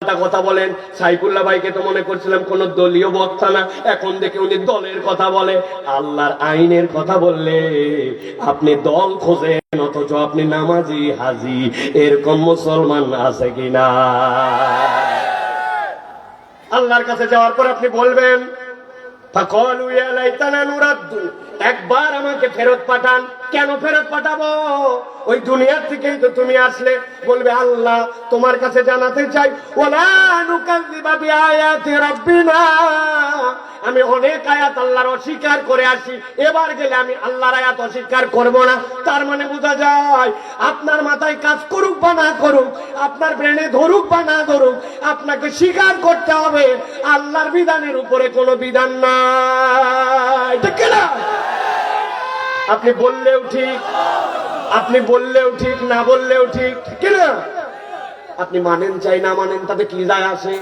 কথা বলেন। সাইফুল্লাহ ভাইকে তো মনে করছিলাম কোন দলীয় বক্তা না, এখন দেখে উনি দলের কথা বলে। আল্লাহর আইনের কথা বললে আপনি দল খোঁজেন, অথচ আপনি নামাজি হাজি। এরকম মুসলমান আছে কিনা? আল্লাহর কাছে যাওয়ার পর আপনি বলবেন ফাকালু ইয়া লাইতানা নুরাদ্দু, একবার আমাকে ফেরত পাঠান। কেন ফেরত পাঠাবো? ওই দুনিয়ার থেকেই তো তুমি আসলে। বলবে আল্লাহ তোমার কাছে জানাতে চাই ওয়ালা নুকাযযিবা বিআয়াতি রাব্বিনা, আমি অনেক আয়াত আল্লাহর অস্বীকার করে আসি, এবার গেলে আমি আল্লাহর আয়াত অস্বীকার করব না। তার মানে বোঝা যায় আপনার মাথায় কাজ করুক বা না করুক, আপনার ব্রেনে ধরুক বা না ধরুক, আপনাকে স্বীকার করতে হবে আল্লাহর বিধানের উপরে কোনো বিধান নাই। ঠিক না? আপনি বললেও ঠিক, আপনি বললেও ঠিক, না বললেও ঠিক, ঠিক না? আপনি মানেন চাই না মানেন তাতে কি যায় আসে?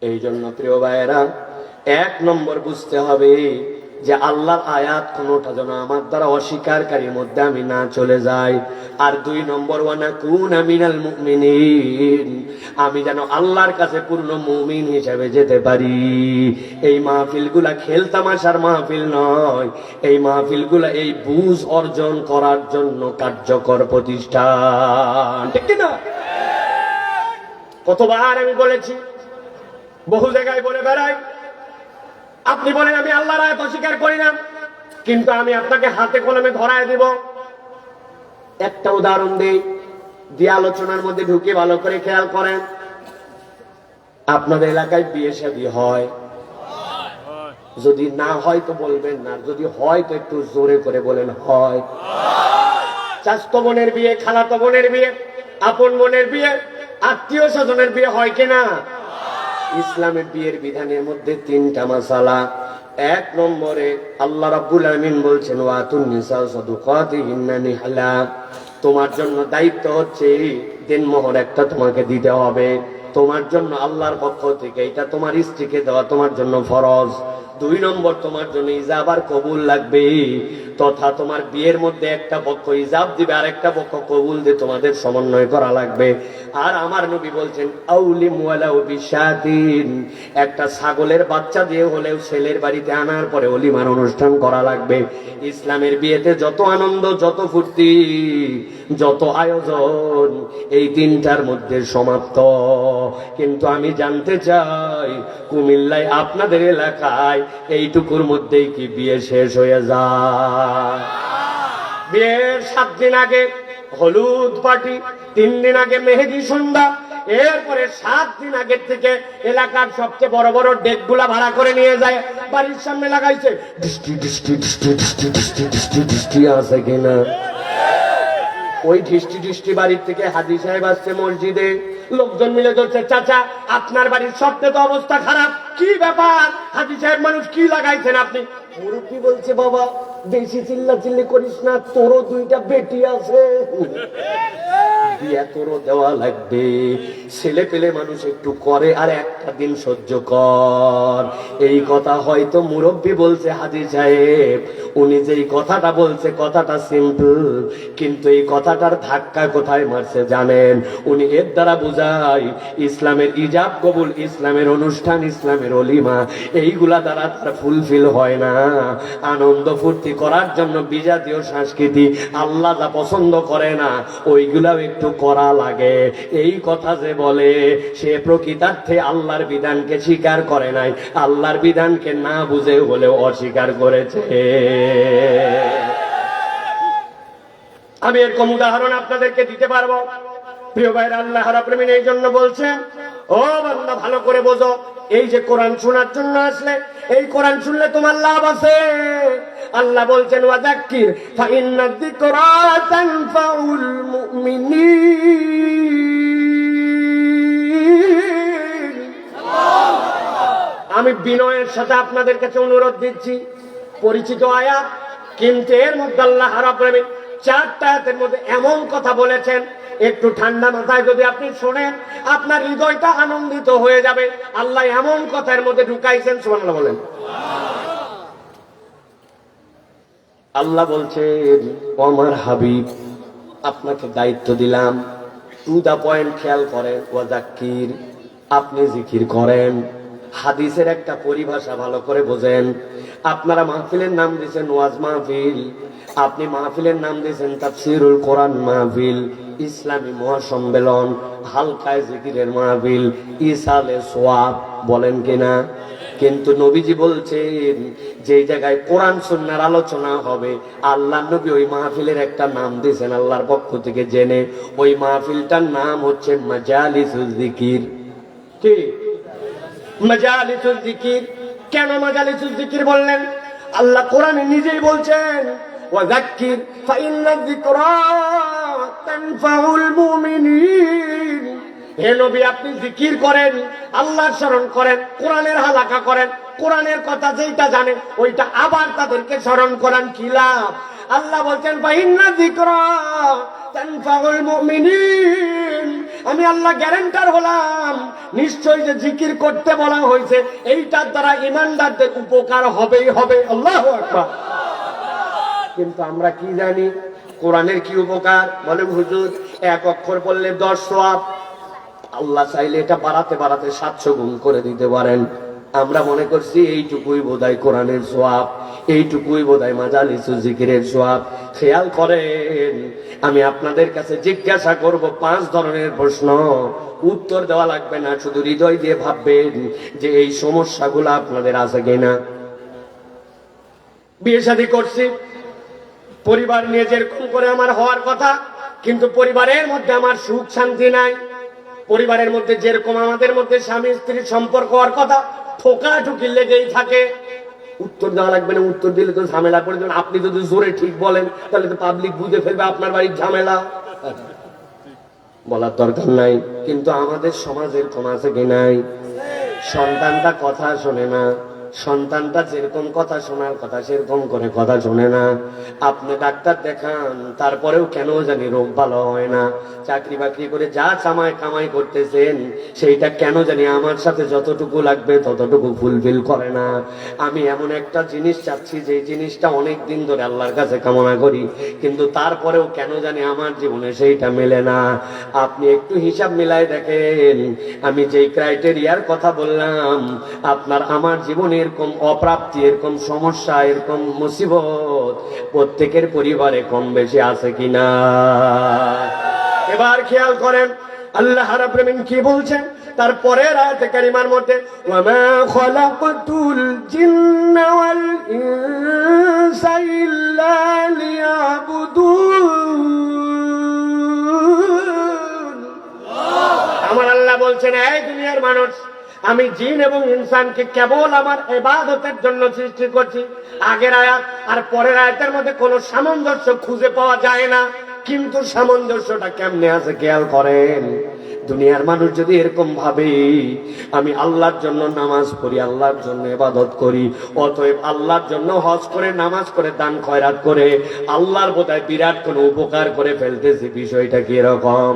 এই জন্য প্রিয় ভাইয়েরা, এক নম্বর বুঝতে হবে যে আল্লাহর আয়াত কোনটা যেন আমার দ্বারা অস্বীকারীর মধ্যে আমি না চলে যাই। আর দুই নম্বর ওয়ানাকুনা মিনাল মুমিনিন, আমি যেন আল্লাহর কাছে পূর্ণ মুমিন হিসেবে যেতে পারি। এই মাহফিলগুলা খেলতামাশার মাহফিল নয়, এই মাহফিলগুলা এই বুঝ অর্জন করার জন্য কার্যকর প্রতিষ্ঠান। ঠিক না? কতবার আমি বলেছি, বহু জায়গায় বলে বেড়াই। আপনি বলেন আমি আল্লাহর আয়াত অস্বীকার করি না, কিন্তু আমি আপনাকে হাতে কলমে ধরায় দিব। একটা উদাহরণ দেই, দিয়ে আলোচনার মধ্যে ঢুকে ভালো করে খেয়াল করেন। আপনাদের এলাকায় বিয়ে শাদী হয়? যদি না হয় তো বলবেন না, যদি হয় তো একটু জোরে করে বলেন হয়। চাচাতো বোনের বিয়ে, খালাতো বোনের বিয়ে, আপন বোনের বিয়ে, আত্মীয় স্বজনের বিয়ে হয় কিনা? ইসলামের বিয়ের বিধানের মধ্যে তিনটা মাসালা। এক নম্বরে আল্লাহ রাব্বুল আলামিন বলছেন ওয়াতুন নিসা সাদুকাতিহিন্না নিহলা, তোমার জন্য দায়িত্ব হচ্ছে দেনমোহর একটা তোমাকে দিতে হবে। তোমার জন্য আল্লাহর পক্ষ থেকে এটা তোমার স্ত্রীকে দেওয়া তোমার জন্য ফরজ। দুই নম্বর তোমার জন্য ইজাব আর কবুল লাগবে, তথা তোমার বিয়ের মধ্যে একটা পক্ষ ইজাব দিবে আর একটা পক্ষ কবুল দিয়ে তোমাদের সমন্বয় করা লাগবে। আর আমার নবী বলছেন আউলিম ওয়ালাউ বিশাতিন, একটা ছাগলের বাচ্চা দিয়ে হলেও ছেলের বাড়িতে আনার পরে ওলিমার অনুষ্ঠান করা লাগবে। ইসলামের বিয়েতে যত আনন্দ, যত ফুর্তি, যত আয়োজন এই তিনটার মধ্যে সমাপ্ত। কিন্তু আমি জানতে চাই কুমিল্লায় আপনাদের এলাকায় এইটুকুর মধ্যেই কি বিয়ে শেষ হয়ে যায়? বিয়ের 7 দিন আগে হলুদ পার্টি, 3 দিন আগে মেহেদি সন্ধ্যা, এরপরে 7 দিন আগের থেকে এলাকার সবচেয়ে বড় বড় ডেকগুলা ভাড়া করে নিয়ে যায়, বাড়ির সামনে লাগাইছে। ডিস্টি ডিস্টি ডিস্টি ডিস্টি ডিস্টি ডিস্টি ডিস্টি আছে কিনা? ওই ঢিষ্টি ঢিষ্টি বাড়ির থেকে হাজী সাহেব আসছে মসজিদে, লোকজন মিলে ধরছে চাচা আপনার বাড়ির সবচেয়ে তো অবস্থা খারাপ, কি ব্যাপার? হাজী সাহেব মানুষ কি লাগাইছেন আপনি? মুরব্বী বলছে বাবা বেশি চিল্লাচিল্লি করিস না, তোরও 2টা বেটি আছে, বিয়া তোরও দেওয়া লাগবে। ছেলে পেলে মানুষ একটু করে আর একটা দিন সহ্য কর। এই কথা হয়তো মুরব্বী বলছে হাজী সাহেব, উনি যেই কথাটা বলছে কথাটা সিম্পল, কিন্তু এই কথাটার ধাক্কা কোথায় মারছে জানেন? উনি এর দ্বারা বোঝায় ইসলামের ইজাব কবুল, ইসলামের অনুষ্ঠান, ইসলামের অলিমা এইগুলা দ্বারা তার ফুলফিল হয় না। আনন্দ ফুর্তি করার জন্য বিজাতীয় সংস্কৃতি আল্লাহ যা পছন্দ করে না ওইগুলাও একটু করা লাগে। এই কথা যে বলে সে প্রকৃতার্থে আল্লাহর বিধানকে স্বীকার করে নাই, আল্লাহর বিধানকে না বুঝে হলেও অস্বীকার করেছে। আমি এরকম উদাহরণ আপনাদেরকে দিতে পারবো। প্রিয় ভাইরা, আল্লাহ রাব্বুল আলামিন এই জন্য বলছেন ও বান্দা ভালো করে বোঝো, এই যে কোরআন শোনার জন্য আসলে, এই কোরআন শুনলে তোমার লাভ আছে। আল্লাহ বলছেন ওয়াযাক্কির ফাইন্নাদ যিকরা তানফাউল মুমিনিন। আমি বিনয়ের সাথে আপনাদের কাছে অনুরোধ দিচ্ছি, পরিচিত আয়াত, কিন্তু এর মধ্যে আল্লাহ রাব্বুল আলামিন 4টা আয়াতের মধ্যে এমন কথা বলেছেন, একটু ঠান্ডা মাথায় যদি আপনি শোনেন আপনার হৃদয়টা আনন্দিত হয়ে যাবে। আল্লাহ এমন কথার মধ্যে ঢুকাইছেন, সুবহানাল্লাহ বলেন। আল্লাহ বলছেন ও আমার হাবিব, আপনাকে দায়িত্ব দিলাম টু দা পয়েন্ট খেয়াল করেন। ওয়াজাক্কির, আপনি জিকির করেন। হাদিসের একটা পরিভাষা ভালো করে বোঝেন। আপনারা মাহফিলের নাম দিয়েছেন ওয়াজ মাহফিল, আপনি মাহফিলের নাম দিয়েছেন তাফসীরুল কোরআন মাহফিল, ইসলামী মহাসম্মেলন, হালকায় জিকিরের মাহফিল, ইসালে সোয়াব, বলেন কিনা? কিন্তু নবীজি বলছেন যেই জায়গায় কোরআন সুন্নাহর আলোচনা হবে, আল্লাহ নবী ওই মাহফিলের একটা নাম দিয়েছেন আল্লাহর পক্ষ থেকে জেনে। ওই মাহফিলটার নাম হচ্ছে মাজালিসুল জিকির। কি মাজালিসুল জিকির? কেন মাজালিসুল জিকির বললেন? আল্লাহ কোরআনে নিজেই বলছেন ওয়াযাক্কির ফাইন্না যিকরা তানফাউল মুমিনিন। হে নবী, আপনি জিকির করেন, আল্লাহর স্মরণ করেন, কোরআনের হালাকা করেন, কোরআনের কথা যেটা জানেন ওইটা আবার তাদেরকে স্মরণ করান, কি লাভ? আল্লাহ বলছেন ফাইন্না যিকরা তানফাউল মুমিনিন। আমি আল্লাহ গ্যারান্টার হলাম, নিশ্চয়ই যে জিকির করতে বলা হয়েছে এইটার দ্বারা ঈমানদারদের উপকার হবেই হবে। আল্লাহু আকবার। কিন্তু আমরা কি জানি কোরআনের কি উপকার? বলে হুজুর এক অক্ষর পড়লে 10 সওয়াব, আল্লাহ চাইলে এটা বাড়াতে বাড়াতে 700 গুণ করে দিতে পারেন। আমরা মনে করছি এইটুকুই বোধহয় কোরআনের সওয়াব, এইটুকুই বোধহয় মাজালিসুল জিকিরের সওয়াব। খেয়াল করেন, আমি আপনাদের কাছে জিজ্ঞাসা করব 5 ধরনের প্রশ্ন, উত্তর দেওয়া লাগবে না, শুধু হৃদয় দিয়ে ভাববেন যে এই সমস্যাগুলো আপনাদের আছে কিনা। বিয়ে শাদী করছি, পরিবার নিয়ে যেরকম করে আমার হওয়ার কথা, কিন্তু পরিবারের মধ্যে আমার সুখ শান্তি নাই। পরিবারের মধ্যে যেরকম আমাদের মধ্যে স্বামী স্ত্রীর সম্পর্ক হওয়ার কথা, ঠোকাঠুকি লেগেই থাকে। উত্তর দেওয়া লাগবে না, উত্তর দিলে তো ঝামেলা করে দেবেন। আপনি যদি জোরে ঠিক বলেন তাহলে তো পাবলিক বুঝে ফেলবে আপনার বাড়ির ঝামেলা, বলার দরকার নাই। কিন্তু আমাদের সমাজের কম আছে কি নাই? সন্তানটা কথা শোনে না, সন্তানটা যেরকম কথা শোনার কথা সেরকম করে কথা শোনে না। আপনি ডাক্তার দেখান, তারপরেও কেন জানি রোগ ভালো হয় না। চাকরি বাকরি করে যা কামাই করতেছেন সেইটা কেন জানি আমার সাথে যতটুকু লাগবে ততটুকু ফুলফিল করে না। আমি এমন একটা জিনিস চাচ্ছি যে জিনিসটা অনেক দিন ধরে আল্লাহর কাছে কামনা করি, কিন্তু তারপরেও কেন জানি আমার জীবনে সেইটা মেলে না। আপনি একটু হিসাব মিলাই দেখেন, আমি যেই ক্রাইটেরিয়ার কথা বললাম, আপনার আমার জীবনে এরকম অপ্রাপ্তি, এরকম সমস্যা, এরকম মুসিবত প্রত্যেকের পরিবারে কম বেশি আছে কিনা? এবার খেয়াল করেন আল্লাহ রাব্বুল আলামিন কি বলছেন তারপরের আয়াতে কারিমার মধ্যে, ওয়ামা খালাকাতুল জিন্না ওয়াল ইনসা ইল্লা লিয়াবুদুন। আমার আল্লাহ বলছেন, এই দুনিয়ার মানুষ, আমি জিন এবং ইনসানকে কেবল আমার ইবাদতের জন্য সৃষ্টি করছি। আগের আয়াত আর পরের আয়াতের মধ্যে কোনো সামঞ্জস্য খুঁজে পাওয়া যায় না, কিন্তু সামঞ্জস্যটা কেমনে আছে খেয়াল করেন। দুনিয়ার মানুষ যদি এরকম ভাবে আমি আল্লাহর জন্য নামাজ পড়ি, আল্লাহর জন্য ইবাদত করি, অতএব আল্লাহর জন্য হজ করে, নামাজ করে, দান খয়রাত করে আল্লাহর বোধহয় বিরাট কোনো উপকার করে ফেলতেছি, বিষয়টা কি এরকম?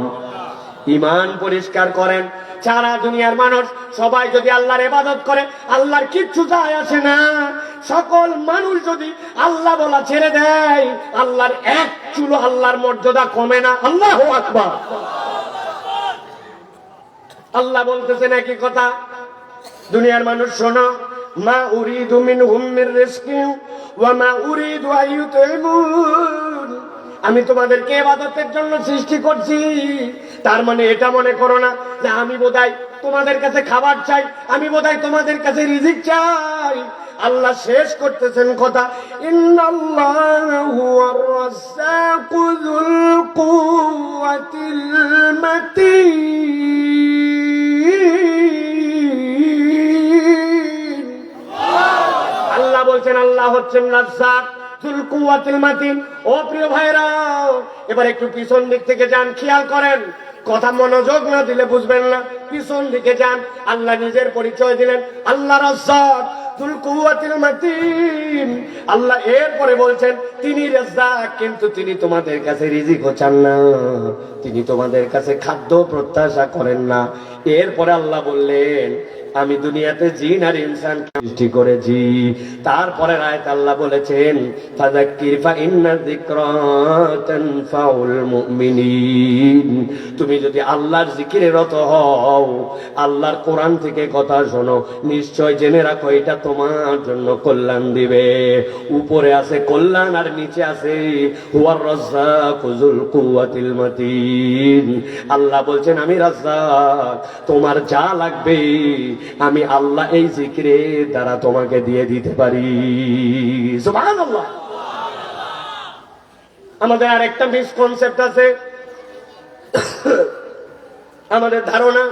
ঈমান পরিষ্কার করেন। সারা দুনিয়ার মানুষ সবাই যদি আল্লাহর ইবাদত করে, আল্লাহর কিচ্ছু যায় আসে না। সকল মানুষ যদি আল্লাহ বলা ছেড়ে দেয়, আল্লাহর এক চুলো আল্লাহর মর্যাদা কমে না। আল্লাহু আকবার। আল্লাহ বলতেছেন একই কথা, দুনিয়ার মানুষ শোনো, মা উরিদু মিনহুম মির রিজকিন ওয়া মা উরিদু আইয়ুতইমুন। আমি তোমাদেরকে ইবাদতের জন্য সৃষ্টি করছি, তার মানে এটা মনে করো না যে আমি বোধহয় তোমাদের কাছে খাবার চাই, আমি বোধহয় তোমাদের কাছে রিজিক চাই। আল্লাহ শেষ করতেছেন কথা, ইন্নাল্লাহু হুয়ার রাজ্জাকু যুল কুওয়াতিল মাতিন। আল্লাহ বলছেন আল্লাহ হচ্ছেন রাজ্জাক যুল কুওয়াতিল মাতিন। ও প্রিয় ভাইরা, এবার একটু পিছন দিক থেকে যান, খেয়াল করেন, কথা মনোযোগ না দিলে বুঝবেন না। পিছন দিকে যান, আল্লাহ নিজের পরিচয় দিলেন, আল্লাহ রাজ্জাক যুল কুওয়াতিল মাতিন। আল্লাহ এরপরে বলছেন তিনি রাজ্জাক, কিন্তু তিনি তোমাদের কাছে রিজিকও চান না, তিনি তোমাদের কাছে খাদ্য প্রত্যাশা করেন না। এরপরে আল্লাহ বললেন আমি দুনিয়াতে জিন আর ইনসানকে সৃষ্টি করেছি। তারপরে আয়াতে আল্লাহ বলেছেন ফাযাক্কির ফা ইন্না যিকরা তানফাউল মুমিনিন। তুমি যদি আল্লাহর জিকিরে রত হও, আল্লাহর কোরআন থেকে কথা শোনো, নিশ্চয় জেনে রাখো এটা তোমার জন্য কল্যাণ দিবে। উপরে আছে কল্যাণ আর নিচে আছে হুয়ার রাজ্জাকু যুল কুওয়াতিল মাতিন। আল্লাহ বলছেন আমি রাজ্জাক, তোমার যা লাগবে আমি আল্লাহ এই জিকিরে দ্বারা তোমাকে দিয়ে দিতে পারি। সুবহানাল্লাহ। আমাদের আর একটা মিসকনসেপ্ট আছে, আমাদের ধারণা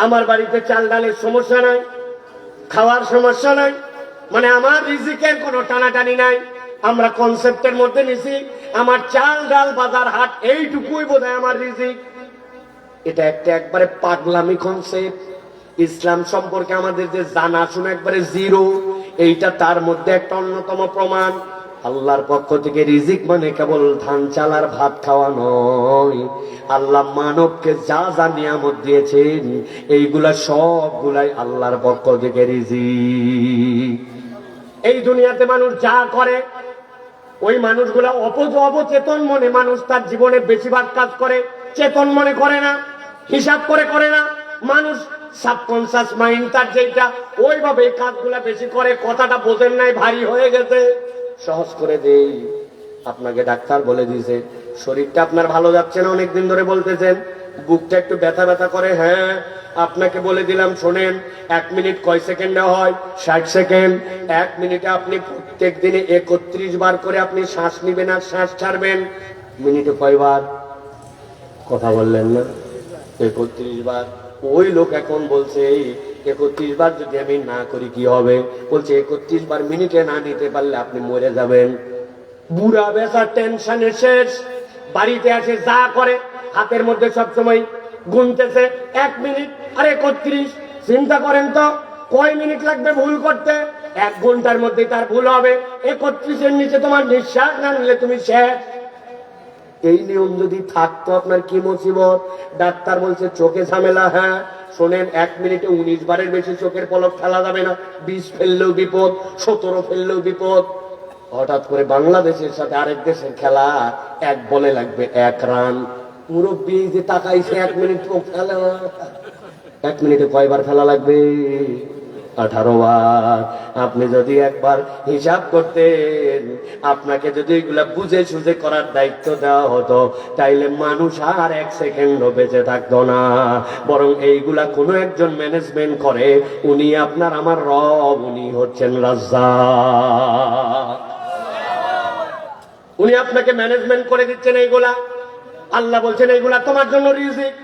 আমার বাড়িতে চাল ডালের সমস্যা নাই, খাওয়ার সমস্যা নাই, মানে আমার রিজিকের কোনো টানাটানি নাই। আমরা কনসেপ্টের মধ্যে নিছি আমার চাল ডাল বাজার হাট এইটুকুই বোধহয় আমার রিজিক। এটা একটা একবারে পাগলামি কনসেপ্ট। ইসলাম সম্পর্কে আমাদের যে জানা শোনা একবারে জিরো, এইটা তার মধ্যে একটা অন্যতম প্রমাণ। আল্লাহর পক্ষ থেকে রিজিক মানে কেবল ধান চাল আর ভাত খাওয়া নয়। আল্লাহ মানবকে যা যা নিয়ামত দিয়েছেন এইগুলা সবগুলাই আল্লাহর পক্ষ থেকে রিজিক। এই দুনিয়াতে মানুষ যা করে ওই মানুষগুলা অবচেতন মনে মানুষ তার জীবনে বেশিরভাগ কাজ করে, চেতন মনে করে না, হিসাব করে না। মানুষ সাবকনসিয়াস মাইন্ড তার যেটা ওইভাবে এই কাজগুলা বেশি করে। কথাটা বোঝেন নাই, ভারী হয়ে গেছে। সহজ করে দেই, আপনাকে ডাক্তার বলে দিয়েছে শরীরটা আপনার ভালো যাচ্ছে না, অনেকদিন ধরে বলতেছেন, বুকটা একটু ব্যথা ব্যথা করে। হ্যাঁ, আপনাকে বলে দিলাম শোনেন 1 মিনিট কয় সেকেন্ডে হয়? 60 সেকেন্ড। 1 মিনিটে আপনি প্রত্যেক দিনে 31 বার করে আপনি শ্বাস নিবেন আর শ্বাস ছাড়বেন। মিনিটে কয়বার? কথা বললেন না? 31 বার। ওই লোক এখন বলছে 31 বার যদি আমি না করি কি হবে? বলছে 31 বার মিনিটে না নিতে পারলে আপনি মরে যাবেন। বুড়া বেচা টেনশনে শেষ, বাড়িতে আসে যা করে হাতের মধ্যে সবসময় গুনতেছে 1 মিনিট আর 31। চিন্তা করেন তো কয় মিনিট লাগবে ভুল করতে? 1 ঘন্টার মধ্যে তার ভুল হবে। 31-এর নিচে তোমার নিঃশ্বাস না নিলে তুমি শেষ। এই নিয়ম যদি থাকতো আপনার কি মুসিবত। ডাক্তার বলছে চোখে ঝামেলা। হ্যাঁ শোনেন, 1 মিনিটে 19 বারের বেশি চোখের পলক ফেলা যাবে না। 20 ফেললেও বিপদ, 17 ফেললেও বিপদ। হঠাৎ করে বাংলাদেশের সাথে আরেক দেশের খেলা, 1 বলে লাগবে 1 রান। মুরব্বী যে তাকাইছে 1 মিনিট ফেলা, 1 মিনিটে কয়বার ফেলা লাগবে? 18 বার। আপনি যদি একবার হিসাব করতেন, আপনাকে যদি এগুলা বুঝে সুঝে করার দায়িত্ব দেওয়া হতো, তাইলে মানুষ আর 1 সেকেন্ডও বেঁচে থাকতো না। বরং এইগুলা কোনো একজন ম্যানেজমেন্ট করে, উনি আপনার আমার রব, উনি হচ্ছেন রাজ্জাক। উনি আপনাকে ম্যানেজমেন্ট করে দিচ্ছেন এইগুলা। আল্লাহ বলছেন এইগুলা তোমার জন্য রিজিক।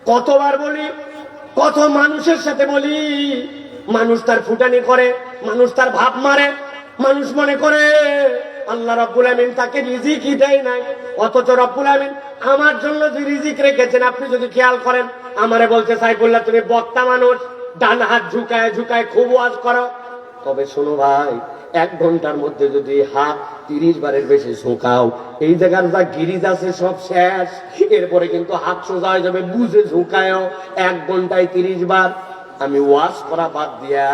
কতবার বলি, কত মানুষের সাথে বলি, মানুষ তার ফুটানি করে, মানুষ তার ভাব মারে, মানুষ মনে করে আল্লাহ রব্বুল আমিন তাকে রিজিকই দেয় নাই। অথচ রব্বুল আমিন আমার জন্য যে রিজিক রেখেছেন, আপনি যদি খেয়াল করেন, আমারে বলছে সাইফুল্লাহ তুমি বক্তা মানুষ, ডান হাত ঝুঁকায় ঝুঁকায় খুব ওয়াজ করো। তবে শোনো ভাই, 1 ঘন্টার মধ্যে যদি হাত 30 বারের বেশি ঝুঁকাও, এই জায়গার যা গিরিজ আছে সব শেষ। এরপরে কিন্তু হাত সোজা হয়ে যাবে। বুঝে ঝুঁকায় 1 ঘন্টায় 30 বার। আমি ওয়াজ করা বাদ দিয়া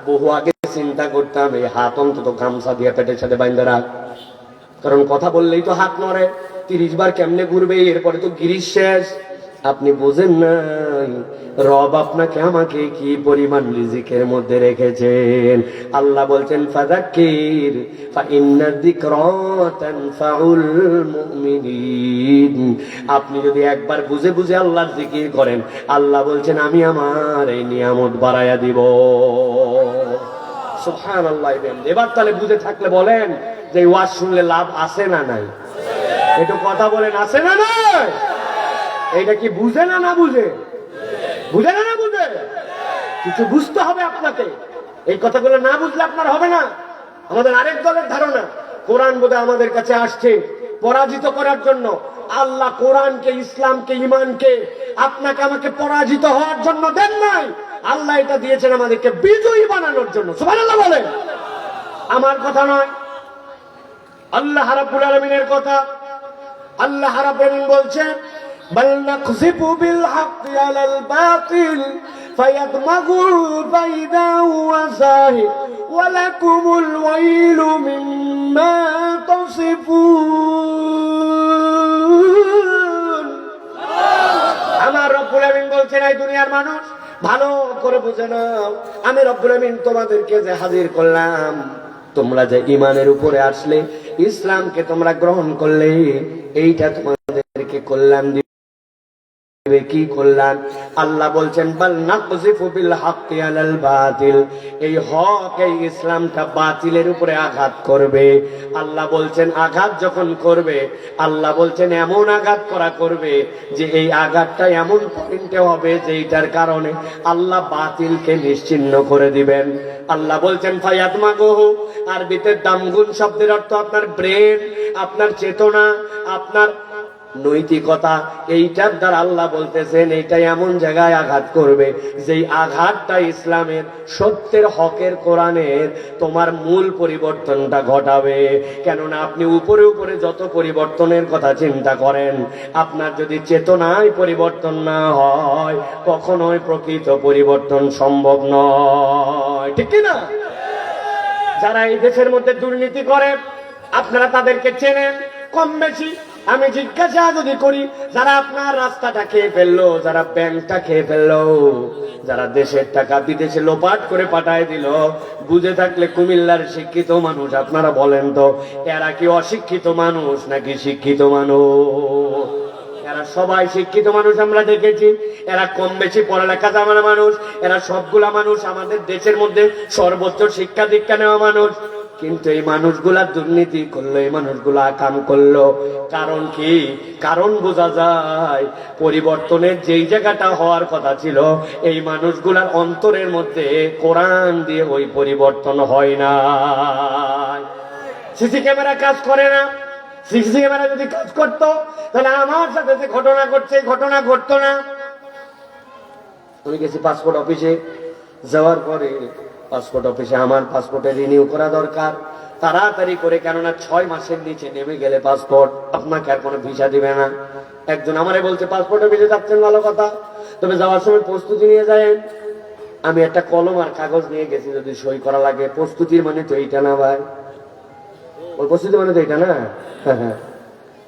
বহু আগে চিন্তা করতাম এই হাত অন্তত গামছা দিয়ে পেটের সাথে বাইন্ধে রাখ, কারণ কথা বললেই তো হাত নড়ে। 30 বার কেমনে ঘুরবে? এরপরে তো গিরিশ শেষ। আপনি বোঝেন নাই রব আপনাকে আমাকে কি পরিমাণ রিজিকের মধ্যে রেখেছেন। আল্লাহ বলছেন ফাযাক্কির ফা ইন্না যিকরা তানফাউল মুমিনিন। আপনি যদি একবার বুঝে বুঝে আল্লাহর জিকির করেন, আল্লাহ বলছেন আমি আমার এই নিয়ামত বাড়ায়া দিব। সুবহানাল্লাহ। এবার তাহলে বুঝে থাকলে বলেন যে ওয়াজ শুনলে লাভ আছে না নাই? একটু কথা বলেন, আছে না নাই? এইটা কি বুঝে না না বুঝে? বুঝে না না বুঝে? কিছু বুঝতে হবে আপনাকে। এই কথাগুলো না বুঝলে আপনার হবে না। আমাদের আরেক দলের ধারণা কোরআন বোধহয় আমাদের কাছে আসছে পরাজিত করার জন্য, আল্লাহ কোরআনকে, ইসলামকে, ঈমানকে আপনাকে আমাকে পরাজিত হওয়ার জন্য দেন নাই। আল্লাহ এটা দিয়েছেন আমাদেরকে বিজয়ী বানানোর জন্য। সুবহানাল্লাহ বলেন। আমার কথা নয়, আল্লাহ রাব্বুল আলামিনের কথা। আল্লাহ রাব্বুল আলামিন বলছেন, বাল নাকযিবু বিল হাক্কি আলাল বাতিল ফায়াদমাগুল বাইদা ওয়া যাহিক ওয়া লাকুমুল ওয়াইলু মিম্মা তাসিফুন। আমার রব্বুল আলামিন বলছেন, এই দুনিয়ার মানুষ ভালো করে বুঝে নাও, আমি রব্বুল আলামিন তোমাদেরকে যে হাজির করলাম, তোমরা যে ঈমানের উপরে আসলে, ইসলামকে তোমরা গ্রহণ করলে, এইটা তোমাদেরকে কল্যাণ দিবে। কি কল্যাণ? আল্লাহ বলছেন, বাল নাকযিফু বিল হাক্কি আলাল বাতিল, এই হক, এই ইসলামটা বাতিলের উপরে আঘাত করবে। আল্লাহ বলছেন, আঘাত যখন করবে, আল্লাহ বলছেন এমন আঘাত করা করবে যে এই আঘাতটা এমন পয়েন্টে হবে যে এইটার কারণে আল্লাহ বাতিলকে নিশ্চিহ্ন করে দিবেন। আল্লাহ বলছেন ফায়াদমাগুহু, আরবিতে দামগুন শব্দের অর্থ আপনার ব্রেন, আপনার চেতনা, আপনার নৈতিকতা। এইটার দ্বারা আল্লাহ বলতেছেন এইটা এমন জায়গায় আঘাত করবে যেই আঘাতটা ইসলামের, সত্যের, হকের, কোরআনের তোমার মূল পরিবর্তনটা ঘটাবে। কেননা আপনি উপরে উপরে যত পরিবর্তনের কথা চিন্তা করেন, আপনার যদি চেতনায় পরিবর্তন না হয়, কখনোই প্রকৃত পরিবর্তন সম্ভব নয়। ঠিক কি না? যারা এই দেশের মধ্যে দুর্নীতি করে, আপনারা তাদেরকে চেনেন কম বেশি। আমি জিজ্ঞাসা যদি করি, যারা আপনার রাস্তাটা খেয়ে ফেললো, যারা ব্যাংকটা খেয়ে ফেললো, যারা দেশের টাকা বিদেশে লোপাট করে পাঠায় দিল, বুঝে থাকলে কুমিল্লার শিক্ষিত মানুষ, আপনারা বলেন তো এরা কি অশিক্ষিত মানুষ নাকি শিক্ষিত মানুষ? এরা সবাই শিক্ষিত মানুষ আমরা দেখেছি। এরা কম বেশি পড়ালেখা জানা মানুষ। এরা সবগুলা মানুষ আমাদের দেশের মধ্যে সর্বোচ্চ শিক্ষা দীক্ষা নেওয়া মানুষ। কিন্তু এই মানুষগুলা দুর্নীতি করলো, এই মানুষগুলা কাম করলো। কারণ কি? কারণ বোঝা যায়, পরিবর্তনের যেই জায়গাটা হওয়ার কথা ছিল, এই মানুষগুলার অন্তরের মধ্যে কোরআন দিয়ে ওই পরিবর্তন হয় না। সিসি ক্যামেরা কাজ করে না। সিসি ক্যামেরা যদি কাজ করতো, তাহলে আমার সাথে যে ঘটনা ঘটছে, ঘটনা ঘটতো না। আমি গেছি পাসপোর্ট অফিসে, যাওয়ার পরে পাসপোর্ট অফিসে আমার পাসপোর্টে রিনিউ করা দরকার তাড়াতাড়ি করে, কেননা 6 মাসের নিচে নেমে গেলে পাসপোর্ট আপনাকে আর কোনো ভিসা দিবে না। একজন আমারে বলছে, পাসপোর্ট অফিসে যাচ্ছেন ভালো কথা, তবে যাওয়ার সময় প্রস্তুতি নিয়ে যায়। আমি একটা কলম আর কাগজ নিয়ে গেছি, যদি সই করা লাগে। প্রস্তুতির মানে তো এইটা না ভাই, ওই প্রস্তুতি মানে তো এইটা না।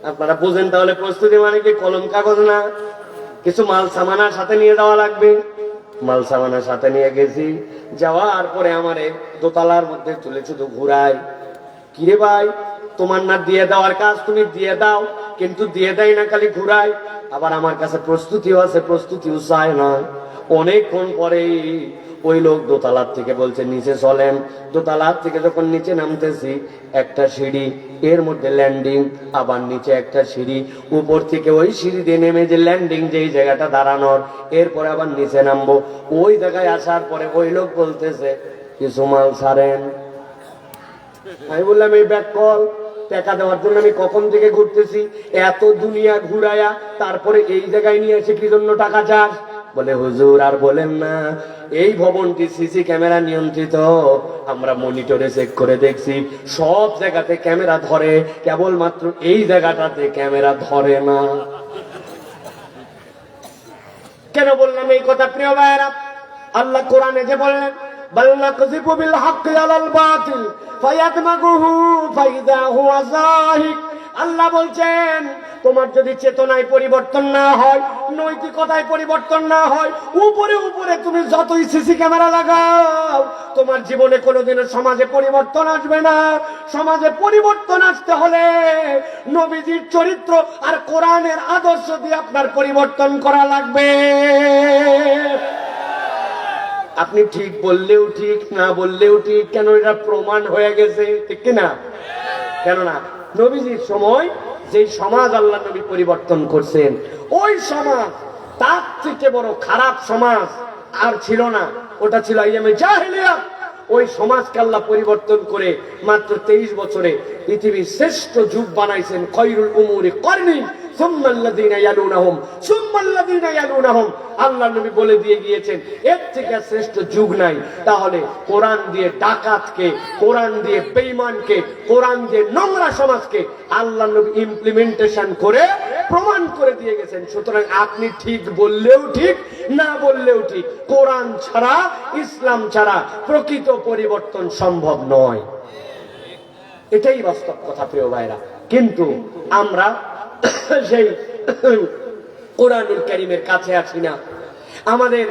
আপনারা বুঝেন তাহলে প্রস্তুতি মানে কি কলম কাগজ না, কিছু মাল সামানার সাথে নিয়ে যাওয়া লাগবে। মাল সামানার সাথে নিয়ে গেছি। যাওয়ার পরে আমারে দোতলার মধ্যে তুলে শুধু ঘুরায়। কিরে ভাই, তোমার না দিয়ে দেওয়ার কাজ, তুমি দিয়ে দাও, কিন্তু দিয়ে দেয় না, খালি ঘুরায়। আবার আমার কাছে প্রস্তুতিও আছে, প্রস্তুতিও চায় না। অনেকক্ষণ পরে ওই লোক দোতলার থেকে বলছে নিচে চলেন। দোতলার থেকে যখন নিচে নামতেছি, একটা সিঁড়ি, এর মধ্যে ল্যান্ডিং, আবার নিচে একটা সিঁড়ি, উপর থেকে ওই সিঁড়ি দিয়ে নেমে যে ল্যান্ডিং, যেই জায়গাটা দাঁড়ানোর, এরপরে আবার নিচে নামবো। ওই জায়গায় আসার পরে ওই লোক বলতেছে কিছু মাল ছাড়েন। আমি বললাম, এই ব্যাক কল, টাকা দেওয়ার জন্য আমি কখন থেকে ঘুরতেছি, এত দুনিয়া ঘুরায়া তারপরে এই জায়গায় নিয়ে এসে কি জন্য টাকা চাস? বলে হুজুর আর বলেন না, এই ভবনটি সিসি ক্যামেরা নিয়ন্ত্রিত, আমরা মনিটরে চেক করে দেখছি, সব জায়গাতে ক্যামেরা ধরে, কেবলমাত্র এই জায়গাটাতে ক্যামেরা ধরে না। কেন বললাম এই কথা প্রিয় ভাইয়েরা? আল্লাহ কোরআনে যে বললেন, বাল নাকযিবু বিল হাক্কি আলাল বাতিল ফায়াদমাগুহু ফাইদা হুয়া যাহিক। আল্লাহ বলছেন, তোমার যদি চেতনায় পরিবর্তন না হয়, নৈতিকতায় পরিবর্তন না হয়, উপরে উপরে তুমি যতই সিসি ক্যামেরা লাগাও, তোমার জীবনে কোনোদিনও সমাজে পরিবর্তন আসবে না। সমাজে পরিবর্তন আসতে হলে নবীজির চরিত্র আর কোরআনের আদর্শ দিয়ে আপনার পরিবর্তন করা লাগবে। আপনি ঠিক বললেও ঠিক, না বললেও ঠিক, কেন এটা প্রমাণ হয়ে গেছে, ঠিক কিনা? কেননা নবীজির সময় যে সমাজ আল্লাহ নবী পরিবর্তন করছেন, ওই সমাজ তার থেকে বড় খারাপ সমাজ আর ছিল না। ওটা ছিল আইয়ামে জাহেলিয়াত। ওই সমাজকে আল্লাহ পরিবর্তন করে মাত্র 23 বছরে পৃথিবীর শ্রেষ্ঠ যুগ বানাইছেন। খৈরুল উমুরি করনি সুম্মাল্লাযীনা ইয়ালুনাহুম সুম্মাল্লাযীনা ইয়ালুনাহুম। আল্লাহ নবী বলে দিয়ে গিয়েছেন এর থেকে শ্রেষ্ঠ যুগ নাই। তাহলে কোরআন দিয়ে ডাকাতকে, কোরআন দিয়ে বেঈমানকে, কোরআন দিয়ে নোংরা সমাজকে আল্লাহ নবী ইমপ্লিমেন্টেশন করে প্রমাণ করে দিয়ে গেছেন। সুতরাং আপনি ঠিক বললেও ঠিক, না বললেও ঠিক, কোরআন ছাড়া, ইসলাম ছাড়া প্রকৃত পরিবর্তন সম্ভব নয়। এটাই বাস্তব কথা প্রিয় ভাইরা। কিন্তু আমরা সেই কোরআনুল কারীমের কাছে আসি না। আমাদের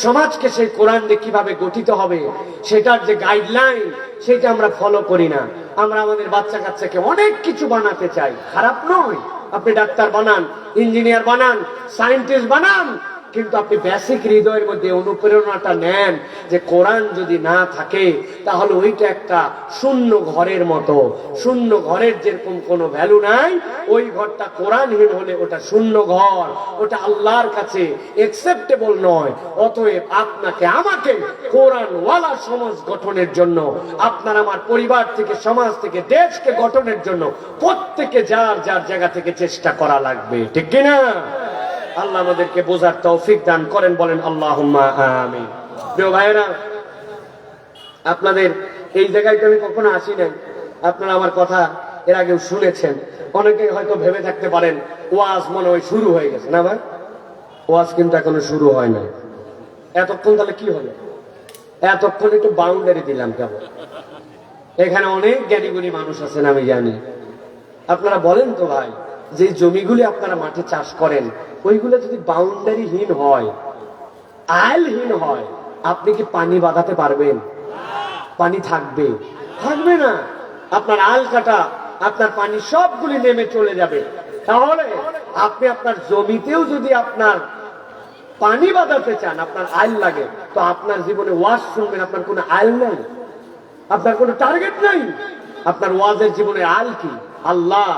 সমাজকে সেই কোরআন দিয়ে কিভাবে গঠিত হবে সেটার যে গাইডলাইন সেটা আমরা ফলো করি না। আমরা আমাদের বাচ্চা কাচ্চাকে অনেক কিছু বানাতে চাই, খারাপ নয়। আপনি ডাক্তার বানান, ইঞ্জিনিয়ার বানান, সায়েন্টিস্ট বানান, কিন্তু আপনি বেসিক হৃদয়ের মধ্যে অনুপ্রেরণাটা নেন যে কোরআন যদি না থাকে তাহলে ওইটা একটা শূন্য ঘরের মতো। শূন্য ঘরের যেরকম কোনো ভ্যালু নাই, ওই ঘরটা কোরআনহীন হলে ওটা শূন্য ঘর, ওটা আল্লাহর কাছে একসেপ্টেবল নয়। অতএব আপনাকে আমাকে কোরআনওয়ালা সমাজ গঠনের জন্য, আপনার আমার পরিবার থেকে, সমাজ থেকে, দেশকে গঠনের জন্য প্রত্যেকে যার যার জায়গা থেকে চেষ্টা করা লাগবে, ঠিক কিনা? আল্লাহ আমাদেরকে বোঝার তৌফিক দান করেন, বলেন আল্লাহুম্মা আমিন। প্রিয় ভাইরা, আপনাদের এই জায়গায় তো আমি কখনো আসি নাই। আপনারা আমার কথা এর আগেও শুনেছেন। অনেকে হয়তো ভেবে থাকতে পারেন ওয়াজ মনে হয় শুরু হয়ে গেছে। না ভাই, ওয়াজ কিন্তু এখনো শুরু হয় নাই। এতক্ষণ তাহলে কি হলো? এতক্ষণ একটু বাউন্ডারি দিলাম কেবল। এখানে অনেক জ্ঞানীগুণী মানুষ আছেন আমি জানি। আপনারা বলেন তো ভাই, যে জমিগুলি আপনারা মাঠে চাষ করেন ওইগুলো যদি বাউন্ডারিহীন হয়, আইলহীন হয়, আপনি কি পানি বাঁধাতে পারবেন? পানি থাকবে? থাকবে না। আপনার আল কাটা, আপনার পানি সবগুলি নেমে চলে যাবে। তাহলে আপনি আপনার জমিতেও যদি আপনার পানি বাঁধাতে চান, আপনার আইল লাগে, তো আপনার জীবনে ওয়াজ শুনবেন, আপনার কোনো আইল নাই, আপনার কোনো টার্গেট নাই। আপনার ওয়াজের জীবনে আইল কি? আল্লাহ।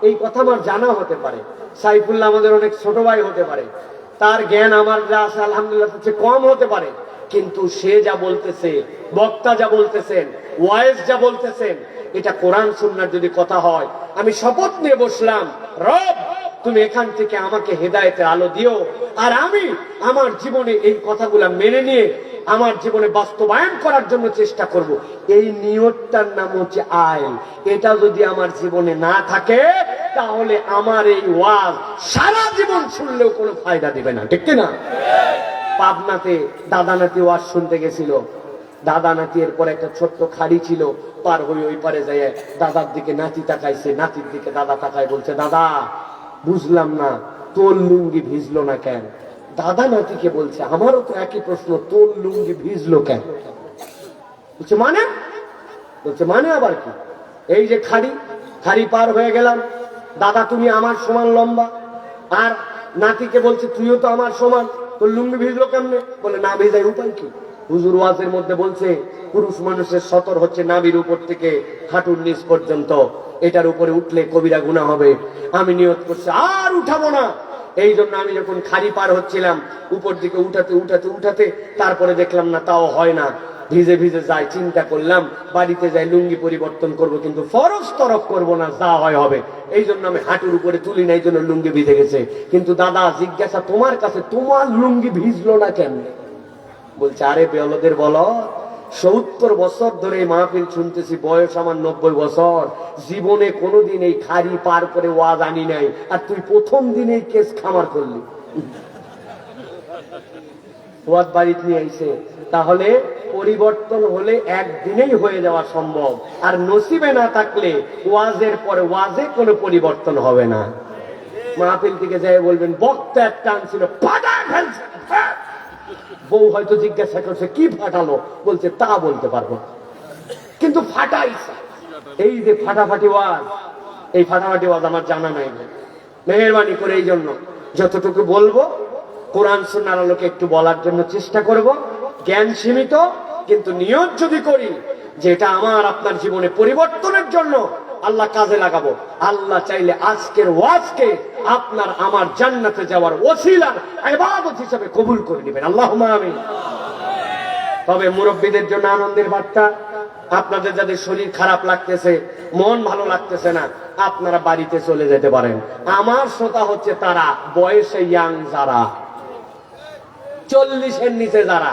এই কথা আমার জানা হতে পারে। সাইফুল্লাহ আমাদের অনেক ছোট ভাই হতে পারে, তার জ্ঞান আমার যা আছে আলহামদুলিল্লাহ কম হতে পারে, কিন্তু সে যা বলতেছে, বক্তা যা বলতেছেন, ওয়াইজ যা বলতেছেন, এটা কোরআন সুন্নাহর যদি কথা হয়, আমি শপথ নিয়ে বসলাম, রব তুমি এখান থেকে আমাকে হেদায়েতের আলো দিও, আর আমি আমার জীবনে এই কথাগুলা মেনে নিয়ে আমার জীবনে বাস্তবায়ন করার জন্য চেষ্টা করব। এই নিয়তটার নাম হচ্ছে আইন। এটা যদি আমার জীবনে না থাকে তাহলে আমার এই ওয়াজ সারা জীবন শুনলেও কোনো ফায়দা দিবে না, ঠিক না? পাবনাতে দাদা নাতি ওয়াজ শুনতে গেছিল। দাদা নাতি এর পর একটা ছোট্ট খাড়ি ছিল, পার হয়ে ওই পারে যায় দাদার দিকে নাতি তাকাইছে, নাতির দিকে দাদা তাকায়, বলছে দাদা বুঝলাম না তোর লুঙ্গি ভিজলো না কেন? দাদা নাতিকে বলছে আমারও তো একই প্রশ্ন, তোর লুঙ্গি ভিজলো কেন? বলছে মানে? বলছে মানে আবার কি? এই যে খাড়ি পার হয়ে গেলাম, দাদা তুমি আমার সমান লম্বা, আর নাতিকে বলছে তুইও তো আমার সমান, তোর লুঙ্গি ভিজলো কেমনে? বলে না ভিজাই উপায় কি? হুজুর ওয়াজের মধ্যে বলছে পুরুষ মানুষের সতর হচ্ছে নাভির উপর থেকে হাঁটুর নিচ পর্যন্ত, এটার উপরে উঠলে কবিরা গুনাহ হবে। আমি নিয়ত করছি আর উঠাবো না। এই জন্য আমি যখন খাড়ি পার হচ্ছিলাম উপর দিকে উঠাতে তারপরে দেখলাম না, তাও হয় না, ভিজে ভিজে যায়। চিন্তা করলাম বাড়িতে যাই লুঙ্গি পরিবর্তন করব, কিন্তু ফরজ তরফ করবো না, যা হয় হবে। এই জন্য আমি হাঁটুর উপরে তুলি না, এই জন্য লুঙ্গি ভিজে গেছে। কিন্তু দাদা জিজ্ঞাসা তোমার কাছে, তোমার লুঙ্গি ভিজলো না কেন? বলছে আরে বেওলাদের বলো, 70 বছর ধরে এই মাহফিল শুনতেছি, বয়স আমার 90 বছর, জীবনে কোনোদিন এই খাড়ি পার করে ওয়াজ আনি নাই, আর তুই প্রথম দিনেই কেস খামার করলি। ওয়াজ বাড়িতে নিয়ে আইছে। তাহলে পরিবর্তন হলে একদিনেই হয়ে যাওয়া সম্ভব, আর নসিবে না থাকলে ওয়াজের পরে ওয়াজে কোনো পরিবর্তন হবে না। মাহফিল থেকে যাই বলবেন বক্তা একটা আনছিল, ফাটায় ফেলছে। বউ হয়তো জিজ্ঞাসা করছে কি ফাটালো? বলছে তা বলতে পারবো, কিন্তু ফাটাইছে। এই যে ফাটাফাটি ওয়াজ, এই ফাটাফাটি ওয়াজ আমার জানা নাই। মেহেরবানি করে এই জন্য যতটুকু বলবো কোরআন সুন্নাহর আলোকে একটু বলার জন্য চেষ্টা করব। জ্ঞান সীমিত, কিন্তু নিয়ত যদি করি যে এটা আমার আপনার জীবনে পরিবর্তনের জন্য, আল্লাহ কাজে লাগাবো। আল্লাহ চাইলে আজকের ওয়াজকে আপনার আমার জান্নাতে যাওয়ার ওসিলা ইবাদত হিসেবে কবুল করে নেবেন, আল্লাহুম্মা আমিন। তবে মুরব্বীদের জন্য আনন্দের বার্তা, আপনাদের যাদের শরীর খারাপ লাগতেছে, মন ভালো লাগতেছে না, আপনারা বাড়িতে চলে যেতে পারেন। আমার শ্রোতা হচ্ছে তারা বয়সে ইয়াং, যারা 40-এর নিচে যারা,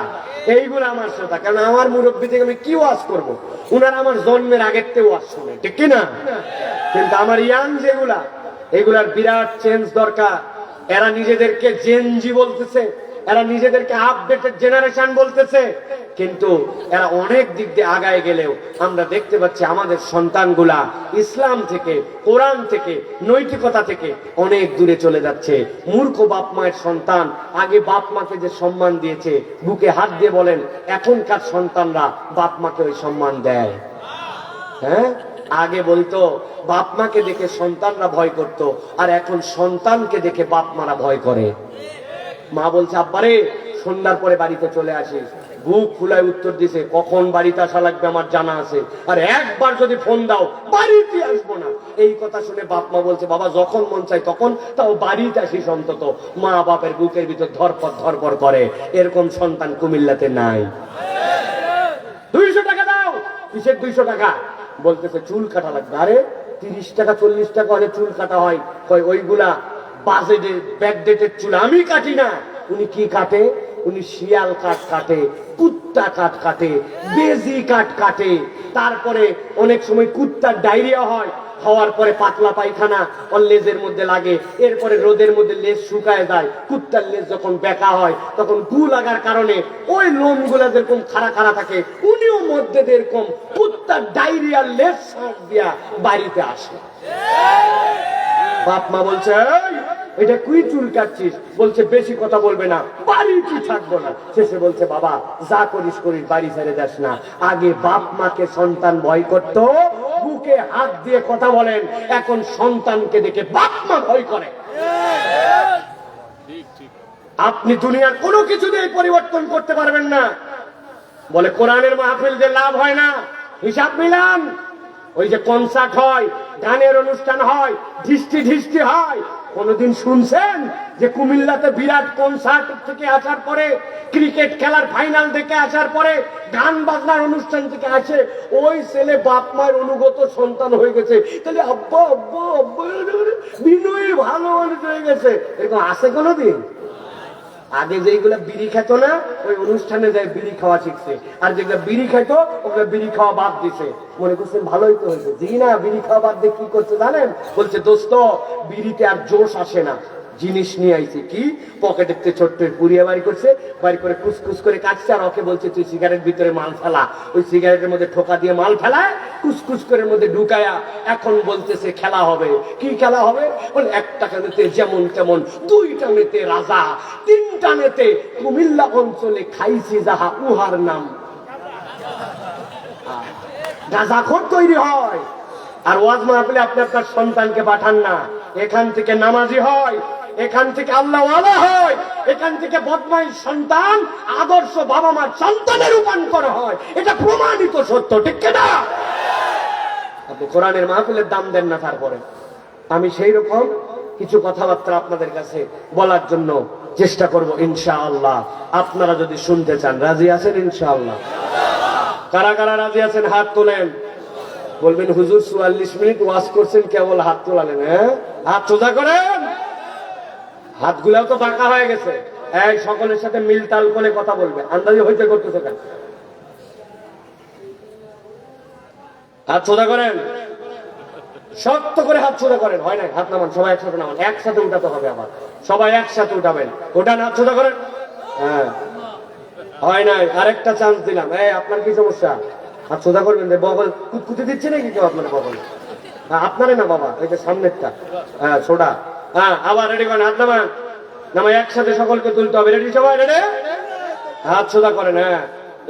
এইগুলো আমার শ্রোতা। কারণ আমার মুরব্বী থেকে আমি কি ওয়াজ করবো, উনারা আমার জন্মের আগের থেকে ওয়াজ শুনে, ঠিক কিনা? কিন্তু আমার ইয়াং যেগুলা, এগুলার বিরাট চেঞ্জ দরকার। এরা নিজেদেরকে জেনজি বলতেছে, এরা নিজেদেরকে আপডেটেড জেনারেশন বলতেছে, কিন্তু এরা অনেক দিক দিয়ে আগায় গেলেও আমরা দেখতে পাচ্ছি আমাদের সন্তানগুলা ইসলাম থেকে, কোরআন থেকে, নৈতিকতা থেকে অনেক দূরে চলে যাচ্ছে। মূর্খ বাপ মায়ের সন্তান আগে বাপ মাকে যে সম্মান দিয়েছে, বুকে হাত দিয়ে বলেন এখনকার সন্তানরা বাপ মাকে ওই সম্মান দেয়? হ্যাঁ, আগে বলতো বাপ মাকে দেখে সন্তানরা ভয় করত, আর এখন সন্তানকে দেখে বাপ মারা ভয় করে। মা বলছে আব্বারে সন্ধ্যার পরে বাড়িতে চলে আসিস। বুক ফুলায় উত্তর দিছে কখন বাড়িতে আসা লাগবে আমার জানা আছে, আর একবার যদি ফোন দাও বাড়িতে আসবো না। এই কথা শুনে বাপ মা বলছে বাবা যখন মন চাই তখন, তাও বাড়িতে আসিস অন্তত। মা বাপের বুকের ভিতর ধরপর ধরপর করে। এরকম সন্তান কুমিল্লাতে নাই। 200 টাকা দাও। কিসের 200 টাকা? বলতেছে চুল কাটা লাগবে। আরে 30 টাকা 40 টাকা হলে চুল কাটা হয়? কয় ওইগুলা বাজেটে ব্যাকডেটের চুল, আমি কাটি না। উনি কি কাটে? উনি শিয়াল কাট কাটে, কুত্তা কাট কাটে, বেজি কাট কাটে। তারপরে অনেক সময় কুত্তার ডায়রিয়া হয়, হওয়ার পরে পাতলা পায়খানা ওর লেজের মধ্যে লাগে, এরপরে রোদের মধ্যে লেজ শুকায় যায়। কুত্তার লেজ যখন বেঁকা হয় তখন গু লাগার কারণে ওই লোমগুলা যেরকম খাড়া খাড়া থাকে, উনিও মধ্যে এরকম কুত্তার ডায়রিয়ার লেজ শ্বাস দিয়া বাড়িতে আসে। বাপ মা বলছে এটা কুই চুল কাটছিস? বলছে বেশি কথা বলবে না, বাড়িতে থাকবো না। শেষে বলছে বাবা যা করিস করিস, বাড়ি ছেড়ে যাস না। আগে বাপ মাকে সন্তান ভয় করত, বুকে হাত দিয়ে কথা বলেন, এখন সন্তানকে দেখে বাপ মা ভয় করে। আপনি দুনিয়ার কোনো কিছু দিয়ে পরিবর্তন করতে পারবেন না। বলে কোরআনের মাহফিল যে লাভ হয় না, হিসাব মিলান। ওই যে কনসার্ট হয়, গানের অনুষ্ঠান হয়, ঢিষ্টি ঢিষ্টি হয়, কোনদিন শুনছেন যে কুমিল্লাতে বিরাট কনসার্ট থেকে আসার পরে, ক্রিকেট খেলার ফাইনাল দেখে আসার পরে, গান বাজনার অনুষ্ঠান থেকে আসে ওই ছেলে বাপ মায়ের অনুগত সন্তান হয়ে গেছে, তাহলে আব্বা আব্বা আব্বা বিনয়ী ভালো মানুষ হয়ে গেছে? এরকম আছে কোনদিন? আগে যেগুলা বিড়ি খেত না, ওই অনুষ্ঠানে যায় বিড়ি খাওয়া শিখছে, আর যেগুলা বিড়ি খেত ওগুলা বিড়ি খাওয়া বাদ দিছে। মনে করছেন ভালোই তো হয়েছে। জি না, বিড়ি খাওয়া বাদ দিয়ে কি করছে জানেন? বলছে দোস্ত বিড়িতে আর জোশ আসে না, জিনিস নিয়ে আইছে। কি? পকেটের ছোট্ট পুড়িয়ে বাড়ি করছে, বাড়ি করে কুচকুচ করে কাটছে, আর ওকে বলছে তুই সিগারেট ভিতরে মাল ফেলা। ওই সিগারেটের মধ্যে ঠোকা দিয়ে মাল ফেলায়, কুচকুচ করে মধ্যে ঢুকায়া এখন বলতেছে খেলা হবে। কি খেলা হবে? বলে 1 টাকা নিতে যেমন তেমন, 2 টানেতে রাজা, 3 টানেতে কুমিল্লা অঞ্চলে খাইছি যাহা উহার নাম গাঁজাখোর তৈরি হয়। আর ওয়াজ মাহফিলে আপনি আপনার সন্তানকে পাঠান না, এখান থেকে নামাজি হয়, এখান থেকে আল্লাহওয়ালা হয়, এখান থেকে বদমাইশ সন্তান আদর্শ বাবা মার সন্তানে রূপান্তর হয়। এটা প্রমাণিত সত্য, ঠিক কিনা? আপনি কোরআনের মাহফিলের দাম দেন না। তারপরে আমি সেই রকম কিছু কথাবার্তা আপনাদের কাছে বলার জন্য চেষ্টা করব ইনশাআল্লাহ। আপনারা যদি শুনতে চান, রাজি আছেন ইনশাআল্লাহ? কারা কারা রাজি আছেন হাত তোলেন। বলবেন হুজুর 44 মিনিট ওয়াজ করছেন, কেবল হাত তোলালেন। হ্যাঁ, হাত সোজা করেন। হাতগুলাও তো বাঁকা হয়ে গেছে। এই সকলের সাথে মিল তাল করে কথা বলবে। আন্দাজে হইতে করতেছে কেন? হাত সোজা করেন, শক্ত করে হাত সোজা করেন। হয় না? হাত নামান, সবাই একসাথে নামান, একসাথে উঠাতে হবে। আবার সবাই একসাথে উঠাবেন। ওঠান, হাত সোজা করেন। হ্যাঁ, হয় নাই, আরেকটা চান্স দিলাম। এই আপনার কি সমস্যা? হাত সোজা করবেন। বগল কুতকুতি দিচ্ছে নাকি কেউ আপনার বগল? আপনারে না বাবা, এই যে সামনেরটা। হ্যাঁ, ছোটা। হ্যাঁ, আবার রেডি করেন, হাত নামান। নামাই একসাথে সকলকে তুলতে হবে। রেডি সবাই? রেডি? হাত সোজা করেন। হ্যাঁ,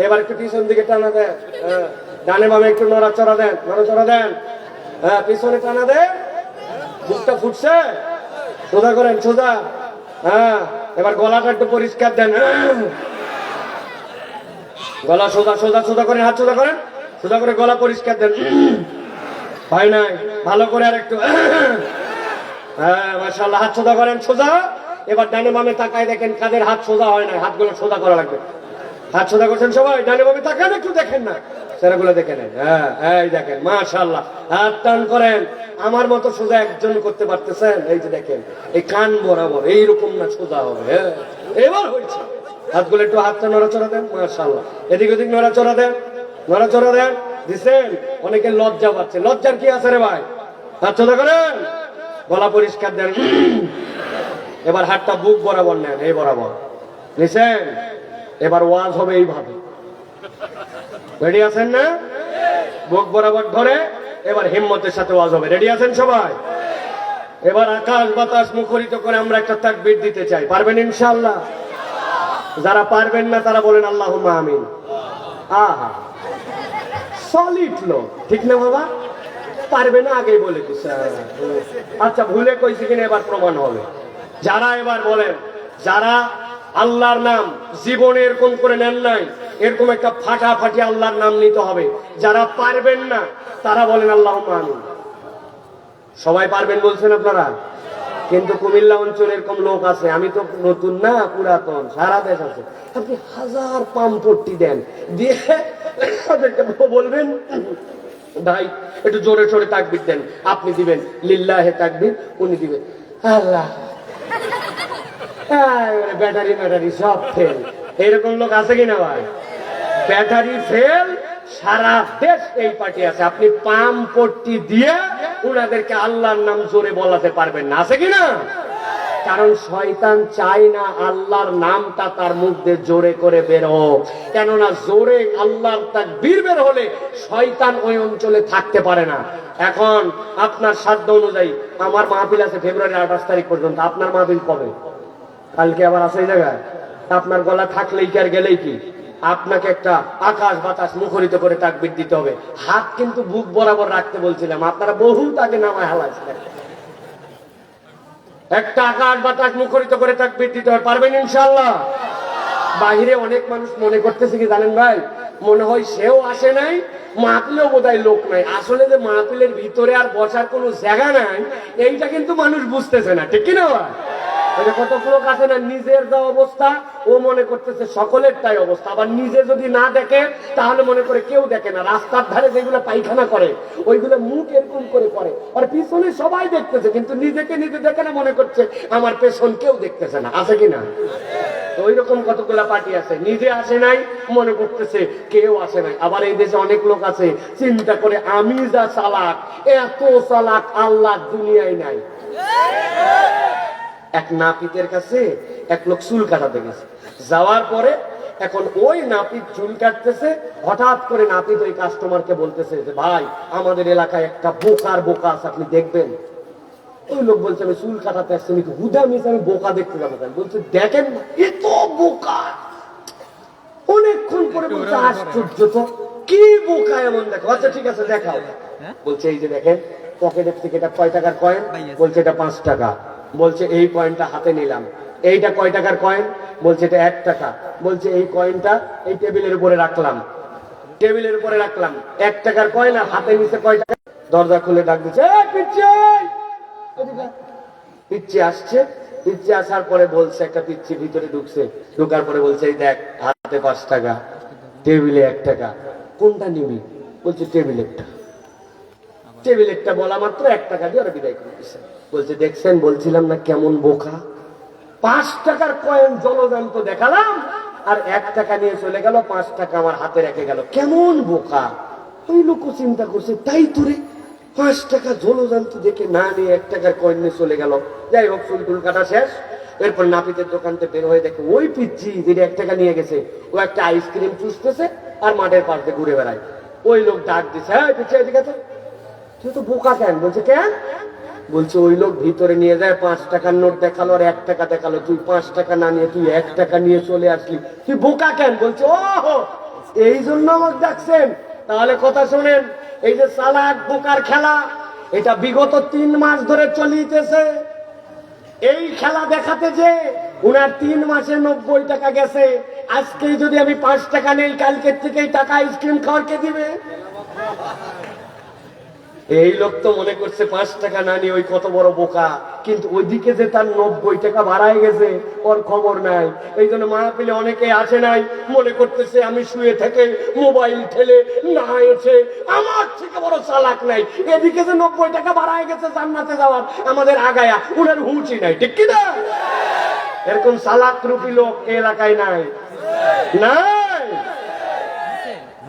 এবার একটু পিছন দিকে টানা দেন। হ্যাঁ, ডানে বামে একটু নড়াচড়া দেন, নড়াচড়া দেন। হ্যাঁ, পিছনে টানা দেন। বুকটা ফুটছে, সোজা করেন, সোজা। হ্যাঁ, এবার গলাটা একটু পরিষ্কার দেন। গলা সোজা সোজা সোজা করেন, হাত সোজা করেন, সোজা করে গলা পরিষ্কার দেন। হয় নাই? ভালো করে আর একটু। হ্যাঁ, মাশাআল্লাহ, হাত সোজা করেন, সোজা। এবার ডানে বামে তাকায় দেখেন কাদের হাত সোজা হয় না, হাতগুলো সোজা করা লাগবে। হাত সোজা করছেন সবাই? ডানে বামে তাকান, একটু দেখেন না। সেরাগুলো দেখে নেন। হ্যাঁ, এই দেখেন, মাশাআল্লাহ, হাত টান করেন। আমার মতো সোজা একজন করতে পারতেছেন? এই যে দেখেন, এই কান বরাবর এইরকম না, সোজা হবে। হ্যাঁ, এবার হয়েছে। হাতগুলো একটু হাতটা নড়াচড়া দেন, মাশাআল্লাহ। এদিক ওদিক নড়াচড়া দেন, নড়াচড়া দেন। দিচ্ছেন? অনেকে লজ্জা পাচ্ছে। লজ্জার কি আছে রে ভাই? হাত সোজা করেন, গলা পরিষ্কার দেন। এবার হাতটা বুক বরাবর নেন, এই বরাবর নিছেন। এবার ওয়াজ হবে এইভাবে। রেডি আছেন না? বুক বরাবর ধরে এবার হিম্মতের সাথে ওয়াজ হবে। রেডি আছেন সবাই? এবার আকাশ বাতাস মুখরিত করে আমরা একটা তাকবীর দিতে চাই। পারবেন ইনশাআল্লাহ? যারা পারবেন না তারা বলেন আল্লাহুম্মা আমিন। আহা, সলিড লোক, ঠিক না বাবা? পারবে না আগেই বলে দিচ্ছে। আচ্ছা, ভুলে কইছি কিনা এবার প্রমাণ হবে। যারা এবার বলেন, যারা আল্লাহর নাম জীবনে এরকম করে নেন নাই, এরকম একটা ফাটাফাটি আল্লাহর নাম নিতে হবে। যারা পারবেন না তারা বলেন আল্লাহুম্মা আমিন। সবাই পারবেন বলছেন আপনারা? কিন্তু কুমিল্লা অঞ্চলে এরকম লোক আছে, আমি তো নতুন না, পুরাতন, সারা দেশ আছে। আপনি হাজার পাম্পট্টি দেন, দিয়ে বলবেন ভাই একটু জোরে জোরে তাকবীর দেন। আপনি দিবেন লিল্লাহে তাকবীর, উনি দিবেন আল্লাহ। ব্যাটারি ব্যাটারি সব ফেল। এরকম লোক আছে কিনা ভাই? ব্যাটারি ফেল, সারা দেশ এই পার্টি আছে। আপনি পাম পট্টি দিয়ে ওনাদেরকে আল্লাহর নাম জোরে বলাতে পারবেন না, আছে কিনা? কারণ শয়তান চায় না আল্লাহর নামটা তার মুখ দিয়ে জোরে করে বের হোক। কেননা জোরে আল্লাহর তাকবীর বের হলে শয়তান ওই অঞ্চলে থাকতে পারে না। এখন আপনার সাধ্য অনুযায়ী আমার মাহফিল আছে ফেব্রুয়ারি 28 তারিখ পর্যন্ত। আপনার মাহফিল কবে? কালকে আবার আছে এই জায়গায়। আপনার গলা থাকলেই কি আর গেলেই কি? আপনাকে একটা আকাশ বাতাস মুখরিত করে তাকবীর দিতে হবে। হাত কিন্তু বুক বরাবর রাখতে বলছিলাম, আপনারা বহু তাকে নামায় হালাইছিলেন। একটা আকাশ বাতাস মুখরিত করে তাকবীর দিতে হবে। পারবেন ইনশাআল্লাহ? বাহিরে অনেক মানুষ মনে করতেছে কি জানেন ভাই, মনে হয় সেও আসে নাই, মাহফিলেও বোধহয় লোক নাই। আসলে যে মাহফিলের ভিতরে আর বসার কোনো জায়গা নাই, এইটা কিন্তু মানুষ বুঝতেছে না, ঠিক কিনা ভাই? কত লোক আছে না, নিজের যা অবস্থা ও মনে করতেছে সকলের তাই অবস্থা। আবার নিজে যদি না দেখে তাহলে মনে করে কেউ দেখে না। রাস্তার ধারে যেগুলো পায়খানা করে ওইগুলো মুখ এরকম করে করে, আর পিছনে সবাই দেখতেছে, কিন্তু নিজেকে নিজে দেখে না, মনে করছে আমার পেছন কেউ দেখতেছে না, আছে কিনা? ওই রকম কতগুলা পার্টি আছে, নিজে আসে নাই, মনে করতেছে কেউ আসে নাই। আবার এই দেশে অনেক লোক আছে চিন্তা করে আমি যা চালাক, এত চালাক আল্লাহ দুনিয়ায় নাই। এক নাপিতের কাছে এক লোক চুল কাটাতে গেছে, যাওয়ার পরে এখন ওই নাপিত চুল কাটতেছে, হঠাৎ করে নাপিত ওই কাস্টমারকে বলতেছে যে ভাই আমাদের এলাকায় একটা বোকার বোকা আছে, আপনি দেখবেন। ওই লোক বলছে আমি চুল কাটাতে আসছি, আমি হুদা মিস আমি বোকা দেখতে যাবো কেন? বলছে দেখেন এত বোকা। অনেকক্ষণ পরে বলছে আশ্চর্য তো, কি বোকা এমন দেখো। আচ্ছা ঠিক আছে দেখাও। বলছে এই যে দেখেন পকেটের থেকে এটা কয় টাকার কয়েন? বলছে এটা 5 টাকা। বলছে এই কয়েনটা হাতে নিলাম। এইটা কয় টাকার কয়েন? বলছে এটা 1 টাকা। বলছে এই কয়েনটা এই টেবিলের উপরে রাখলাম, টেবিলের উপরে রাখলাম। 1 টাকার কয়েন আর হাতে নিচে কয় টাকা? দরজা খুলে ডাক দিচ্ছে পিচ্ছি আসছে। পিচ্ছি আসার পরে বলছে, একটা পিচ্ছি ভিতরে ঢুকছে, ঢুকার পরে বলছে এই দেখ হাতে 5 টাকা, টেবিলে 1 টাকা, কোনটা নিবি? বলছে টেবিলেরটা। টেবিলেরটা বলা মাত্র 1 টাকা দিয়ে ওরা বিদায় করে দিচ্ছে। বলছে দেখছেন বলছিলাম না কেমন বোকা। 5 টাকার কয়েন জলজান্ত দেখালাম আর 1 টাকা নিয়ে চলে গেল, 5 টাকা আমার হাতে রেখে গেল, কেমন বোকা। ওই লোক চিন্তা করছে তাই তোরে 5 টাকা জলজান্ত দেখে না নিয়ে 1 টাকার কয়েন নিয়ে চলে গেল। যাই হোক চুল টুল কাটা শেষ। এরপর নাপিতের দোকানতে বের হয়ে দেখে ওই পিচ্ছি যেটা 1 টাকা নিয়ে গেছে ও একটা আইসক্রিম চুষতেছে আর মাঠের পাশে ঘুরে বেড়ায়। ওই লোক ডাক দিচ্ছে, হ্যাঁ পিচ্ছি এদিকে তো, তুই তো বোকা কেন? বলছে কেন? বলছে ওই লোক ভিতরে নিয়ে যায় 5 টাকার নোট দেখালো আর 1 টাকা দেখালো, তুই 5 টাকা না নিয়ে তুই 1 টাকা নিয়ে চলে আসলি, তুই বোকা কেন? বলছে ও এই জন্য আমাকে ডাকছেন। তাহলে কথা শোনেন, এই যে চালাক বোকার খেলা, এটা বিগত 3 মাস ধরে চলিতেছে। এই খেলা দেখাতে যে উনার 3 মাসে 90 টাকা গেছে। আজকেই যদি আমি 5 টাকা নেই, কালকের থেকেই টাকা আইসক্রিম খাওয়ার কে দিবে? এই লোক তো মনে করছে 5 টাকা না নিয়ে ওই কত বড় বোকা, কিন্তু ওইদিকে যে তার 90 টাকা বাড়ায় গেছে ওর খবর নাই। এই জন্য মাহফিলে অনেকে আসে নাই, মনে করতেছে আমি শুয়ে থেকে মোবাইল ঠেলে না এসে আমার থেকে বড় চালাক নাই, এদিকে যে 90 টাকা বাড়ায় গেছে জান্নাতে যাওয়ার আমাদের আগায়া উনার হুঁচি নাই, ঠিক কিনা? এরকম চালাক রূপী লোক এলাকায় নাই, নাই।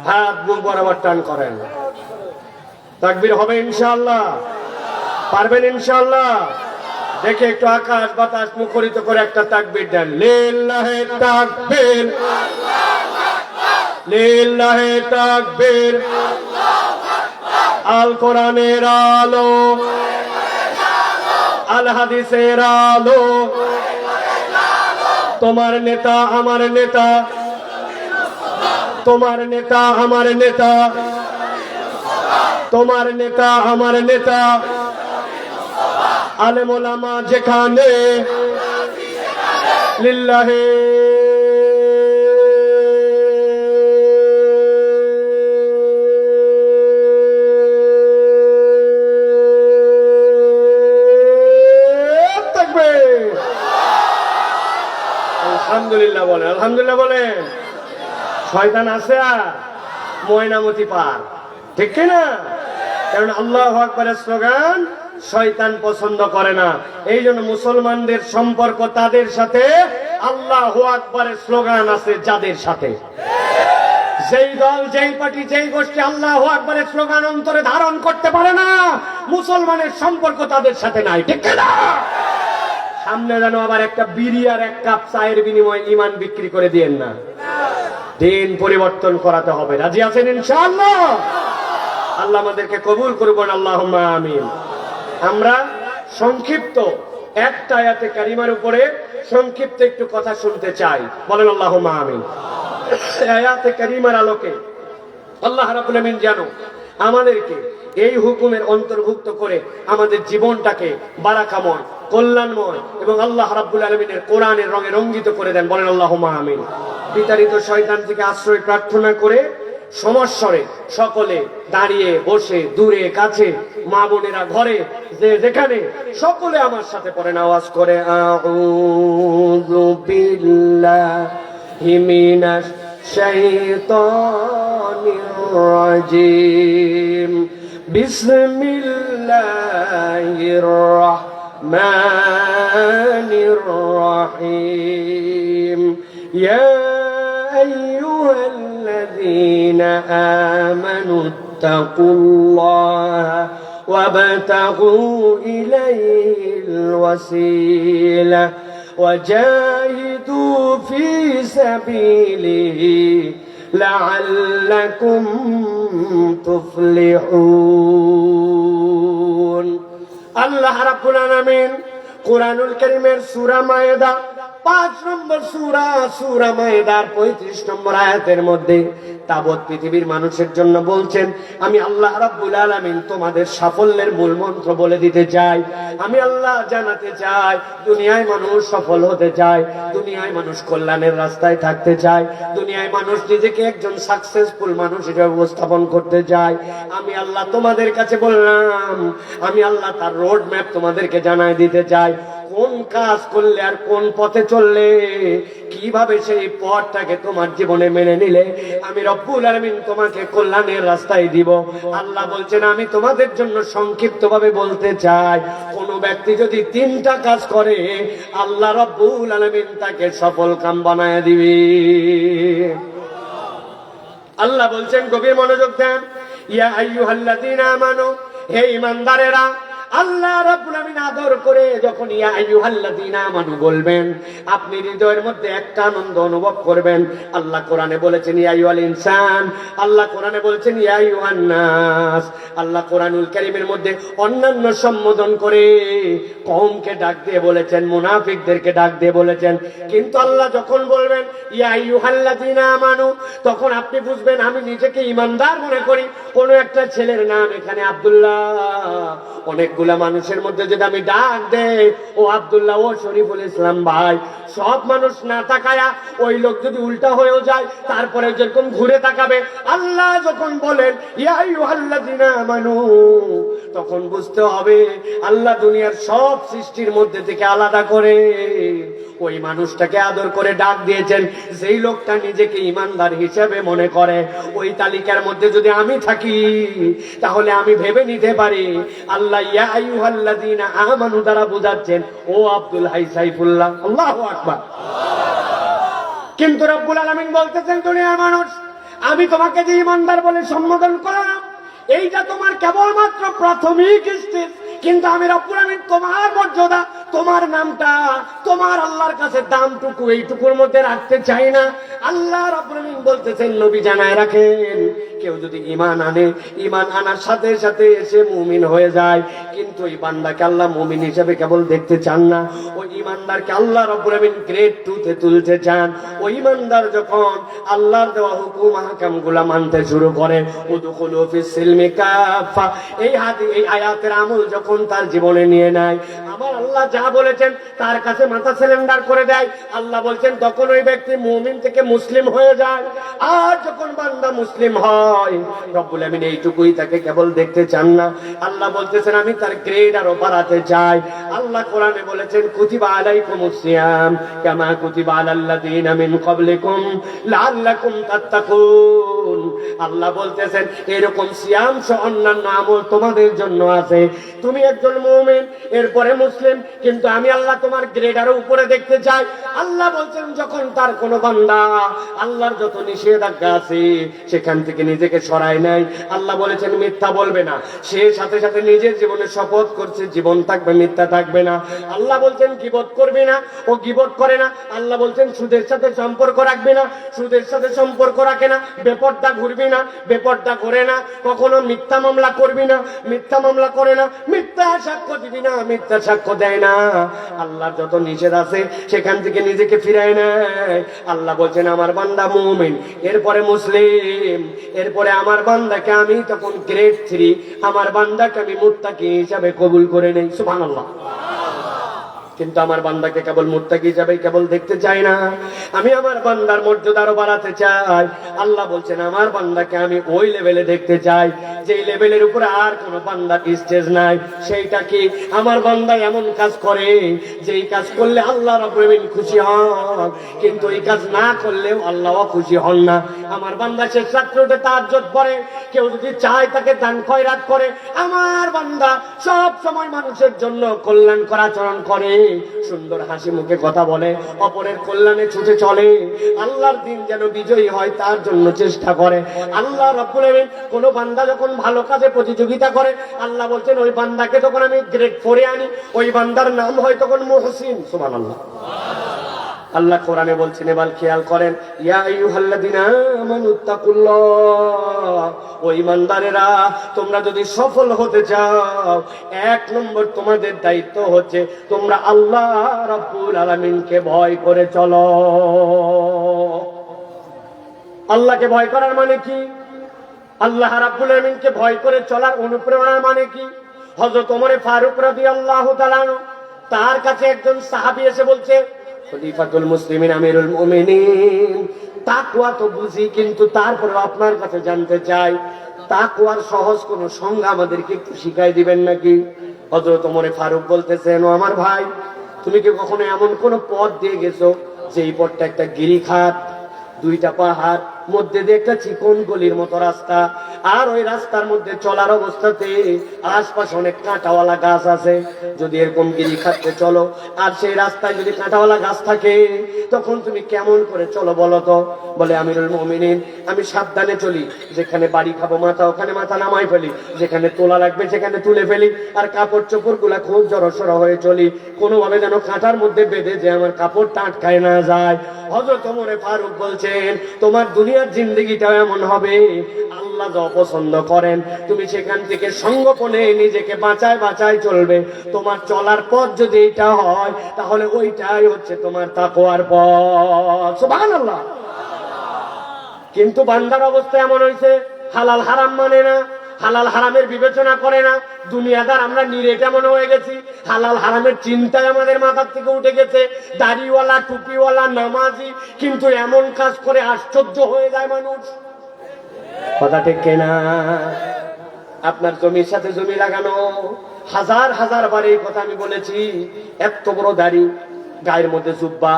হাত বুক বরাবর টান করেন, তাকবীর হবে ইনশাআল্লাহ, পারবেন ইনশাআল্লাহ। দেখে একটু আকাশ বাতাস মুখরিত করে একটা তাকবীর দেন, লিল্লাহি তাকবীর, লিল্লাহি তাকবীর। আল কোরআনের আলো, আল হাদিসের আলো, তোমার নেতা আমার নেতা, তোমার নেতা আমার নেতা, তোমার নেতা আমার নেতা। আলেম ওলামা যেখানে, লিল্লাহি তাকবীর। আলহামদুলিল্লাহ বলেন, আলহামদুলিল্লাহ বলেন। শয়তান আছে আর ময়নামতি পার, ঠিক কিনা? কারণ আল্লাহু আকবারের স্লোগান শয়তান পছন্দ করে না। এই জন্য মুসলমানদের সম্পর্ক তাদের সাথে, আল্লাহু আকবারের স্লোগান আছে যাদের সাথে। যেই দল, যেই পার্টি, যেই গোষ্ঠী আল্লাহু আকবারের স্লোগান অন্তরে ধারণ করতে পারে না, মুসলমানের সম্পর্ক তাদের সাথে নাই, ঠিক কিনা? সামনে যেন আবার একটা বিড়ি আর 1 কাপ চায়ের বিনিময়ে ঈমান বিক্রি করে দিয়েন না। দিন পরিবর্তন করাতে হবে। রাজি আছেন ইনশাআল্লাহ? আল্লাহ আমাদেরকে কবুল করবেন, আল্লাহুম্মা আমিন। আমরা সংক্ষিপ্ত একটা আয়াতে কারিমার উপরে সংক্ষিপ্ত একটু কথা শুনতে চাই, বলেন আল্লাহুম্মা আমিন। আয়াতে কারিমার আলোকে আল্লাহ রাব্বুল আমিন যেন আমাদেরকে এই হুকুমের অন্তর্ভুক্ত করে আমাদের জীবনটাকে বারাকাময়, কল্যাণময় এবং আল্লাহ রাব্বুল আলামিনের কোরআনের রঙে রঙ্গিত করে দেন, বলেন আল্লাহুম্মা আমিন। বিতাড়িত শয়তান থেকে আশ্রয় প্রার্থনা করে সমস্বরে সকলে দাঁড়িয়ে বসে দূরে কাছে মা বোনেরা ঘরে যে যেখানে সকলে আমার সাথে পড়েন আওয়াজ করে, আউযু বিল্লাহি মিনাশ শাইতানির রাজিম, বিসমিল্লাহির রাহমানির রাহিম। ইয়া আইয়ুহাল্লাযীনা আমানু ইত্তাকুল্লাহা ওয়াবতাগু ইলাইহিল ওয়াসিলা ওয়াজাহিদু ফি সাবিলিহি লাআল্লাকুম তুফলিহুন। আল্লাহ রাব্বুল আলামিন কোরআনুল কারীমের সূরা মায়েদা 5 নম্বর সূরা, সূরা মায়েদার 35 নম্বর আয়াতের মধ্যে তাবৎ পৃথিবীর মানুষের জন্য বলছেন, আমি আল্লাহ রাব্বুল আলামিন তোমাদের সাফল্যের মূল মন্ত্র বলে দিতে চাই। আমি আল্লাহ জানাতে চাই, দুনিয়ায় মানুষ সফল হতে চায়, দুনিয়ায় মানুষ কল্যাণের রাস্তায় থাকতে চায়, দুনিয়ায় মানুষ নিজেকে একজন সাকসেসফুল মানুষ হিসেবে উপস্থাপন করতে চায়। আমি আল্লাহ তোমাদের কাছে বললাম, আমি আল্লাহ তার রোড ম্যাপ তোমাদেরকে জানায় দিতে চাই। কোন কাজ করলে আর কোন পথে চললে, কিভাবে সেই পথটাকে তোমার জীবনে মেনে নিলে আমি রব্বুল আলামিন তোমাকে কল্যাণের রাস্তায় দিব। আল্লাহ বলছেন, আমি তোমাদের জন্য সংক্ষিপ্ত ভাবে বলতে চাই, কোন ব্যক্তি যদি 3টা কাজ করে আল্লাহ রব্বুল আলামিন তাকে সফল কাম বানায় দিবে। আল্লাহ বলছেন, গভীর মনোযোগ দেন, ইয়া আইয়ুহাল্লাযীনা আমানু, হে ঈমানদারেরা। আল্লাহ রাব্বুল আমিন আদর করে যখন ইয়া আইয়ুহাল্লাযীনা আমানু বলবেন, আপনি হৃদয়ের মধ্যে একটা আনন্দ অনুভব করবেন। আল্লাহ কোরআনে বলেছেন ইয়া আইয়ুহাল ইনসান, আল্লাহ কোরআনে বলেছেন ইয়া আইয়ুহান নাস। আল্লাহ কোরআনুল কারীমের মধ্যে অন্যান্য সম্বোধন করে কওমকে ডাক দিয়ে বলেছেন, মুনাফিকদেরকে ডাক দিয়ে বলেছেন। কিন্তু আল্লাহ যখন বলবেন ইয়া আইয়ুহাল্লাযীনা আমানু, তখন আপনি বুঝবেন আমি নিজেকে ঈমানদার মনে করি। কোন একটা ছেলের নাম এখানে আব্দুল্লাহ, অনেক অনেকগুলা মানুষের মধ্যে যদি আমি ডাক দেই, ও আব্দুল্লাহ, ও শরীফুল ইসলাম ভাই, সব মানুষ না তাকায়া ওই লোক যদি উল্টা হয়েও যায়, তারপরে যেরকম ঘুরে তাকাবে, আল্লাহ যখন বলেন ইয়া আইয়ুহাল্লাযিনা আমানু, তখন বুঝতে হবে আল্লাহ দুনিয়ার সব সৃষ্টির মধ্যে থেকে আলাদা করে ওই মানুষটাকে আদর করে ডাক দিয়েছেন, যেই লোকটা নিজেকে ইমানদার হিসেবে মনে করে। ওই তালিকার মধ্যে যদি আমি থাকি, তাহলে আমি ভেবে নিতে পারি আল্লাহ ইয়া আইয়ুহাল্লাযিনা আমানু দ্বারা বুঝাচ্ছেন ও আব্দুল হাই সাইফুল্লাহ। আল্লাহু আকবার। কিন্তু রব্বুল আলামিন বলতেছেন, দুনিয়ার মানুষ, আমি তোমাকে যে ইমানদার বলে সম্বোধন করলাম, এইটা তোমার কেবলমাত্র প্রাথমিক স্টেজ, কিন্তু আমি রব্বুল আলামিন তোমার মর্যাদা, তোমার নামটা, তোমার আল্লাহর কাছে দামটুকু এইটুকুর মধ্যে রাখতে চাই না। আল্লাহ রব্বুল আলামিন বলতেছেন, নবী জানায় রাখেন, কেউ যদি ঈমান আনে, ঈমান আনার সাথে সাথে এসে মুমিন হয়ে যায়, কিন্তু এই বান্দাকে আল্লাহ মুমিন হিসেবে কেবল দেখতে চান না, ওই ঈমানদারকে আল্লাহ রব্বুল আলামিন গ্রেড 2 তে তুলতে চান। ওই ঈমানদার যখন আল্লাহর দেওয়া হুকুম আহকামগুলো মানতে শুরু করে, উদখুলু ফিস সিলমি কাফা, এই আয়াতের আমল যখন তার জীবনে নিয়ে নেয়, আমার আল্লাহ যা বলেছেন তার কাছে মাথা সিলিন্ডার করে দেয়, আল্লাহ বলছেন তখন ওই ব্যক্তি মুমিন থেকে মুসলিম হয়ে যায়। আর যখন বান্দা মুসলিম হয়, রব্বুল আমিন এইটুকুই তাকে কেবল দেখতে চান না, আল্লাহ বলতেছেন আমি তার গ্রেড আরো বাড়াতে চাই। আল্লাহ কোরআনে বলেছেন, কুতিবা আলাইকুমুস সিয়াম কামা কুতিবা আলাল্লাযিনা মিন ক্বাবলিকুম লাআল্লাকুম তাত্তাকুন। আল্লাহ বলতেছেন এরকম সিয়াম সহ অন্যান্য আমল তোমাদের জন্য আছে। তুমি একজন মুমিন, এরপরে মুসলিম, কিন্তু আমি আল্লাহ তোমার গ্রেড আরো উপরে দেখতে চাই। আল্লাহ বলছেন যখন তার কোন বান্দা আল্লাহর যত নিষেধাজ্ঞা আছে সেখান থেকে নিজেকে সরায় নাই, আল্লাহ বলেছেন মিথ্যা বলবে না, সে সাথে সাথে নিজের জীবনে শপথ করছে জীবন থাকবে, মিথ্যা থাকবে না। আল্লাহ বলছেন গীবত করবে না, ও গীবত করে না। আল্লাহ বলছেন সুদের সাথে সম্পর্ক রাখবে না, সুদের সাথে সম্পর্ক রাখে না। বেপরদা ঘুরবি না, বেপরদা ঘুরে না। কখনো মিথ্যা মামলা করবি না, মিথ্যা মামলা করে না। মিথ্যা সাক্ষ্য দিবি না, মিথ্যা সাক্ষ্য দেয় না। আল্লাহর যত নিষেধ আছে সেখান থেকে নিজেকে ফিরায় নেয়। আল্লাহ বলছেন আমার বান্দা মুমিন, এরপরে মুসলিম, এরপরে আমার বান্দাকে আমি তখন গ্রেড 3, আমার বান্দাকে আমি মুত্তাকি হিসাবে কবুল করে নেই। সুবহানাল্লাহ। কিন্তু আমার বান্দাকে কেবল মুত্তাকি হিসাবে কেবল দেখতে চাই না, আমি আমার বান্দার মর্যাদা আরো বাড়াতে চাই। আল্লাহ বলছেন আমার বান্দাকে আমি ওই লেভেলে দেখতে চাই যে লেভেলের উপরে আর কোন বান্দার স্টেজ নাই। সেইটা কি? আমার বান্দা এমন কাজ করে যেই কাজ করলে আল্লাহ রাব্বুল আলামিন খুশি হন, কিন্তু এই কাজ না করলেও আল্লাহও খুশি হন না। আমার বান্দা শেষ রাত্রে উঠে তাহাজ্জুদ পড়ে, কেউ যদি চায় তাকে দান খয়রাত করে। আমার বান্দা সব সময় মানুষের জন্য কল্যাণকর আচরণ করে, সুন্দর হাসি মুখে কথা বলে, অপরের কল্যাণে ছুটে চলে, আল্লাহর দিন যেন বিজয়ী হয় তার জন্য চেষ্টা করে। আল্লাহ রাব্বুল আলামিন কোন বান্দা যখন ভালো কাজে প্রতিযোগিতা করে, আল্লাহ বলছেন ওই বান্দাকে যখন আমি গ্রেড 4 এ আনি, ওই বান্দার নাম হয় তখন মুহসিন। সুবহানাল্লাহ। আল্লাহ কোরআনে বলছেন, এবার খেয়াল করেন, ইয়া আইয়ুহাল্লাযিনা আমানুত্তাকুল্লাহ, ও ঈমানদারেরা তোমরা যদি সফল হতে চাও, 1 নম্বর তোমাদের দায়িত্ব হচ্ছে তোমরা আল্লাহ রাব্বুল আলামিনকে ভয় করে চলো। আল্লাহকে ভয় করার মানে কি? আল্লাহ রাব্বুল আলামিনকে ভয় করে চলার অনুপ্রেরণার মানে কি? হযরত ওমর ফারুক রাদিয়াল্লাহু তাআলা আনহু, তার কাছে একজন সাহাবী এসে বলছে, খলিফাতুল মুসলিমিন আমিরুল মুমিনিন, তাকওয়া তো বুঝি, কিন্তু তারপরে আপনার কাছে জানতে চাই তাকওয়ার সহজ কোন সংজ্ঞা আমাদেরকে একটু শিখাই দিবেন নাকি? হযরত ওমর ফারুক বলতেছেন, ও আমার ভাই, তুমি কি কখনো এমন কোন পথ দিয়ে গেছো যে এই পথটা একটা গিরিখাত, 2টা পাহাড়, মধ্যে দিয়ে একটা চিকন গলির মতো রাস্তা, আর ওই রাস্তার মধ্যে চলার অবস্থাতে আশপাশে অনেক কাঁটাওয়ালা গাছ আছে। যদি এরকম গিরিখাতে চলো আর সেই রাস্তায় যদি কাঁটাওয়ালা গাছ থাকে, তখন তুমি কেমন করে চলো বলো তো? বলে, আমিরুল মুমিনিন, আমি সাবধানে চলি, যেখানে বাড়ি খাবো মাথা ওখানে মাথা নামাই ফেলি, যেখানে তোলা লাগবে সেখানে তুলে ফেলি, আর কাপড় চোপড় গুলা খুব জড়সড় হয়ে চলি, কোনোভাবে যেন কাঁটার মধ্যে বেঁধে যে আমার কাপড়টা আটকায় না যায়। হযরত ওমর ফারুক বলছেন, তোমার দুনিয়ার জিন্দেগিটাও এমন হবে, আল্লাহ যা পছন্দ করেন তুমি সেখান থেকে সংগোপনে নিজেকে বাঁচায় বাঁচায় চলবে। তোমার চলার পথ যদি এটা হয়, তাহলে ওইটাই হচ্ছে তোমার তাকওয়ার পথ। সুবহানাল্লাহ। কিন্তু বান্দার অবস্থা এমন হয়েছে, হালাল হারাম মানে না, হালাল হারামের বিবেচনা করে না। দুনিয়াদার আমরা নিরেটা মনে হয়ে গেছি, হালাল হারামের চিন্তায় আমাদের মাথার থেকে উঠে গেছে। দাড়িওয়ালা, টুপিওয়ালা, নামাজি, কিন্তু এমন কাজ করে আশ্চর্য হয়ে যায় মানুষ। কথা ঠিক কিনা? আপনার জমির সাথে জমি লাগানো, হাজার হাজার বার এই কথা আমি বলেছি। এত বড় দাড়ি, গায়ের মধ্যে জুব্বা,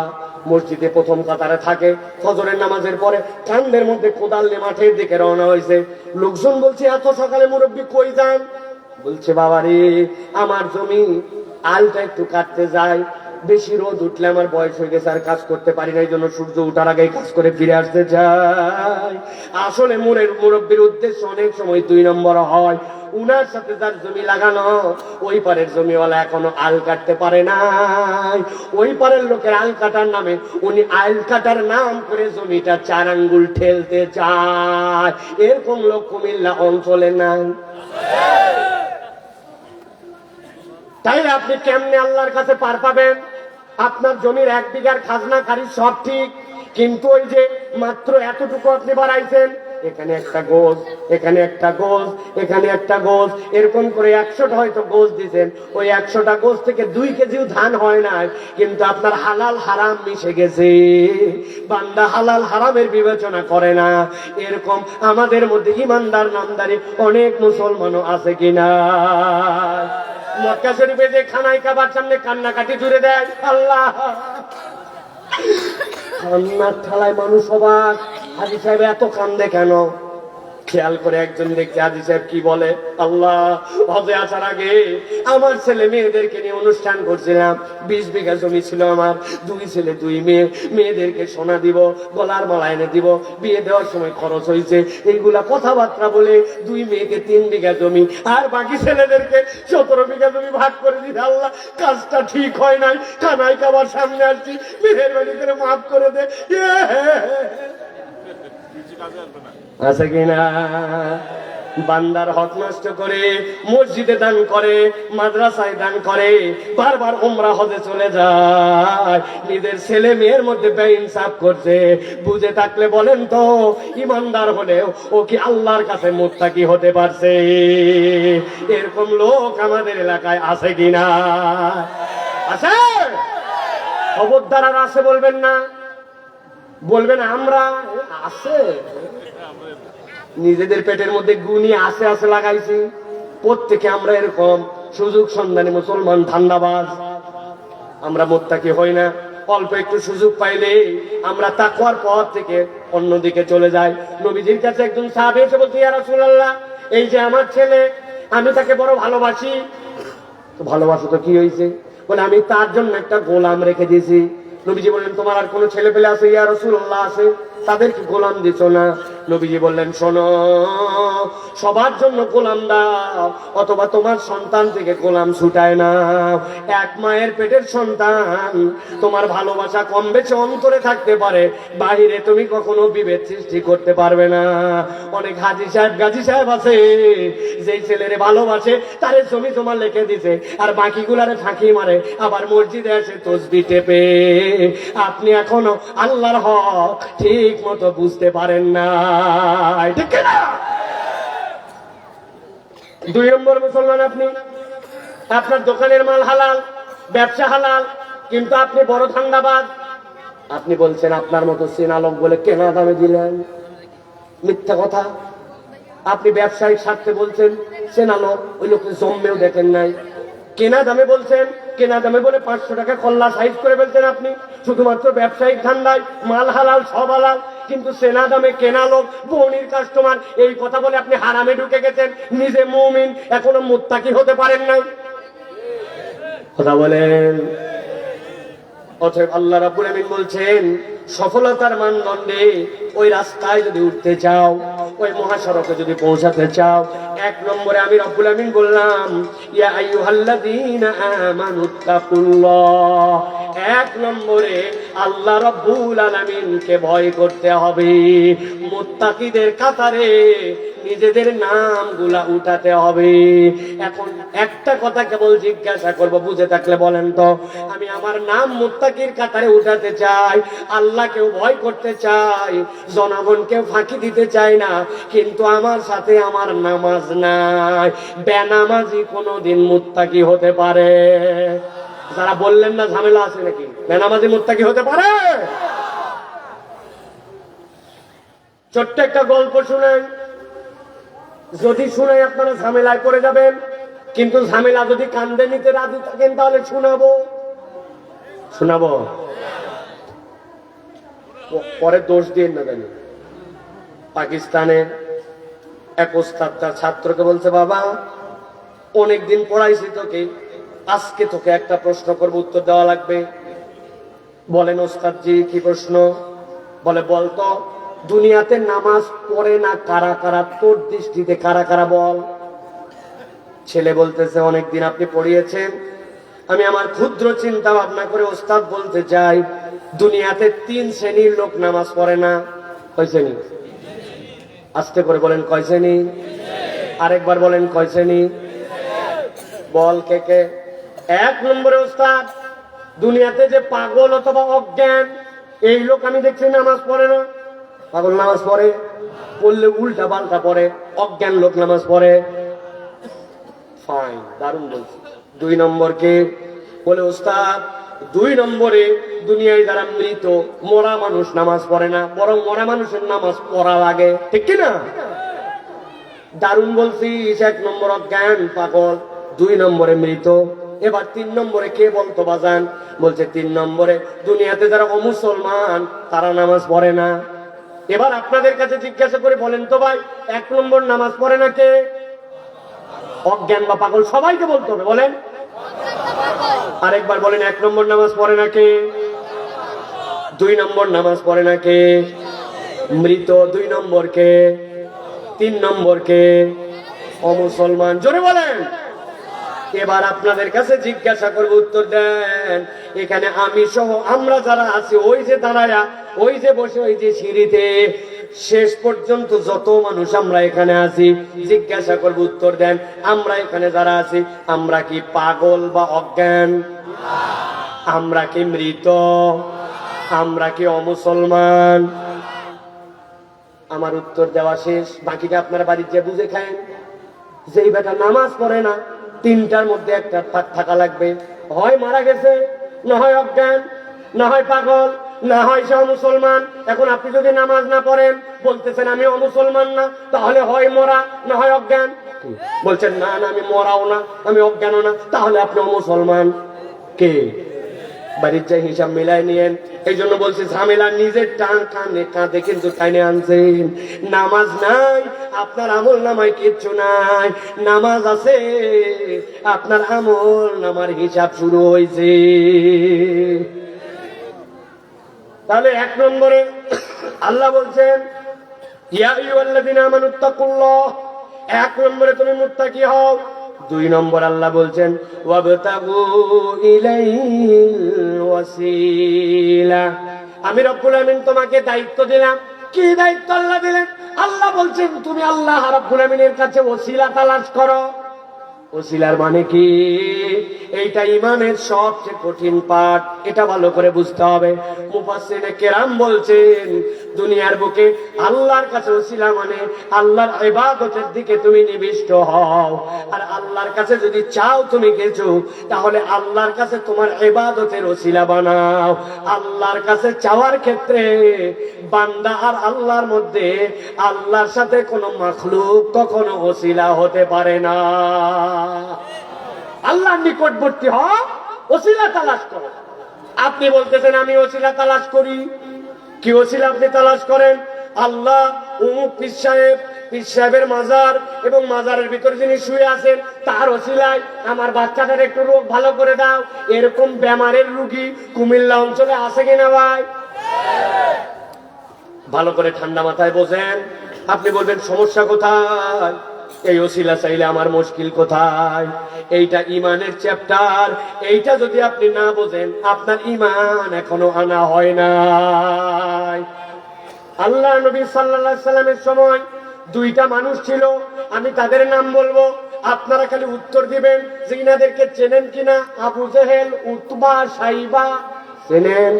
মসজিদে প্রথম কাতারে থাকে, ফজরের নামাজের পরে কান্দের মধ্যে কোদাল নিয়ে মাঠের দিকে রওনা হয়েছে। লোকজন বলছে এত সকালে মুরব্বী কই যান? বলছে বাবা রে, আমার জমি আলটা একটু কাটতে যায়, বেশি রোদ উঠলে আমার বয়স হয়ে গেছে, আর কাজ করতে পারি না, এই জন্য সূর্য উঠার আগে কাজ করে ফিরে আসতে চাই। আসলে মুরব্বীর উদ্দেশ্য অনেক সময় 2 নম্বর হয়। উনার সাথে যার জমি লাগানো, ওই পারের জমিওয়ালা এখনো আল কাটতে পারে নাই। ওই পারের লোকের আল কাটার নামে উনি আল কাটার নাম করে জমিটা 4 আঙ্গুল ঠেলতে চায়। এরকম লোক কুমিল্লা অঞ্চলে নাই। তাইলে আপনি কেমনে আল্লাহর কাছে পার পাবেন? আপনার জমির 1 বিঘার খাজনা খারি সব ঠিক, কিন্তু ওই যে মাত্র এতটুকু আপনি বাড়াইছেন, এখানে একটা গোজ, এখানে একটা গোজ, এখানে একটা গোজ, এরকম করে 100টা হয়তো গোজ দিচ্ছেন। ওই 100টা গোজ থেকে 2 কেজিও ধান হয় না, কিন্তু আপনার হালাল হারাম মিশে গেছে। বান্দা হালাল হারামের বিবেচনা করে না। এরকম আমাদের মধ্যে ইমানদার নামদারি অনেক মুসলমানও আছে কিনা? মক্কা শরীফে যে খানায় কাবার সামনে কান্নাকাটি জুড়ে দেয়, আল্লাহ, কান্নার ঠালায় মানুষ অবাক। হাজী সাহেব এত কান্দে কেন? খেয়াল করে একজন দেখছে হাজী সাহেব কি বলে, আল্লাহ, হজে আসার আগে আমার ছেলে মেয়েদেরকে নিয়ে অনুষ্ঠান করছিলাম। 20 বিঘা জমি ছিল আমার, 2 ছেলে 2 মেয়ে। মেয়েদেরকে সোনা দিব, গলার মালা এনে দিব, বিয়ে দেওয়ার সময় খরচ হয়েছে। এইগুলা কথাবার্তা বলে 2 মেয়েকে 3 বিঘা জমি, আর বাকি ছেলেদেরকে 17 বিঘা জমি ভাগ করে দিতে। আল্লাহ, কাজটা ঠিক হয় নাই, কানাই কাবার সামনে আসছি, মেহেরবানি করে মাফ করে দে। আছে কিনা? বান্দার হক নষ্ট করে, মসজিদে দান করে, মাদ্রাসায় দান করে, বারবার উমরা হজে চলে যায়, নিজের ছেলে মেয়ের মধ্যে বেইনসাফ করছে। বুঝে থাকলে বলেন তো, ইমানদার হলেও ও কি আল্লাহর কাছে মুত্তাকি হতে পারছে? এরকম লোক আমাদের এলাকায় আছে কিনা? আছে? খবরদার আর আছে বলবেন না, বলবেন আমরা আছে। নিজেদের পেটের মধ্যে গুণী আছে আছে লাগাইছি। প্রত্যেকে আমরা এরকম সুযোগ সন্ধানী মুসলমান, ধান্দাবাজ। আমরা মুত্তাকি হই না। অল্প একটু সুযোগ পাইলে আমরা তাকওয়ার পথ থেকে অন্যদিকে চলে যাই। নবীজির কাছে একজন সাহাবী এসে বলছে, ইয়া রাসূলুল্লাহ, এই যে আমার ছেলে, আমি তাকে বড় ভালোবাসি। তো ভালোবাসো তো কি হয়েছে? বলে, আমি তার জন্য একটা গোলাম রেখে দিয়েছি। নবীজি বললেন, তোমার আর কোনো ছেলে পেলে আছে? ইয়া রাসূলুল্লাহ, আছে। তাদেরকে গোলাম দিছো না? নবীজি বললেন, শোনো, সবার জন্য গোলাম দাও, অথবা তোমার সন্তান থেকে গোলাম ছুটায় না। এক মায়ের পেটের সন্তান, তোমার ভালোবাসা কম বেশি অন্তরে থাকতে পারে, বাহিরে তুমি কখনো বিভেদ সৃষ্টি করতে পারবে না। অনেক হাজী সাহেব, গাজী সাহেব আছে, যেই ছেলেরে ভালোবাসে তারে জমি জমা লিখে দিছে, আর বাকিগুলারে ফাঁকি মারে, আবার মসজিদে এসে তসবিহ টেপে। আপনি এখনো আল্লাহর হক ঠিক মতো বুঝতে পারেন না, ঠিক না? 2 নম্বর মুসলমান আপনি। আপনার দোকানের মাল হালাল, ব্যবসা হালাল, কিন্তু আপনি বড় ধান্দাবাজ। আপনি বলছেন আপনার মতো চেনা লোক বলে কেনা দামে দিলেন, মিথ্যা কথা। আপনি ব্যবসায়িক স্বার্থে বলছেন চেনা লোক, ওই লোককে জন্মেও দেখেন নাই। কেনা দামে বলছেন, কেনা দামে বলে 500 টাকা কল্লা সাইজ করে ফেলছেন আপনি, শুধুমাত্র ব্যবসায়িক ধান্দায়। মাল হালাল, সব হালাল, কিন্তু সেনা দামে কেনা লোক, বনির কাস্টমার, এই কথা বলে আপনি হারামে ঢুকে গেছেন। নিজে মুমিন, এখনো মুত্তাকি হতে পারেন নাই। কথা বলেন। অতএব আল্লাহ রাব্বুল আমিন বলছেন, সফলতার মানদণ্ডে ওই রাস্তায় যদি উঠতে চাও, ওই মহাসড়কে যদি পৌঁছাতে চাও, 1 নম্বরে আমি রব্বুল আমিন বললাম, ইয়া আইয়ুহাল্লাযীনা আমানুত্তাকুল্লাহ। 1 নম্বরে আল্লাহ রাব্বুল আলামিনকে ভয় করতে হবে। মুত্তাকিদের কাতারে নিজেদের নামগুলা উঠাতে হবে। এখন একটা কথা কেবল জিজ্ঞাসা করব, বুঝে থাকলে বলেন তো, আমি আমার নাম মুত্তাকির কাতারে উঠাতে চাই, আল্লাহকেও ভয় করতে চাই, জনগণকেও ফাঁকি দিতে চাই না, কিন্তু আমার সাথে আমার নামাজ নাই। বেনামাজি কোনোদিন মুত্তাকি হতে পারে? যারা বললেন না ঝামেলা আছে নাকি, বেনামাজি মুত্তাকি হতে পারে? ছোট্ট একটা গল্প শুনেন, যদি শুনে আপনারা ঝামেলায় পড়ে যাবেন, কিন্তু ঝামেলা যদি কান্দে নিতে রাজি থাকেন তাহলে শোনাবো। পরে দোষ দিয়ে না জানি। পাকিস্তানে এক ওস্তাদ তার ছাত্রকে বলছে, বাবা অনেকদিন পড়াইছি তোকে, আজকে তোকে একটা প্রশ্ন করবো, উত্তর দেওয়া লাগবে। বলেন ওস্তাদ জি, কি প্রশ্ন? বলে, বলতো দুনিয়াতে নামাজ পড়ে না কারা কারা, তোর দৃষ্টিতে কারা কারা বল। ছেলে বলতেছে, অনেকদিন আপনি পড়িয়েছেন, আমি আমার ক্ষুদ্র চিন্তা ভাবনা করে ওস্তাদ বলতে চাই, দুনিয়াতে 3 শ্রেণীর লোক নামাজ পড়ে না। কয় শ্রেণী? আস্তে করে বলেন, কয় শ্রেণী? আরেকবার বলেন, কয় শ্রেণী? বল কে কে? 1 নম্বরে ওস্তাদ, দুনিয়াতে যে পাগল অথবা অজ্ঞান এই লোক আমি দেখছি নামাজ পড়ে না। পাগল নামাজ পড়ে, পড়লে উল্টা পাল্টা পড়ে, অজ্ঞান লোক নামাজ পড়ে। ফাইন, দারুণ বলছি। 2 নম্বর কে? বলে ওস্তাদ 2 নম্বরে দুনিয়ায় যারা মৃত মরা মানুষ নামাজ পড়ে না, বরং মরা মানুষের নামাজ পড়া লাগে, ঠিক কিনা? দারুণ বলছিস। 1 নম্বর অজ্ঞান পাগল, 2 নম্বরে মৃত। এবার 3 নম্বরে কে বলতো বাজান? বলছে 3 নম্বরে দুনিয়াতে যারা অমুসলমান তারা নামাজ পড়ে না। এবার আপনাদের কাছে জিজ্ঞাসা করে বলেন তো ভাই, 1 নম্বর নামাজ পড়ে না কে? অজ্ঞান বা পাগল, সবাইকে বলতে হবে। বলেন আরেকবার বলেন, 1 নম্বর নামাজ পড়ে না কে? 2 নম্বর নামাজ পড়ে না কে? মৃত। 2 নম্বর কে? 3 নম্বর কে? অমুসলমান। জোরে বলেন। এবার আপনাদের কাছে জিজ্ঞাসা করবো, উত্তর দেন। এখানে আমি সহ আমরা যারা আছি, ওই যে দাঁড়ায়া, ওই যে বসে, ওই যে সিঁড়িতে, শেষ পর্যন্ত যত মানুষ আমরা এখানে আছি, জিজ্ঞাসা করবো, উত্তর দেন। আমরা এখানে যারা আছি, আমরা কি পাগল বা অজ্ঞান? আমরা কি মৃত? আমরা কি অমুসলমান? আমার উত্তর দেওয়া শেষ, বাকিটা আপনারা বাড়ির যে বুঝে খায়েন। যেই বেটা নামাজ পড়ে না, 3টার মধ্যে একটা থাকা লাগবে, হয় মারা গেছে, না হয় অজ্ঞান, না হয় পাগল, না হয় সে মুসলমান। এখন আপনি যদি নামাজ না পড়েন, বলতেছেন আমি অমুসলমান না, তাহলে হয় মরা না হয় অজ্ঞান। বলছেন না না আমি মরাও না, আমি অজ্ঞানও না, তাহলে আপনি অমুসলমান কে? বাড়ির যে হিসাব মিলাই নিয়েন। এই জন্য বলছি, ঝামেলা নিজের টান কানে কাঁধে কিন্তু টাইনে আনছেন। নামাজ নাই, আপনার আমল নামায় কিচ্ছু নাই। নামাজ আছে, আপনার আমল নামার হিসাব শুরু হয়েছে। তাহলে 1 নম্বরে আল্লাহ বলছেন, ইয়া আইয়ুহাল্লাযীনা আমানুত্তাকুল্লাহ, 1 নম্বরে তুমি মুত্তাকি হও। 2 নম্বর আল্লাহ বলছেন, ওয়াবতাগু ইলাইহিল ওয়াসিলা। আমি রব্বুল আমিন তোমাকে দায়িত্ব দিলাম। কি দায়িত্ব আল্লাহ দিলেন? আল্লাহ বলছেন, তুমি আল্লাহ রাব্বুল আমিনের কাছে ওসিলা তালাশ করো। ওসিলার মানে কি? এইটা ইমানের সবচেয়ে কঠিন পাঠ, এটা ভালো করে বুঝতে হবে। মুফাসসিরে কেরাম বলছেন, দুনিয়ার বুকে আল্লাহর কাছে ওসিলা মানে আল্লাহর ইবাদতের দিকে তুমি নিবিষ্ট হও। আর আল্লাহর কাছে যদি চাও তুমি কিছু, তাহলে আল্লাহর কাছে তোমার ইবাদতের ওসিলা বানাও। আল্লাহর কাছে চাওয়ার ক্ষেত্রে বান্দা আর আল্লাহর মধ্যে, আল্লাহর সাথে কোনো মাখলুক কখনো ওসিলা হতে পারে না। আল্লাহর নিকটবর্তী হও, ওসিলা তালাশ করো। আপনি বলতেছেন আমি ওসিলা তালাশ করি। কি ওসিলা আপনি তালাশ করেন? আল্লাহ অমুক পীর সাহেবের মাজার এবং মাজারের ভিতরে যিনি শুয়ে আছেন তার ওসিলায় আমার বাচ্চাটার একটু রোগ ভালো করে দাও। এরকম বেমারের রুগী কুমিল্লা অঞ্চলে আছে কিনা ভাই? ভালো করে ঠান্ডা মাথায় বোঝেন। আপনি বলবেন সমস্যা কোথায়? এই ওসিলা চাইলে আমার মুশকিল কোথায়? এইটা ইমানের চ্যাপ্টার। এইটা যদি আপনি না বোঝেন, আপনার ইমান এখনো আনা হয় নাই। আল্লাহ নবী সাল্লাল্লাহু আলাইহি সাল্লামের সময় দুইটা মানুষ ছিল, আমি তাদের নাম বলবো, আপনারা খালি উত্তর দিবেন যে ইনাদেরকে চেনেন কিনা। আবু জেহেল, উতবা, সাইবা চেনেন?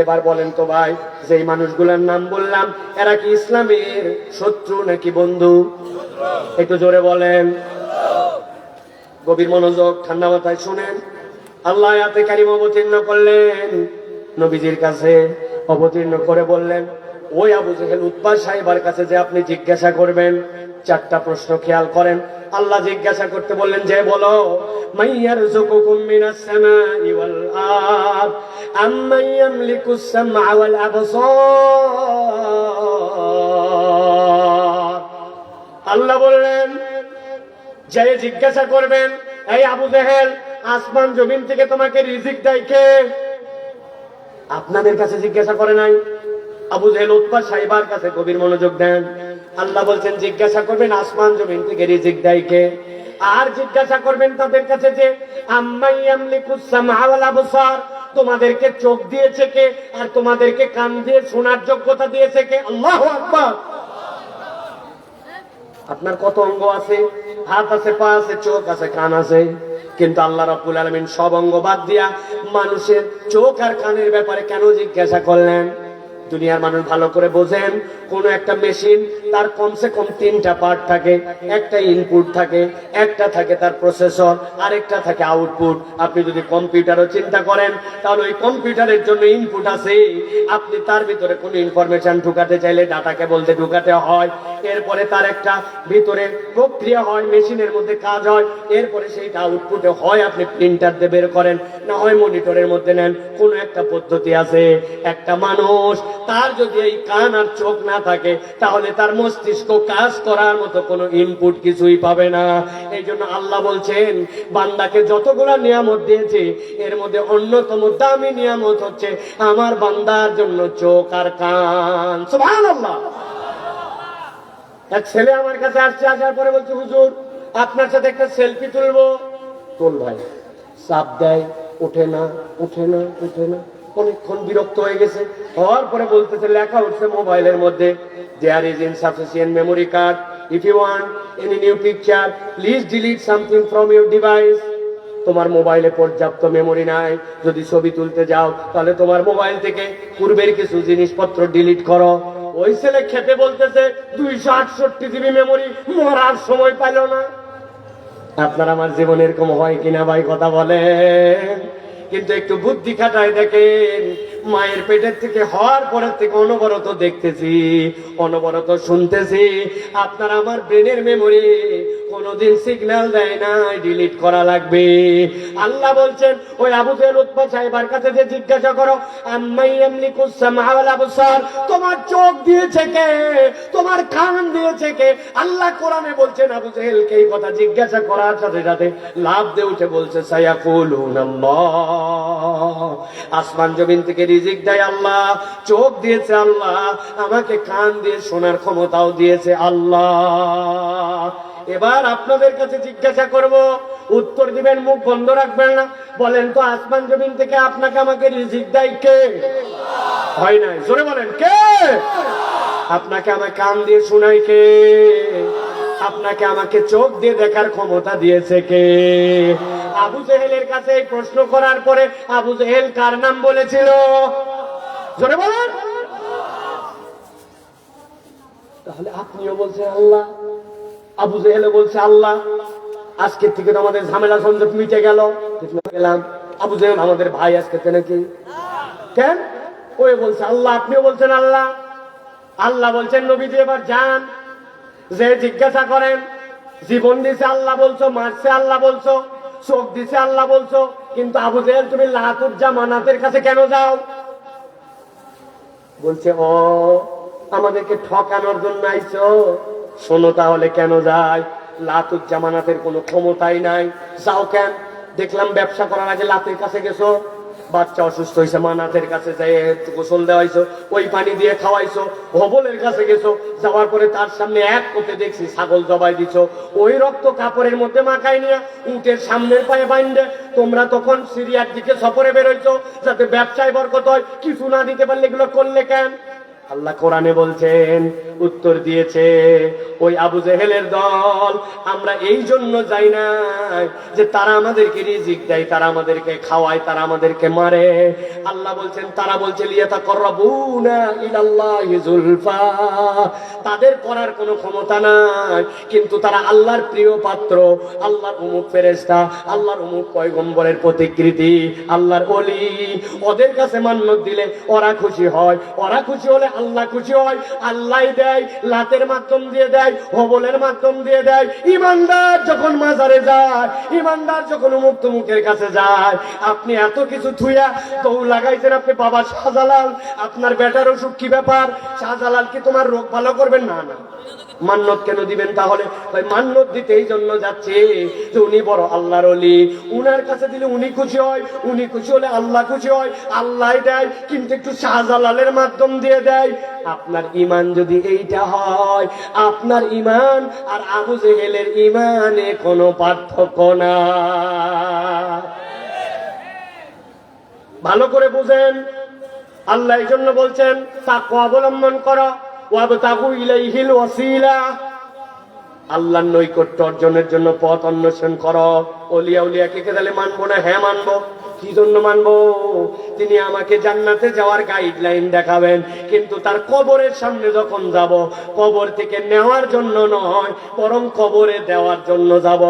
এবার বলেন তো ভাই, যেই মানুষগুলোর নাম বললাম এরা কি ইসলামের শত্রু নাকি বন্ধু? একটু জোরে বলেন। গভীর মনোযোগ, ঠান্ডা মাথায় শুনেন। আল্লাহ আয়াতে কারিমা অবতীর্ণ করলেন, নবীজির কাছে অবতীর্ণ করে বললেন, ওই আবু জেহেল, উতবা, সাইবার কাছে যে আপনি জিজ্ঞাসা করবেন, চারটা প্রশ্ন খেয়াল করেন। আল্লাহ জিজ্ঞাসা করতে বললেন যে বলো, মাইয়ারযুকুকুম মিনাস সামাই ওয়াল আরদ আম্মান ইয়ামলিকুস সামআ ওয়াল আবসার। আল্লাহ বললেন যে জিজ্ঞাসা করবেন, এই আবু জেহেল, আসমান জমিন থেকে তোমাকে রিজিক দেয় কে? আপনাদের কাছে জিজ্ঞাসা করে নাই, আবু জেহেল, উতবা, সাইবার কাছে গভীর মনোযোগ দেন। আল্লাহ বলছেন জিজ্ঞাসা করবেন আসমান জমিন থেকে রিজিক দেয় কে? আর জিজ্ঞাসা করবেন তাদের কাছে যে আম্মাই ইয়ামলিকুস সামআ ওয়াল আবসার, তোমাদেরকে চোখ দিয়েছে কে আর তোমাদেরকে কান দিয়ে শোনার যোগ্যতা দিয়েছে কে? আল্লাহু আকবার। আপনার কত অঙ্গ আছে? হাত আছে, পা আছে, চোখ আছে, কান আছে, কিন্তু আল্লাহ রাব্বুল আলামিন সব অঙ্গ বাদ দিয়া মানুষের চোখ আর কানের ব্যাপারে কেন জিজ্ঞাসা করলেন? দুনিয়ার মানুষ ভালো করে বোঝেন, কোন একটা মেশিন তার কমসে কম তিনটা পার্ট থাকে। একটা ইনপুট থাকে, একটা থাকে তার প্রসেসর, আরেকটা থাকে আউটপুট। আপনি যদি কম্পিউটারও চিন্তা করেন, তাহলে ওই কম্পিউটারের জন্য ইনপুট আছে, আপনি তার ভিতরে কোনো ইনফরমেশন ঢুকাতে চাইলে ডাটা কেবল দিয়ে ঢুকাতে হয়, এরপরে তার একটা ভিতরে প্রক্রিয়া হয়, মেশিনের মধ্যে কাজ হয়, এরপরে সেইটা আউটপুটে হয় আপনি প্রিন্টার দিয়ে বের করেন, না হয় মনিটরের মধ্যে নেন। কোন একটা পদ্ধতি আছে। একটা মানুষ, তার যদি এই কান আর চোখ না থাকে, তাহলে তার মস্তিষ্ক কাজ করার মতো কোনো ইনপুট কিছুই পাবে না। এই জন্য আল্লাহ বলছেন, বান্দাকে যতগুলা নিয়ামত দিয়েছে, এর মধ্যে অন্যতম দামি নিয়ামত হচ্ছে আমার বান্দার জন্য চোখ আর কান। সুবহানাল্লাহ। এক ছেলে আমার কাছে আসছে, আসার পরে বলছে, হুজুর আপনার সাথে একটা সেলফি তুলবো। তোল ভাই। চাপ দেয়, ওঠে না, উঠে না, উঠে না। অনেকক্ষণ বিরক্ত হয়ে গেছে, হওয়ার পরে বলতেছে, লেখা উঠছে মোবাইলের মধ্যে, there is insufficient memory card, if you want any new picture please delete something from your device। তোমার মোবাইলে পর্যাপ্ত মেমোরি নাই, যদি ছবি তুলতে যাও তাহলে তোমার মোবাইল থেকে পূর্বের কিছু জিনিসপত্র ডিলিট করো। ওই ছেলে খেপে বলতেছে, 268 জিবি মেমোরি, মরার সময় পাইল না। আপনার আমার জীবনে এরকম হয় কিনা ভাই, কথা বলেন। কিন্তু একটু বুদ্ধি খাটায় দেখেন, মায়ের পেটের থেকে হওয়ার পরের থেকে অনবরত দেখতেছি, অনবরত শুনতেছি, আপনার আমার ব্রেনের মেমোরি কোনদিন সিগন্যাল দেয় না, ডিলিট করা লাগবে। আল্লাহ বলছেন, ওই আবু জেহেল, উতবা, সাইবার কাছে যে জিজ্ঞাসা করো, আম্মাই ইয়ামলিকুস সামআ ওয়াল আবসার, তোমার চোখ দিয়েছে কে, তোমার কান দিয়েছে কে? আল্লাহ কোরআনে বলছেন, আবু জেহেলকে এই কথা জিজ্ঞাসা করার সাথে সাথে লাভ দিয়ে উঠে বলছে, সায়াকুলুনাল্লাহ, আসমান জমিন থেকে রিজিক দেয় আল্লাহ, চোখ দিয়েছে আল্লাহ, আমাকে কান দিয়ে শোনার ক্ষমতাও দিয়েছে আল্লাহ। এবার আপনাদের কাছে জিজ্ঞাসা করব, উত্তর দিবেন, মুখ বন্ধ রাখবেন না। বলেন তো, আসমান জমিন থেকে আপনাকে আমাকে রিজিক দেয় কে? হয় নাই, জোরে বলেন কে? আপনাকে আমাকে কান দিয়ে শোনায় কে? আপনাকে আমাকে চোখ দিয়ে দেখার ক্ষমতা দিয়েছে কে? আবু জেহেলের কাছে এই প্রশ্ন করার পরে আবু জেহেল কার নাম বলেছিল? জোরে বলেন। তাহলে আপনিও বলছেন আল্লাহ, আবু জেহেলও বলছে আল্লাহ। আজকের থেকে তো আমাদের ঝামেলা সংযোগ মিটে গেল। গেলাম, আবু জেহেল আমাদের ভাই আজকে নাকি? কেন? ওই বলছে আল্লাহ, আপনিও বলছেন আল্লাহ। আল্লাহ বলছেন, নবীজি এবার যান, যে জিজ্ঞাসা করেন, জীবন দিছে আল্লাহ বলছো, মারছে আল্লাহ বলছো, চোখ দিছে আল্লাহ বলছো, কিন্তু আবু জেহেল তুমি লাতুজ্জা মানাতের কাছে কেন যাও? বলছে, ও আমাদেরকে ঠকানোর জন্য আইছো। শোনো তাহলে কেন যায়? লাতুজ্জা মানাতের কোনো ক্ষমতাই নাই, যাও কেন? দেখলাম ব্যবসা করার আগে লাতের কাছে গেছো, বাচ্চা অসুস্থ হয়েছে, মানাতের কাছে যাই গোসল দেওয়াইছো, ওই পানি দিয়ে খাওয়াইছো। হবলের কাছে গেছো, যাওয়ার পরে তার সামনে এক করতে দেখছি ছাগল জবাই দিছো, ওই রক্ত কাপড়ের মধ্যে মাখাই নিয়ে উটের সামনের পায়ে বাইন্ধে তোমরা তখন সিরিয়ার দিকে সফরে বেরোইছো, যাতে ব্যবসায় বরকত হয়। কিছু না দিতে পারলে এগুলো করলে কেন? আল্লাহ কোরআনে বলছেন, উত্তর দিয়েছে ওই আবু জেহেলের দল, আমরা এই জন্য যাই না যে তারা আমাদেরকে রিজিক দেয়, তারা আমাদেরকে খাওয়ায়, তারা আমাদেরকে মারে। আল্লাহ বলছেন, তারা বলছে লিয়াতাকাররাবুনা ইলাল্লাহি যুলফা, তাদের করার কোনো ক্ষমতা নাই, কিন্তু তারা আল্লাহর প্রিয় পাত্র, আল্লাহর অমুক ফেরেশতা, আল্লাহর অমুক পয়গম্বরের প্রতিকৃতি, আল্লাহর ওলি। ওদের কাছে মান্নত দিলে ওরা খুশি হয়, ওরা খুশি হলে আল্লাহ খুশি হয়। আল্লাহ দেয়, লাতের মাধ্যম দিয়ে দেয়, হবলের মাধ্যম দিয়ে দেয়। ইমানদার যখন মাজারে যায়, ইমানদার যখন অমুক তমুকের কাছে যায়, আপনি এত কিছু থুইয়া দৌড় লাগাইছেন, আপনি বাবা শাহজালাল, আপনার বেটার অসুখ, কি ব্যাপার? শাহজালাল কি তোমার রোগ ভালো করবেন? না না। মান্নত কেন দিবেন তাহলে? মান্নত দিতে এই জন্য যাচ্ছে যে উনি বড় আল্লাহর ওলি, উনার কাছে দিলে উনি খুশি হয়, উনি খুশি হলে আল্লাহ খুশি হয়। আল্লাহ দেয়, কিন্তু একটু শাহজালালের মাধ্যম দিয়ে দেয়। আপনার ইমান যদি এইটা হয়, আপনার ইমান আর আবু জেহেলের ইমানে কোনো পার্থক্য না। ভালো করে বুঝেন, আল্লাহ এই জন্য বলছেন তাকওয়া অবলম্বন করো, ওয়াবতাগু ইলাইহিল ওয়াসিলা, আল্লাহর নৈকট্য অর্জনের জন্য পথ অন্বেষণ করো। ওলিয়া উলিয়াকে তাহলে মানবো না? হ্যাঁ মানবো। কি জন্য মানবো? তিনি আমাকে জান্নাতে যাওয়ার গাইডলাইন দেখাবেন, কিন্তু তার কবরের সামনে যখন যাব, কবর থেকে নেওয়ার জন্য নয়, বরং কবরে দেওয়ার জন্য যাব।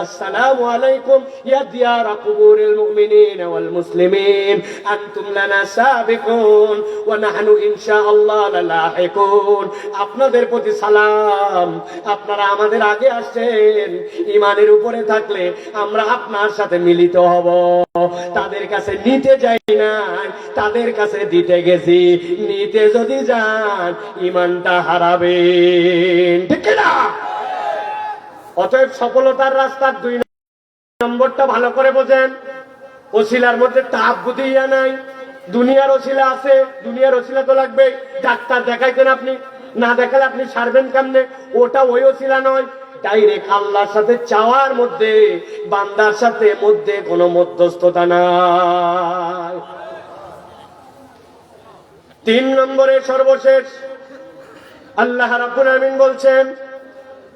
আসসালামু আলাইকুম ইয়া দিয়ারা কুবুরিল মুমিনিন ওয়াল মুসলিমিন, আনতুম লানা সাবিকুন ওয়া নাহনু ইনশাআল্লাহ লালাহিকুন। আপনাদের প্রতি সালাম, আপনারা আমাদের আগে আসছেন, ঈমানের উপরে থাকলে আমরা আপনার সাথে মিলিত হব। তাদের কাছে নিতে যাই না, তাদের কাছে দিতে গেছি। নিতে যদি যান, ঈমানটা হারাবেন, ঠিক না? অতএব সফলতার রাস্তার 2 নম্বরটা ভালো করে বোঝেন। ওসিলার মধ্যে তাআব্বুদিয়া নাই, দুনিয়ার ওসিলা আছে। দুনিয়ার ওসিলা তো লাগবে। ডাক্তার দেখাইতেন আপনি, না দেখালে আপনি সারবেন কেমনে? ওটা ওই ওসিলা নয়। ডাইরেক্ট আল্লাহর সাথে চাওয়ার মধ্যে, বান্দার সাথে মধ্যে কোনো মধ্যস্থতা নাই। 3 নম্বরে সর্বশেষ আল্লাহ রাব্বুল আলামিন বলছেন,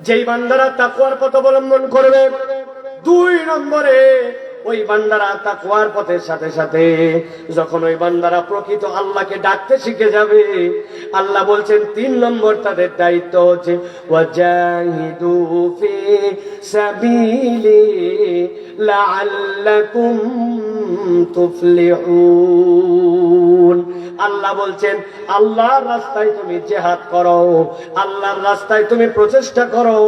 যেই বান্দারা তাকওয়ার পথ অবলম্বন করবে, 2 নম্বরে ওই বান্দারা তাকওয়ার পথের সাথে সাথে যখন ওই বান্দারা প্রকৃত আল্লাহকে ডাকতে শিখে যাবে, আল্লাহ বলছেন 3 নম্বর তাদের দায়িত্ব হচ্ছে ওয়াজাহিদু ফি সাবিলি লাআল্লাকুম তুফলিহুন। আল্লাহ বলছেন, আল্লাহর রাস্তায় তুমি জিহাদ করো, আল্লাহর রাস্তায় তুমি প্রচেষ্টা করো,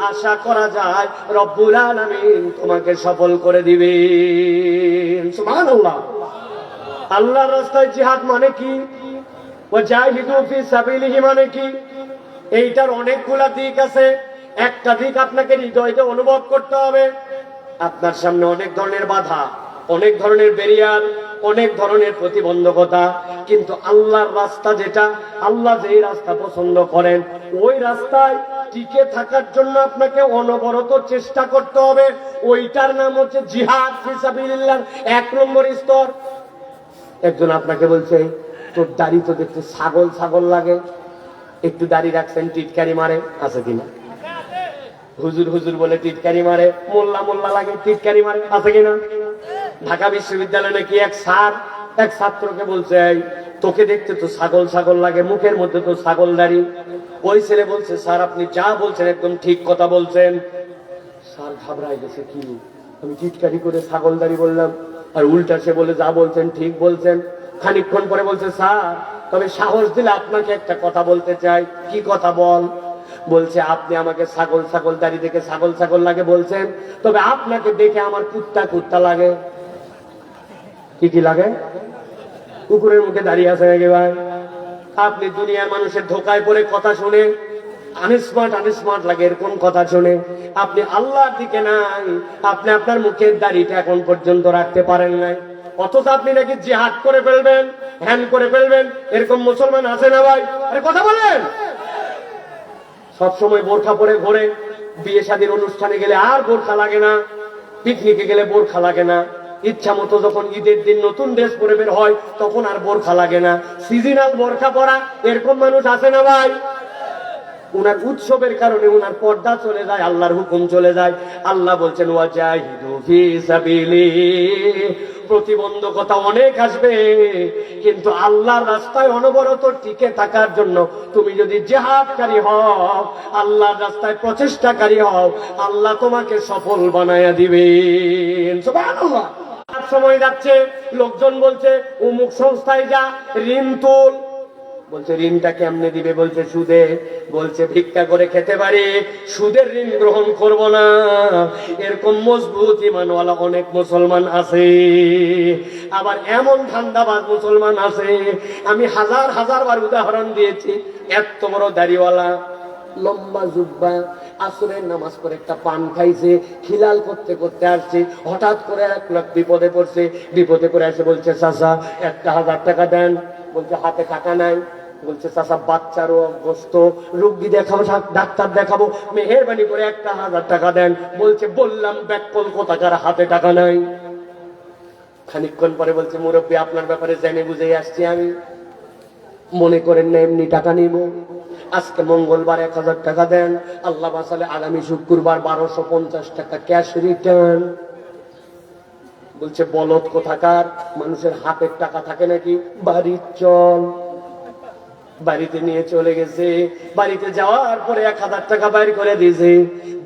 আশা করা যায় রব্বুল আলামিন তোমাকে সফল করে দিবেন। সুবহানাল্লাহ। আল্লাহর রাস্তায় জিহাদ মানে কি? ওয়াজাহিদু ফি সাবিলিহি মানে কি? এইটার অনেকগুলা দিক আছে। একটা দিক আপনাকে হৃদয়তে অনুভব করতে হবে। আপনার সামনে অনেক ধরনের বাধা, অনেক ধরনের ব্যারিয়ার, অনেক ধরনের প্রতিবন্ধকতা, কিন্তু আল্লাহর রাস্তা যেটা, আল্লাহ যেই রাস্তা পছন্দ করেন, ওই রাস্তায় টিকে থাকার জন্য আপনাকে অনবরত চেষ্টা করতে হবে। ওইটার নাম হচ্ছে জিহাদ ফি সাবিলিল্লাহ। 1 নম্বর স্তর। একজন আপনাকে বলছে, তোর দাড়ি তো দেখতে ছাগল ছাগল লাগে, একটু দাড়ি রাখছেন, টিটকারি মারে, আছে কিনা? হুজুর হুজুর বলে টিটকারি মারে, মোল্লা মোল্লা লাগে, টিটকারি মারে, আছে কিনা? ঢাকা বিশ্ববিদ্যালয়ে নাকি এক স্যার এক ছাত্রকে বলছে, তোকে দেখতে তো ছাগল ছাগল লাগে, মুখের মধ্যে তো ছাগল দাড়ি। ওই ছেলে বলছে, স্যার আপনি যা বলছেন একদম ঠিক কথা বলছেন। স্যার ঘাবড়ায় গেছে, কি আমি টিটকারি করে ছাগল দাড়ি বললাম, আর উল্টা সে বলে যা বলছেন ঠিক বলছেন। খানিকক্ষণ পরে বলছে, স্যার তবে সাহস দিলে আপনাকে একটা কথা বলতে চাই। কি কথা বল? বলছে, আপনি আমাকে ছাগল ছাগল দাড়ি দেখে ছাগল ছাগল লাগে বলছেন, তবে আপনাকে দেখে আমার কুত্তা কুত্তা লাগে। কি কি লাগে? কুকুরের মুখে দাঁড়িয়ে আছে নাকি ভাই? আপনি দুনিয়ার মানুষের ধোকায় পড়ে কথা শুনে আনস্মার্ট লাগে, এরকম কথা শুনে আপনি আল্লাহর দিকে নাই, আপনি আপনার মুখের দাড়িটা এখন পর্যন্ত রাখতে পারেন নাই, অথচ আপনি নাকি জিহাদ করে ফেলবেন, হ্যান করে ফেলবেন। এরকম মুসলমান আছে না ভাই? আরে কথা বলেন। সবসময় বোরখা পরে ঘোরে, বিয়ে শাদীর অনুষ্ঠানে গেলে আর বোরখা লাগে না, পিকনিকে গেলে বোরখা লাগে না, ইচ্ছা মতো যখন ঈদের দিন নতুন ড্রেস পরে বের হয় তখন আর বোরখা লাগে না, সিজনাল বোরখা পরা, এরকম মানুষ আছে না ভাই? উনার উৎসবের কারণে উনার পর্দা চলে যায়, আল্লাহর হুকুম চলে যায়। আল্লাহ বলছেন ওয়াজাহিদু ফি সাবিলি, প্রতিবন্ধকতা অনেক আসবে, কিন্তু আল্লাহর রাস্তায় অনবরত টিকে থাকার জন্য তুমি যদি জিহাদকারী হও, আল্লাহর রাস্তায় প্রচেষ্টাকারী হও, আল্লাহ তোমাকে সফল বানায়া দিবেন। সুবহানাল্লাহ। সময় যাচ্ছে, লোকজন বলছে অমুক সংস্থায় যা, ঋণ তুল। বলছে ঋণটা কেমনে দিবে? বলছে সুদে। বলছে ভিক্ষা করে খেতে পারি, সুদের ঋণ গ্রহণ করব না। এরকম মজবুত ঈমানওয়ালা অনেক মুসলমান আছে, আবার এমন ধান্দাবাজ মুসলমান আছে। আমি হাজার হাজার বার উদাহরণ দিয়েছি। এত বড় দাড়িওয়ালা, লম্বা জুব্বা, আসরের নামাজ পড়ে একটা পান খাইছে, খিলাল করতে করতে আসছে, হঠাৎ করে এক লোক বিপদে পড়ছে, বিপদে করে এসে বলছে চাচা 1000 টাকা দেন। বলছে হাতে টাকা নাই। বলছে চাচা বাচ্চারও অসুস্থ, রোগী দেখাবো, ডাক্তার দেখাবো, মেহেরবানি করে 1000 টাকা দেন। বলছে বললাম ব্যাককল কোথাকার, হাতে টাকা নাই। খানিকক্ষণ পরে বলছে মুরব্বী আপনার ব্যাপারে জেনে বুঝে আসছি আমি, মনে করেন না এমনি টাকা নিব। আজকে মঙ্গলবার 1000 টাকা দেন, আল্লাহ বাঁচালে আগামী শুক্রবার 1250 টাকা ক্যাশ রিটার্ন। বলছে বলদ কোথাকার, মানুষের হাতের টাকা থাকে নাকি? বাড়ির চল। বাড়িতে নিয়ে চলে গেছে, বাড়িতে যাওয়ার পরে 1000 টাকা বাইর করে দিয়েছে,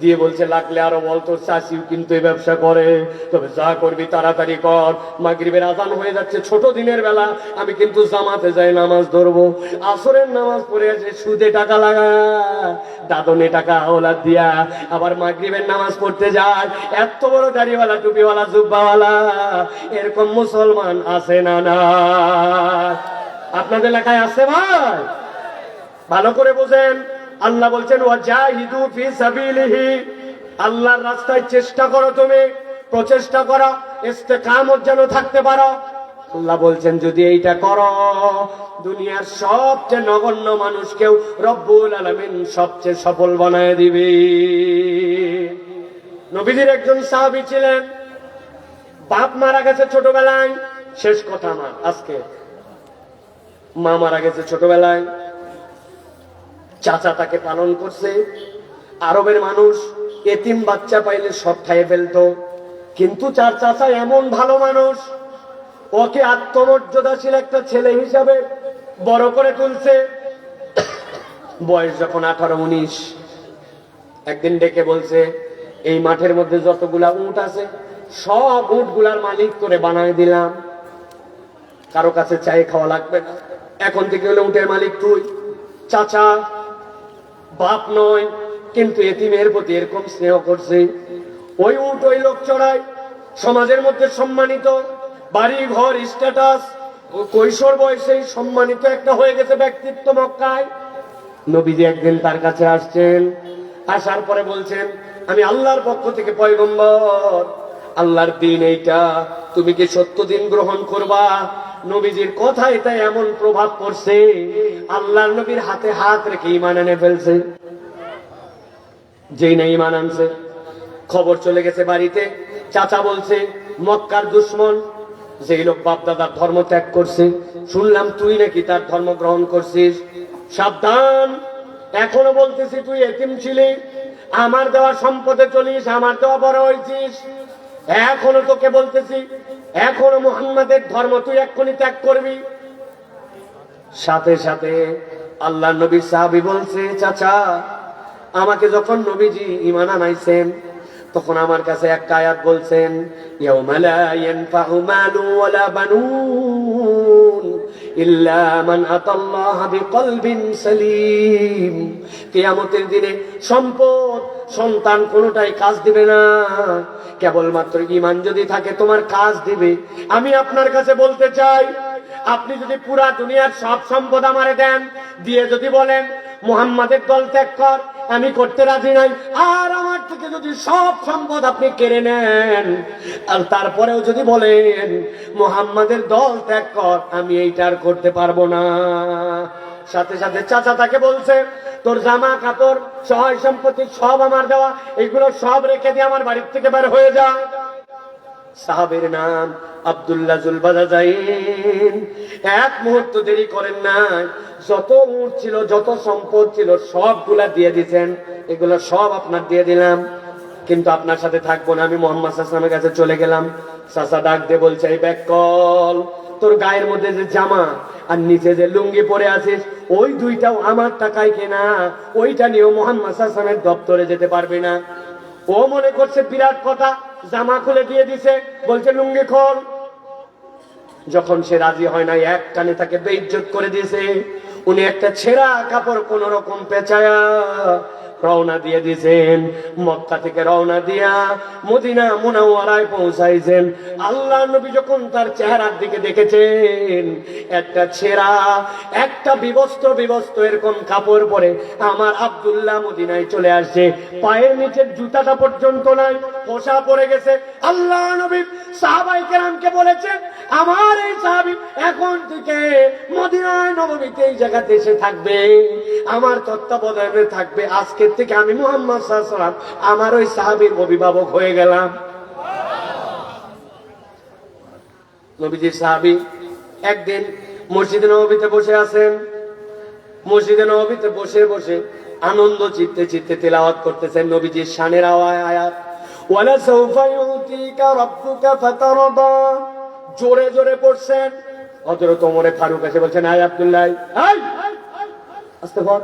দিয়ে বলছে লাগলে আরো বল, তোর চাষিও কিন্তু এই ব্যবসা করে, তবে যা করবি তাড়াতাড়ি কর, মাগরিবের আজান হয়ে যাচ্ছে, ছোট দিনের বেলা, আমি কিন্তু জামাতে যাই নামাজ ধরবো। আসরের নামাজ পড়ে আছে, সুদে টাকা লাগা, দাদনে টাকা আওলাদ দিয়া, আবার মাগরিবের নামাজ পড়তে যায়। এত বড় দাড়িওয়ালা, টুপিওয়ালা, জুব্বাওয়ালা, এরকম মুসলমান আছে না? না, আপনাদের এলাকায় আছে ভাই? ভালো করে বোঝেন। আল্লাহ বলছেন ওয়াজাহিদু ফি সাবিলিহি, আল্লাহর রাস্তায় চেষ্টা করো, তুমি প্রচেষ্টা করো, ইস্তেকামত যেন থাকতে পারো। আল্লাহ বলছেন যদি এইটা করো, দুনিয়ার সবচেয়ে নগণ্য মানুষকেও রব্বুল আলামিন সবচেয়ে সফল বানায় দিবে। নবীজির একজন সাহাবী ছিলেন, বাপ মারা গেছে ছোটবেলায়। শেষ কথা আমার আজকে, মা মারা গেছে ছোটবেলায়, চাচা তাকে পালন করছে। আরবের মানুষ এতিম বাচ্চা পাইলে সব খাইয়ে ফেলতো, কিন্তু চার চাচা এমন ভালো মানুষ, ওকে আত্মমর্যাদাশীল একটা ছেলে হিসাবে বড় করে তুলছে। বয়স যখন 18-19, একদিন ডেকে বলছে এই মাঠের মধ্যে যতগুলা উট আছে সব উটগুলার মালিক করে বানায় দিলাম, কারো কাছে চাই খাওয়া লাগবে না, এখন থেকে হলে উটের মালিক তুই। চাচা বাপ নয়, কিন্তু এতিমের প্রতি এরকম স্নেহ করছে। ওই উট ওই লোক চড়ায়, সমাজের মধ্যে সম্মানিত, বাড়ি ঘর স্ট্যাটাস, কৈশোর বয়সে সম্মানিত একটা হয়ে গেছে ব্যক্তিত্ব মক্কায়। নবীজি একদিন তার কাছে আসছেন, আসার পরে বলছেন আমি আল্লাহর পক্ষ থেকে পয়গম্বর, আল্লাহর দিন এইটা, তুমি কি সত্য দিন গ্রহণ করবা? নবীজির কথা এটা এমন প্রভাব পড়ছে, আল্লাহর নবীর হাতে হাত রেখে ঈমান এনে ফেলছে। যেই না ঈমান আনছে, খবর চলে গেছে বাড়িতে। চাচা বলছে মক্কার দুশমন, যেই লোক বাপ দাদার ধর্ম ত্যাগ করছে, শুনলাম তুই নাকি তার ধর্ম গ্রহণ করছিস, সাবধান। এখনো বলতেছি তুই এতিম ছিলি, আমার দেওয়া সম্পদে চলিস, আমার দেওয়া বড় হয়েছিস। এখনো তোকে বলতেছি, এখনো মুহাম্মাদের ধর্ম তুই এক্ষুনি ত্যাগ করবি। সাথে সাথে আল্লাহ নবী সাহাবী বলছে চাচা, আমাকে যখন নবীজি ঈমান আনাইছেন তখন আমার কাছে একটা আয়াত বলছেন, ইয়াউমা লা ইয়ানফাউ মালু ওয়ালা বানুন ইল্লা মান আতাল্লাহ বিকলবিন সালিম। কিয়ামতের দিনে সম্পদ, সন্তান কোনোটাই কাজ দিবে না, কেবলমাত্র ঈমান যদি থাকে তোমার কাজ দিবে। আমি আপনার কাছে বলতে চাই, আপনি যদি পুরা দুনিয়ার সব সম্পদ আমারে দেন, দিয়ে যদি বলেন মুহাম্মাদের দল ত্যাগ কর, আমি করতে রাজি নাই, আর আমার থেকে যদি সব সম্পদ আপনি কেড়ে নেন, আর তারপরেও যদি বলেন মুহাম্মাদের দল ত্যাগ কর, আমি এইটার করতে পারবো না। সাথে সাথে চাচা তাকে বলছে তোর জামা কাপড় সহায় সম্পত্তি সব আমার দেওয়া, এগুলো সব রেখে দিয়ে আমার বাড়ির থেকে বের হয়ে যা। সাহাবের নাম আব্দুল্লাহ জুল বাজাজাইন। এক মুহূর্ত দেরি করেন না, যত উট ছিল, যত সম্পদ ছিল সবগুলা দিয়ে দিয়েছেন। এগুলো সব আপনার দিয়ে দিলাম, কিন্তু আপনার সাথে থাকবো না। আমি মুহাম্মদ সাল্লাল্লাহু আলাইহি ওয়াসাল্লামের কাছে চলে গেলাম। চাচা ডাক দিয়ে বলছে, এই ব্যাগ কল, তোর গায়ের মধ্যে যে জামা আর নিচে যে লুঙ্গি পরে আছিস, ওই দুইটাও আমার টাকায় কেনা, ওইটা নিয়েও মুহাম্মদ সাল্লাল্লাহু আলাইহি ওয়াসাল্লামের দপ্তরে যেতে পারবে না। ও মনে করছে বিরাট কথা, জামা খুলে দিয়ে দিছে, বলছে লুঙ্গি খোল। যখন সে রাজি হয় না, এক কানে তাকে বেইজ্জত করে দিয়েছে। উনি একটা ছেঁড়া কাপড় কোন রকম পেঁচায়া রওনা দিয়ে দিয়েছেন। মক্কা থেকে রওনা দিয়া মদিনা মুনাওয়ারায় পৌঁছাইছেন। আল্লাহ নবী যখন তার চেহারার দিকে দেখেছেন, একটা ছেঁড়া, একটা বিবস্ত্র এরকম কাপড় পরে আমার আব্দুল্লাহ মদিনায় চলে আসছে। পায়ের নিচের জুতাটা পর্যন্ত নাই, পোশা পরে গেছে। আল্লাহ নবী সাহাবায়ে কেরামকে বলেছে, আমার এই সাহাবী এখন থেকে মদিনায় নববীতে এই জায়গাতে এসে থাকবে, আমার তত্ত্বাবধানে থাকবে। আজকে থেকে আমি মুহাম্মদ সাল্লাল্লাহু আলাইহি ওয়াসাল্লাম আমার ওই সাহাবীর অভিভাবক হয়ে গেলাম। নবীজির সাহাবী একদিন মসজিদে নববীতে বসে আছেন। মসজিদে নববীতে বসে বসে আনন্দ চিত্তে তেলাওয়াত করতেছেন নবীজির শানের আয়াত, ওয়ালা সাউফা ইউতিকা রাব্বুকা ফাতারদা। জোরে জোরে পড়ছেন। হযরত ওমর ফারুক এসে বলছেন, আয় আব্দুল্লাহ, আয় আস্তে কর,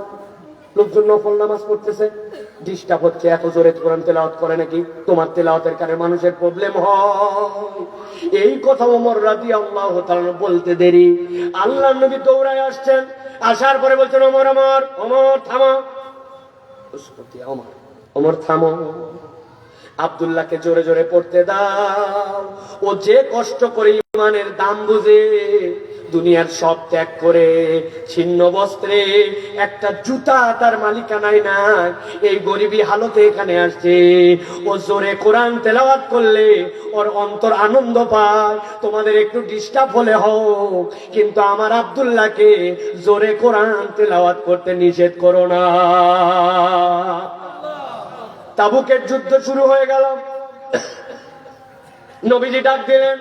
লোকজন নফল নামাজ পড়তেছে, ডিস্টার্ব হচ্ছে, এত জোরে কোরআন তেলাওয়াত করে নাকি? তোমার তেলাওয়াতের কারণে মানুষের প্রবলেম হয়। এই কথা ওমর রাদিয়াল্লাহু তাআলা বলতে দেরি, আল্লাহর নবী দৌড়ায় আসছেন। আসার পরে বলছেন, ওমর ওমর ওমর থামো, ওমর থামো, আব্দুল্লাহকে জোরে জোরে পড়তে দাও। ও যে কষ্ট করে ইমানের দাম বুঝে, দুনিয়ার সব ত্যাগ করে ছিন্ন বস্ত্রে, একটা জুতা তার মালিকানায় নাই, এই গরিবী হালতে এখানে আসছে। ও জোরে কোরআন তেলাওয়াত করলে ওর অন্তর আনন্দ পায়। তোমাদের একটু ডিস্টার্ব হলে হোক, কিন্তু আমার আব্দুল্লাহকে জোরে কোরআন তেলাওয়াত করতে নিষেধ করো না। তাবুকের যুদ্ধ শুরু হয়ে গেল। নবীজি ডাক দিলেন,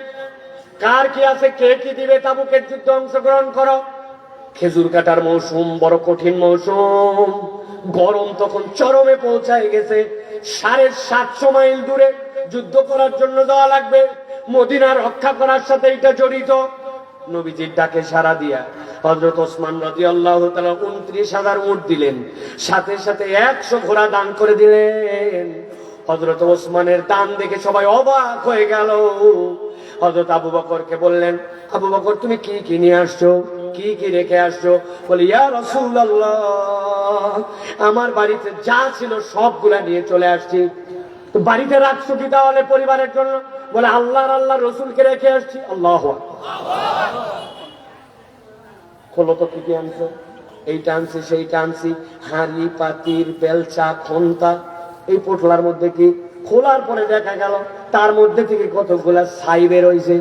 কার কি আছে, কে কি দিবে, তাবুকের যুদ্ধে অংশগ্রহণ করো। খেজুর কাটার মৌসুম, বড় কঠিন মৌসুম, গরম তখন চরমে পৌঁছায় গেছে। 750 মাইল দূরে যুদ্ধ করার জন্য যাওয়া লাগবে। মদিনা রক্ষা করার সাথে এটা জড়িত। নবীজির ডাকে সাড়া দিয়া হযরত ওসমান রাদিয়াল্লাহু তাআলা 29,000 উট দিলেন, সাথে সাথে 100 ঘোড়া দান করে দিলেন। হযরত ওসমানের দান দেখে সবাই অবাক হয়ে গেল। হযরত আবু বকরকে বললেন, আবু বকর তুমি কি কি নিয়ে আসছো, কি কি রেখে আসছো? বলে, ইয়া রাসূলুল্লাহ, আমার বাড়িতে যা ছিল সবগুলা নিয়ে চলে আসছি। তো বাড়িতে রাখছো কি তাহলে পরিবারের জন্য? বলে, আল্লাহ রসুলকে রেখে আসছি। আল্লাহু আকবার। খোলো তো, কি কি আনছো? এইটা আনছি, সেইটা আনছি, হাঁড়ি পাতির বেলচা খন্তা। এই পোটলার মধ্যে কি? খোলার পরে দেখা গেল তার মধ্যে থেকে কতগুলা ছাই বের হইছে।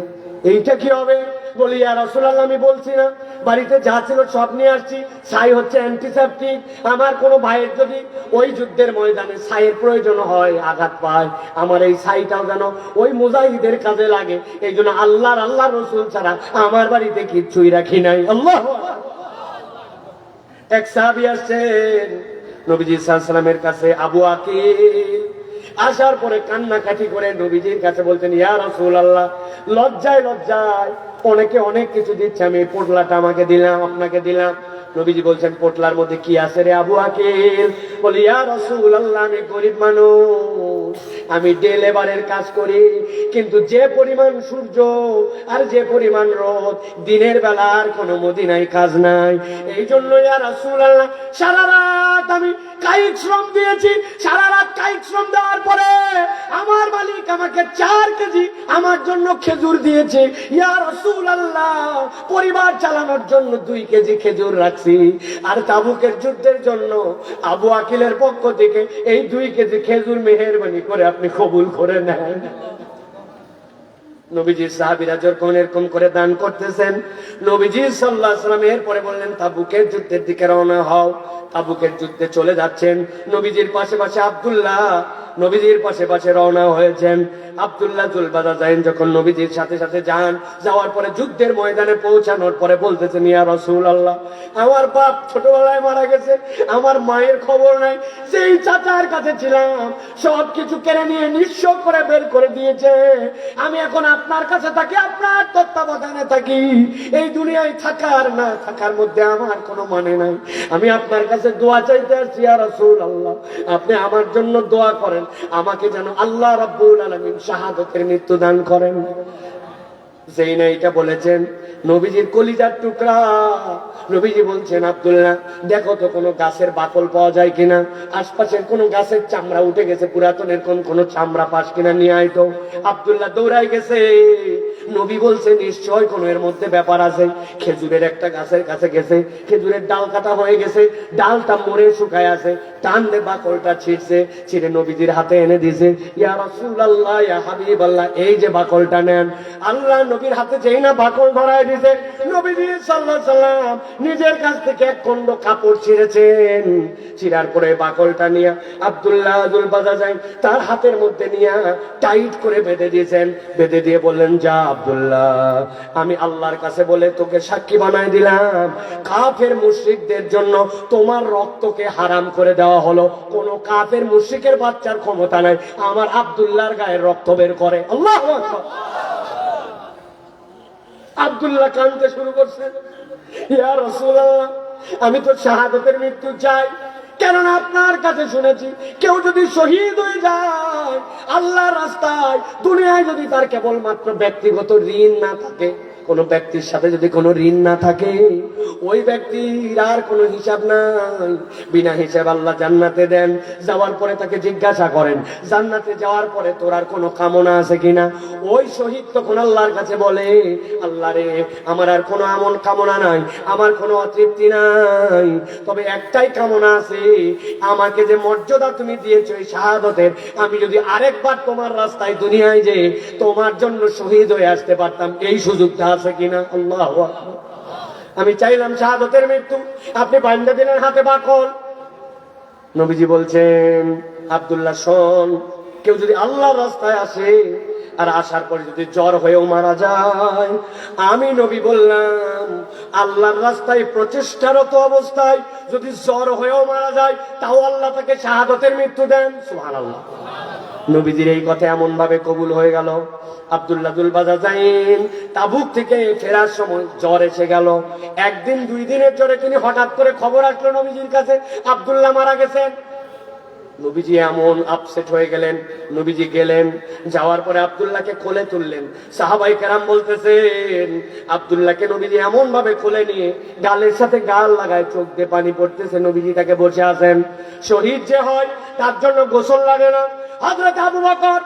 এইটা কি হবে? বলি, ইয়া রাসূলুল্লাহ, আমি বলছি না বাড়িতে যা ছিল সব নিয়ে আসছি। ছাই হচ্ছে অ্যান্টিসেপটিক। আমার কোনো ভাইয়ের যদি ওই যুদ্ধের ময়দানে ছাইয়ের প্রয়োজন হয়, আঘাত পায়, আমার এই ছাইটাও যেন ওই মুজাহিদের কাজে লাগে। এই জন্য আল্লাহ রসুল ছাড়া আমার বাড়িতে কিচ্ছুই রাখি নাই। আল্লাহু আকবার। এক সাহাবী আসছেন নবীজি সাল্লাল্লাহু আলাইহি ওয়াসাল্লামের কাছে, আবু আকিল। আসার পরে কান্নাকাটি করে নবীজির কাছে বলতেন, ইয়া রাসূলুল্লাহ, লজ্জায় অনেকে অনেক কিছু দিচ্ছে, আমি পোটলাটা আমাকে দিলাম, আপনাকে দিলাম। নবীজি বলছেন, পোটলার মধ্যে কি আছে রে আবু আকিল? বলি, ইয়া রাসূলুল্লাহ, আমি গরিব মানুষ, আমি ডে লেবারের কাজ করি, কিন্তু যে পরিমাণ সূর্য আর যে পরিমাণ রোদ, দিনের বেলা আর কোনো মদিনায় কাজ নাই। এই জন্য ইয়া রাসূলুল্লাহ, সারা রাত আমি কায়িক শ্রম দিয়েছি। সারা রাত কায়িক শ্রম দেওয়ার পরে আমার মালিক আমাকে 4 কেজি আমার জন্য খেজুর দিয়েছে। ইয়া রাসূলুল্লাহ, পরিবার চালানোর জন্য 2 কেজি খেজুর রাখছি। আর তাবুকের যুদ্ধের জন্য আবু আকিলের পক্ষ থেকে এই 2 কেজি খেজুর মেহেরবানি করে আপনি কবুল করে নেন। নবীজির সাহাবীরা যখন এরকম করে দান করতেছেন, নবীজি সাল্লাল্লাহু আলাইহি ওয়াসাল্লাম এরপরে বললেন, তাবুকের যুদ্ধের দিকে রওনা হও। তাবুকের যুদ্ধে চলে যাচ্ছেন। নবীজির পাশে পাশে আব্দুল্লাহ নবীজির পাশে পাশে রওনা হয়েছেন। আব্দুল্লাহ জুল বাদাজাইন যখন নবীজির সাথে সাথে যান, যাওয়ার পরে যুদ্ধের ময়দানে পৌঁছানোর পরে বলতেছেন, ইয়া রাসূলুল্লাহ, আমার বাপ ছোটবেলায় মারা গেছে, আমার মায়ের খবর নাই, সেই চাচার কাছে ছিলাম, সবকিছু কেড়ে নিয়ে নিঃস্ব করে বের করে দিয়েছে। আমি এখন আপনার কাছে থাকি, আপনার তত্ত্বাবধানে থাকি। এই দুনিয়ায় থাকার না থাকার মধ্যে আমার কোনো মানে নাই। আমি আপনার কাছে দোয়া চাইতে আসছি, ইয়া রাসূলুল্লাহ, আপনি আমার জন্য দোয়া করেন, আমাকে যেন আল্লাহ রাব্বুল আলামিন শাহাদাতের মৃত্যু দান করেন। যেই না এটা বলেছেন, নবীজির কলিজার টুকরা নবীজি বলছেন, আব্দুল্লাহ দেখো তো কোনো গাছের বাকল পাওয়া যায় কিনা, আশপাশের কোনো গাছের চামড়া উঠে গেছে, পুরাতনের কোনো চামড়া পাস কিনা নিয়ে আইতো। আব্দুল্লাহ দৌড়াই গেছে। নবী বলছে, নিশ্চয় কোনো এর মধ্যে ব্যাপার আছে। খেজুরের একটা গাছের কাছে গেছে, খেজুরের ডাল কাটা হয়ে গেছে, ডালটা মরে শুকায় আছে, টান দিয়ে বাকলটা ছিঁড়ছে, ছিঁড়ে নবীজির হাতে এনে দিয়েছে। ইয়া রাসূলুল্লাহ, ইয়া হাবিবাল্লাহ, এই যে বাকলটা নেন। আল্লাহ নবীর হাতে যেই না বাকল ধরায় দিতে, নবীজি সাল্লাল্লাহু আলাইহি সাল্লাম নিজের কাছ থেকে এক খণ্ড কাপড় ছিঁড়েছেন। ছিঁড়ার পরে বাকলটা নিয়ে আব্দুল্লাহ জুল বাদাজাইন তার হাতের মধ্যে নিয়ে টাইট করে বেঁধে দিয়েছেন। বেঁধে দিয়ে বললেন, যা আব্দুল্লাহ, আমি আল্লাহর কাছে বলে তোকে সাক্ষী বানাই দিলাম, কাফের মুশরিকদের জন্য তোমার রক্তকে হারাম করে দেওয়া হলো। কোন কাফের মুশরিকের বাচ্চার ক্ষমতা নাই আমার আব্দুল্লাহর গায়ের রক্ত বের করে। আল্লাহু আকবার। আব্দুল্লাহ কাঁদতে শুরু করছে, ইয়া রাসূলুল্লাহ, আমি তো শাহাদাতের মৃত্যু চাই, কেননা আপনার কাছে শুনেছি কেউ যদি শহীদ হয়ে যায় আল্লাহর রাস্তায়, দুনিয়ায় যদি তার কেবলমাত্র ব্যক্তিগত ঋণ না থাকে, কোন ব্যক্তির সাথে যদি কোনো ঋণ না থাকে, ওই ব্যক্তির আর কোনো হিসাব নাই, বিনা হিসাব আল্লাহ জান্নাতে দেন। যাওয়ার পরে তাকে জিজ্ঞাসা করেন, জান্নাতে যাওয়ার পরে তোর আর কোনো কামনা আছে কিনা? ওই শহীদ তখন আল্লাহর কাছে বলে, আল্লাহ রে, আমার আর কোনো এমন কামনা নাই, আমার কোনো অতৃপ্তি নাই, তবে একটাই কামনা আছে, আমাকে যে মর্যাদা তুমি দিয়েছো এই শাহাদাতের, আমি যদি আরেকবার তোমার রাস্তায় দুনিয়ায় যে তোমার জন্য শহীদ হয়ে আসতে পারতাম, এই সুযোগটা আছে কিনা? আল্লাহু আকবার। আমি চাইলাম শাহাদাতের মৃত্যু, আপনি বান্দা দিলেন হাতে বাকল। নবীজি বলছেন, আব্দুল্লাহ শোন, কেউ যদি আল্লাহর রাস্তায় আসে আর আসার পরে যদি জ্বর হয়েও মারা যায়, আমি নবী বললাম আল্লাহর রাস্তায় প্রচেষ্টারত অবস্থায় যদি জ্বর হয়েও মারা যায়, তাও আল্লাহ তাকে শাহাদাতের মৃত্যু দেন। সুবহানাল্লাহ। নবীজির এই কথা এমন ভাবে কবুল হয়ে গেল। আব্দুল্লাহ জুল বাদাজাইন তাবুক থেকে ফেরার সময় জ্বর এসে গেল। একদিন দুই দিনের জ্বরে তিনি হঠাৎ করে খবর আসলো নবীজির কাছে, আব্দুল্লাহ মারা গেছেন। নবীজি এমন আপসেট হয়ে গেলেন। নবীজি গেলেন, যাওয়ার পরে আব্দুল্লাহকে কোলে তুললেন। সাহাবাই কেরাম বলতেছেন, আব্দুল্লাহকে নবীজি এমন ভাবে কোলে নিয়ে গালের সাথে গাল লাগায়, চোখ দিয়ে পানি পড়তেছে। নবীজি তাকে বসে আছেন। শহীদ যে হয় তার জন্য গোসল লাগে না। হযরত আবু বকর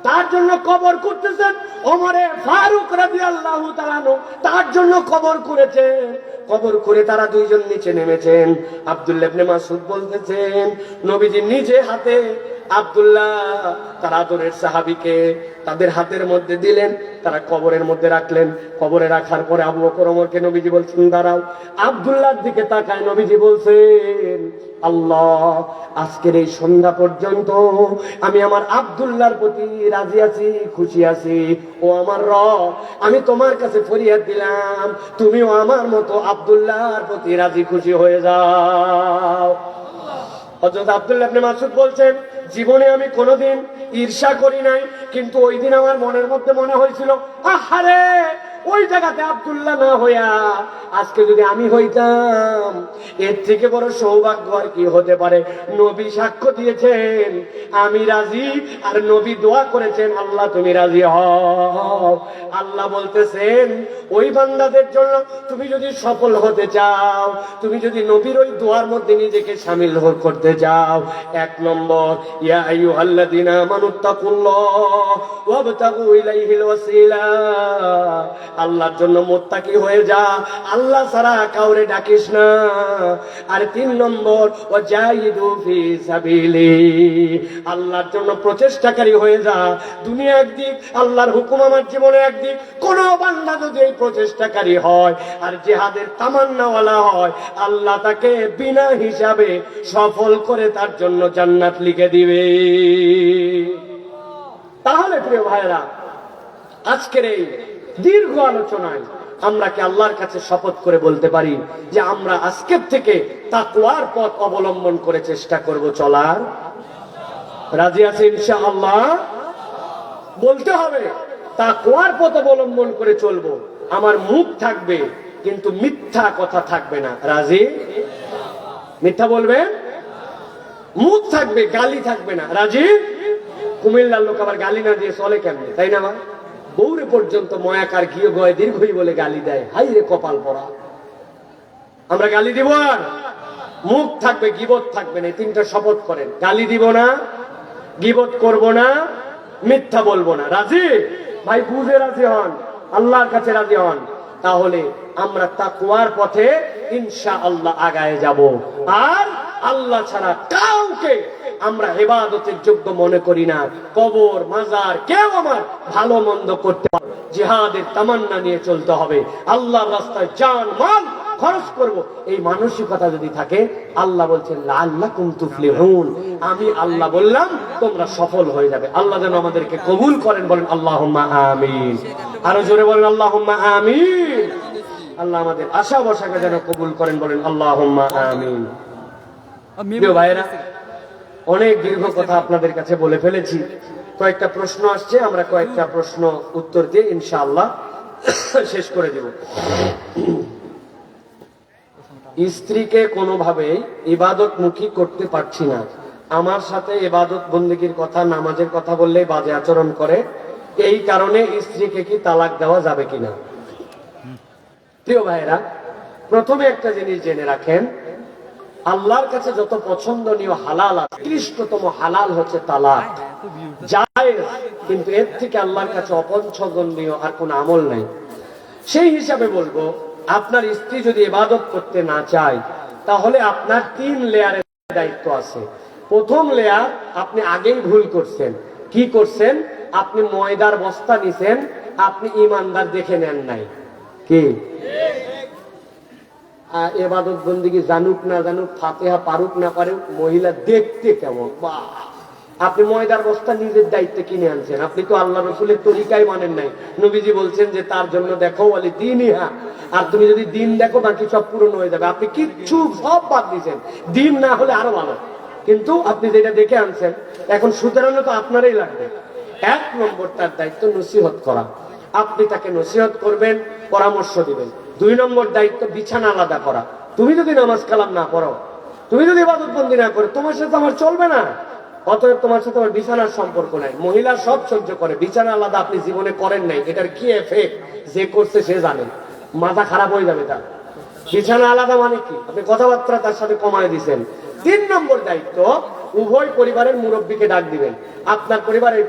তার জন্য কবর করতেছেন, ওমরে ফারুক রাদিয়াল্লাহু তাআলা তার জন্য কবর করেছেন। কবর করে তারা দুইজন নিচে নেমেছেন। আব্দুল্লাহ ইবনে মাসউদ বলতেছেন, নবীজি নিজে হাতে আব্দুল্লাহ তার আদরের সাহাবীকে তাদের হাতের মধ্যে দিলেন, তারা কবরের মধ্যে রাখলেন। কবরে রাখার পরে আবু বকর ওমরকে নবীজি বলছেন, দাঁড়াও। আব্দুল্লাহর দিকে তাকায় নবীজি বলছেন, আল্লাহ, আজকের এই সন্ধ্যা পর্যন্ত আমি আমার আব্দুল্লাহর প্রতি রাজি আছি, খুশি আছি। ও আমার রব, আমি তোমার কাছে ফরিয়াদ দিলাম, তুমিও আমার মতো আব্দুল্লাহর প্রতি রাজি খুশি হয়ে যাও। হযরত আব্দুল্লাহ ইবনে মাসউদ বলছেন, জীবনে আমি কোনোদিন ঈর্ষা করি নাই, কিন্তু ওই দিন আমার মনের মধ্যে মনে হয়েছিল, আহারে, ওই জায়গাতে আব্দুল্লাহ না হইয়া আজকে যদি আমি হইতাম, এর থেকে বড় সৌভাগ্য আর কি হতে পারে। নবী সাক্ষ্য দিয়েছেন আমি রাজি, আর নবী দোয়া করেছেন, আল্লাহ তুমি রাজি হও। আল্লাহ বলতেছেন, ওই বান্দাদের জন্য তুমি যদি সফল হতে চাও, তুমি যদি নবীর ওই দোয়ার মধ্যে নিজেকে শামিল করতে চাও, 1 নম্বর, ইয়া আইয়ুহাল্লাযীনা আমানুত্তাকুল্লাহ ওয়াবতাগু ইলাইহিল ওয়াসিলা, আল্লাহর জন্য মুত্তাকি হয়ে যা, আল্লাহ ছাড়া কাউরে ডাকিস না। আর 3 নম্বর ওয়াজাহিদু ফি সাবিলি, আল্লাহর জন্য প্রচেষ্টাকারী হয়ে যা। দুনিয়া একদিক, আল্লাহর হুকুম আমার জীবনে একদিক। কোন বান্দা যদি এই প্রচেষ্টাকারী হয় আর জিহাদের তামান্নাওয়ালা হয়, আল্লাহ তাকে বিনা হিসাবে সফল করে তার জন্য জান্নাত লিখে দিবে। তাহলে প্রিয় ভাইরা, আজকের এই দীর্ঘ আলোচনায় আমরা কি আল্লাহর কাছে শপথ করে বলতে পারি যে আমরা আজকের থেকে তাকওয়ার পথ অবলম্বন করে চেষ্টা করব চলার? রাজি আছে ইনশাআল্লাহ? বলতে হবে তাকওয়ার পথ অবলম্বন করে চলবো। আমার মুখ থাকবে কিন্তু মিথ্যা কথা থাকবে না। রাজি? মিথ্যা বলবে, মুখ থাকবে, গালি থাকবে না। রাজি? কুমিল্লার লোক আবার গালি না দিয়ে চলে কেমনে, তাই না? বৌরে পর্যন্ত ময়াকার ঘিয়ে গয়ে দীর্ঘই বলে গালি দেয়। হাই রে কপাল পড়া। আমরা গালি দিব আর মুখ থাকবে, গীবত থাকবে না। 3টা শপথ করেন, গালি দিব না, গীবত করব না, মিথ্যা বলবো না। রাজি? ভাই বুঝে রাজি হন, আল্লাহর কাছে রাজি হন, তাহলে আমরা তাকওয়ার পথে ইনশাআল্লাহ আগায় যাব। আর আল্লাহ ছাড়া কাউকে আমরা ইবাদতের যোগ্য মনে করি না। কবর, মাজার কেউ আমার ভালো মন্দ করতে পারে। জিহাদের তামান্না নিয়ে চলতে হবে, আল্লাহর রাস্তায় জান মাল খরচ করব, এই মানসিকতা যদি থাকে, আল্লাহ বলছেন লাআল্লাকুম তুফলিহুন, আমি আল্লাহ বললাম তোমরা সফল হয়ে যাবে। আল্লাহ যেন আমাদেরকে কবুল করেন, বলেন আল্লাহুম্মা আমিন। আরো জোরে বলেন আল্লাহুম্মা আমিন। আল্লাহ আমাদের আশা ভরসাকে যেন কবুল করেন, বলেন আল্লাহুম্মা আমিন। প্রিয় ভাইরা, অনেক দীর্ঘ কথা আপনাদের কাছে বলে ফেলেছি। কয়েকটা প্রশ্ন আসছে, আমরা কয়েকটা প্রশ্ন উত্তর দিয়ে ইনশাআল্লাহ শেষ করে দেব। স্ত্রীকে কোনোভাবে ইবাদত মুখী করতে পারছি না, আমার সাথে ইবাদত বন্দেগীর কথা, নামাজের কথা বললে বাজে আচরণ করে, এই কারণে স্ত্রীকে কি তালাক দেওয়া যাবে কিনা? প্রিয় ভাইরা, প্রথমে একটা জিনিস জেনে রাখেন, আল্লাহর কাছে যত পছন্দনীয় হালাল আছে, উৎকৃষ্টতম হালাল হচ্ছে তালাক। জায়েজ, কিন্তু এর থেকে আল্লাহর কাছে অপছন্দনীয় আর কোন আমল নাই। সেই হিসাবে বলবো, আপনার স্ত্রী যদি ইবাদত করতে না চায়, তাহলে আপনার 3 লেয়ারের দায়িত্ব আছে। প্রথম লেয়ার, আপনি আগেই ভুল করছেন। কি করছেন? আপনি ময়দার বস্তা নিছেন, আপনি ইমানদার দেখে নেন নাই। কি ইবাদত বন্দেগী জানুক না জানুক, ফাতিহা পারুক না পারুক, মহিলা দেখতে কেমন, বাহ! আপনি ময়দার বস্তা নিজের দায়িত্বে কিনে আনছেন। আপনি তো আল্লাহ রসুলের তরিকাই মানেন নাই। নবীজি বলছেন যে তার জন্য দেখো বলে দিনই হ্যাঁ, আর তুমি যদি দিন দেখো বাকি সব পূরণ হয়ে যাবে। আপনি কিচ্ছু সব বাদ দিয়েছেন, দিন না হলে আরো ভালো, কিন্তু আপনি যেটা দেখে আনছেন, এখন সুতরাং তো আপনারই লাগবে। 1 নম্বর তার দায়িত্ব নসিহত করা। আপনি তাকে নসিহত করবেন, পরামর্শ দিবেন। 2 নম্বর দায়িত্ব বিছানা আলাদা করা। তুমি যদি নামাজ কালাম না পড়ো, তুমি যদি ইবাদত বন্দি না করো, তোমার সাথে আমার চলবে না। অতএব তোমার সাথে আমার বিছানার সম্পর্ক নাই। মহিলা সব সহ্য করে, বিছানা আলাদা আপনি জীবনে করেন নাই, এটার কি এফেক্ট যে করছে সে জানে, মাথা খারাপ হয়ে যাবে তার। বিছানা আলাদা মানে কি? আপনি কথাবার্তা তার সাথে কমায় দিচ্ছেন। 3 নম্বর দায়িত্ব, উভয় পরিবারের মুরব্বীকে ডাক দিবেন। আপনার পরিবারের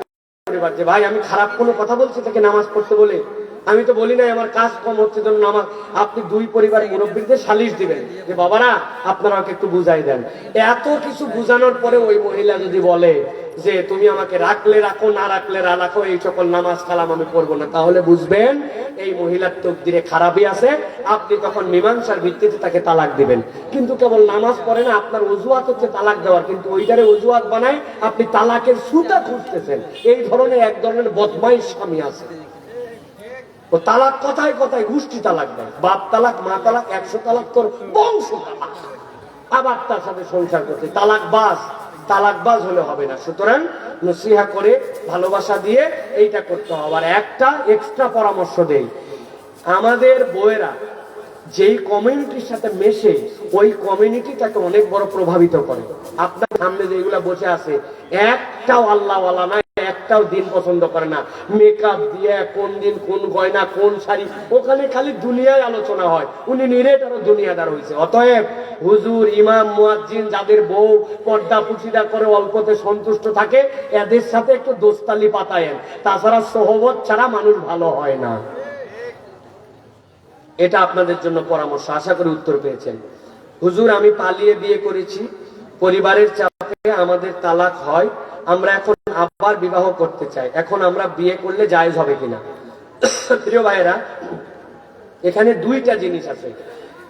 পরিবার যে ভাই আমি খারাপ কোনো কথা বলছি তাকে নামাজ পড়তে বলে, আমি তো বলি নাই, আমার কাজ কম হচ্ছে জন্য নামাজ। আপনি 2 পরিবারের মুরব্বীদের সালিশ দিবেন যে বাবারা আপনারা আমাকে একটু বুঝাই দেন। এত কিছু বুঝানোর পরে ওই মহিলা যদি বলে যে তুমি আমাকে রাখলে রাখো, না রাখলে রাখো, এই সকল নামাজ কালাম আমি পড়বো না, তাহলে বুঝবেন এই মহিলার তকদিরে খারাপই আছে। আপনি তখন মীমাংসার ভিত্তিতে তাকে তালাক দিবেন। কিন্তু কেবল নামাজ পড়ে না, আপনার অজুহাত হচ্ছে তালাক দেওয়ার, কিন্তু ওইটারে অজুহাত বানায় আপনি তালাকের সুতা খুঁজতেছেন। এই ধরনের এক ধরনের বদমাইশ স্বামী আছে। ও তালাক কথায় কথায় গোষ্ঠী তালাক দেয়, বাপ তালাক, মা তালাক, 100 তালাক, তোর বংশ তালাক। আবার তার সাথে সংসার করতে তালাকবাজ হলে হবে না। সুতরাং নসিহা করে, ভালোবাসা দিয়ে এইটা করতে হবে। আর একটা এক্সট্রা পরামর্শ দেই, আমাদের বউয়েরা যেই কমিউনিটির সাথে মেশে, ওই কমিউনিটি তাকে অনেক বড় প্রভাবিত করে। আপনার সামনে যেগুলা বসে আছে, একটাও আল্লাহওয়ালা নাই, একটাও দিন পছন্দ করে না। মেকআপ দিয়ে কোন দিন কোন গয়না কোন শাড়ি, ওখানে খালি দুনিয়ায় আলোচনা হয়। উনি নিরেট আরো দুনিয়াদার হয়েছে। অতএব হুজুর, ইমাম, মুয়াজ্জিন যাদের বউ পর্দা পুচিদা করে অল্পতে সন্তুষ্ট থাকে, এদের সাথে একটু দোস্তালি পাতায়েন। তাছাড়া সোহবত ছাড়া মানুষ ভালো হয় না। এটা আপনাদের জন্য পরামর্শ, আশা করি উত্তর পেয়েছেন। হুজুর, আমি পালিয়ে বিয়ে করেছি, পরিবারের চাপে আমাদের তালাক হয়, আমরা এখন আবার বিবাহ করতে চাই, এখন আমরা বিয়ে করলে জায়েজ হবে কিনা? প্রিয় ভাইয়েরা, এখানে দুইটা জিনিস আছে।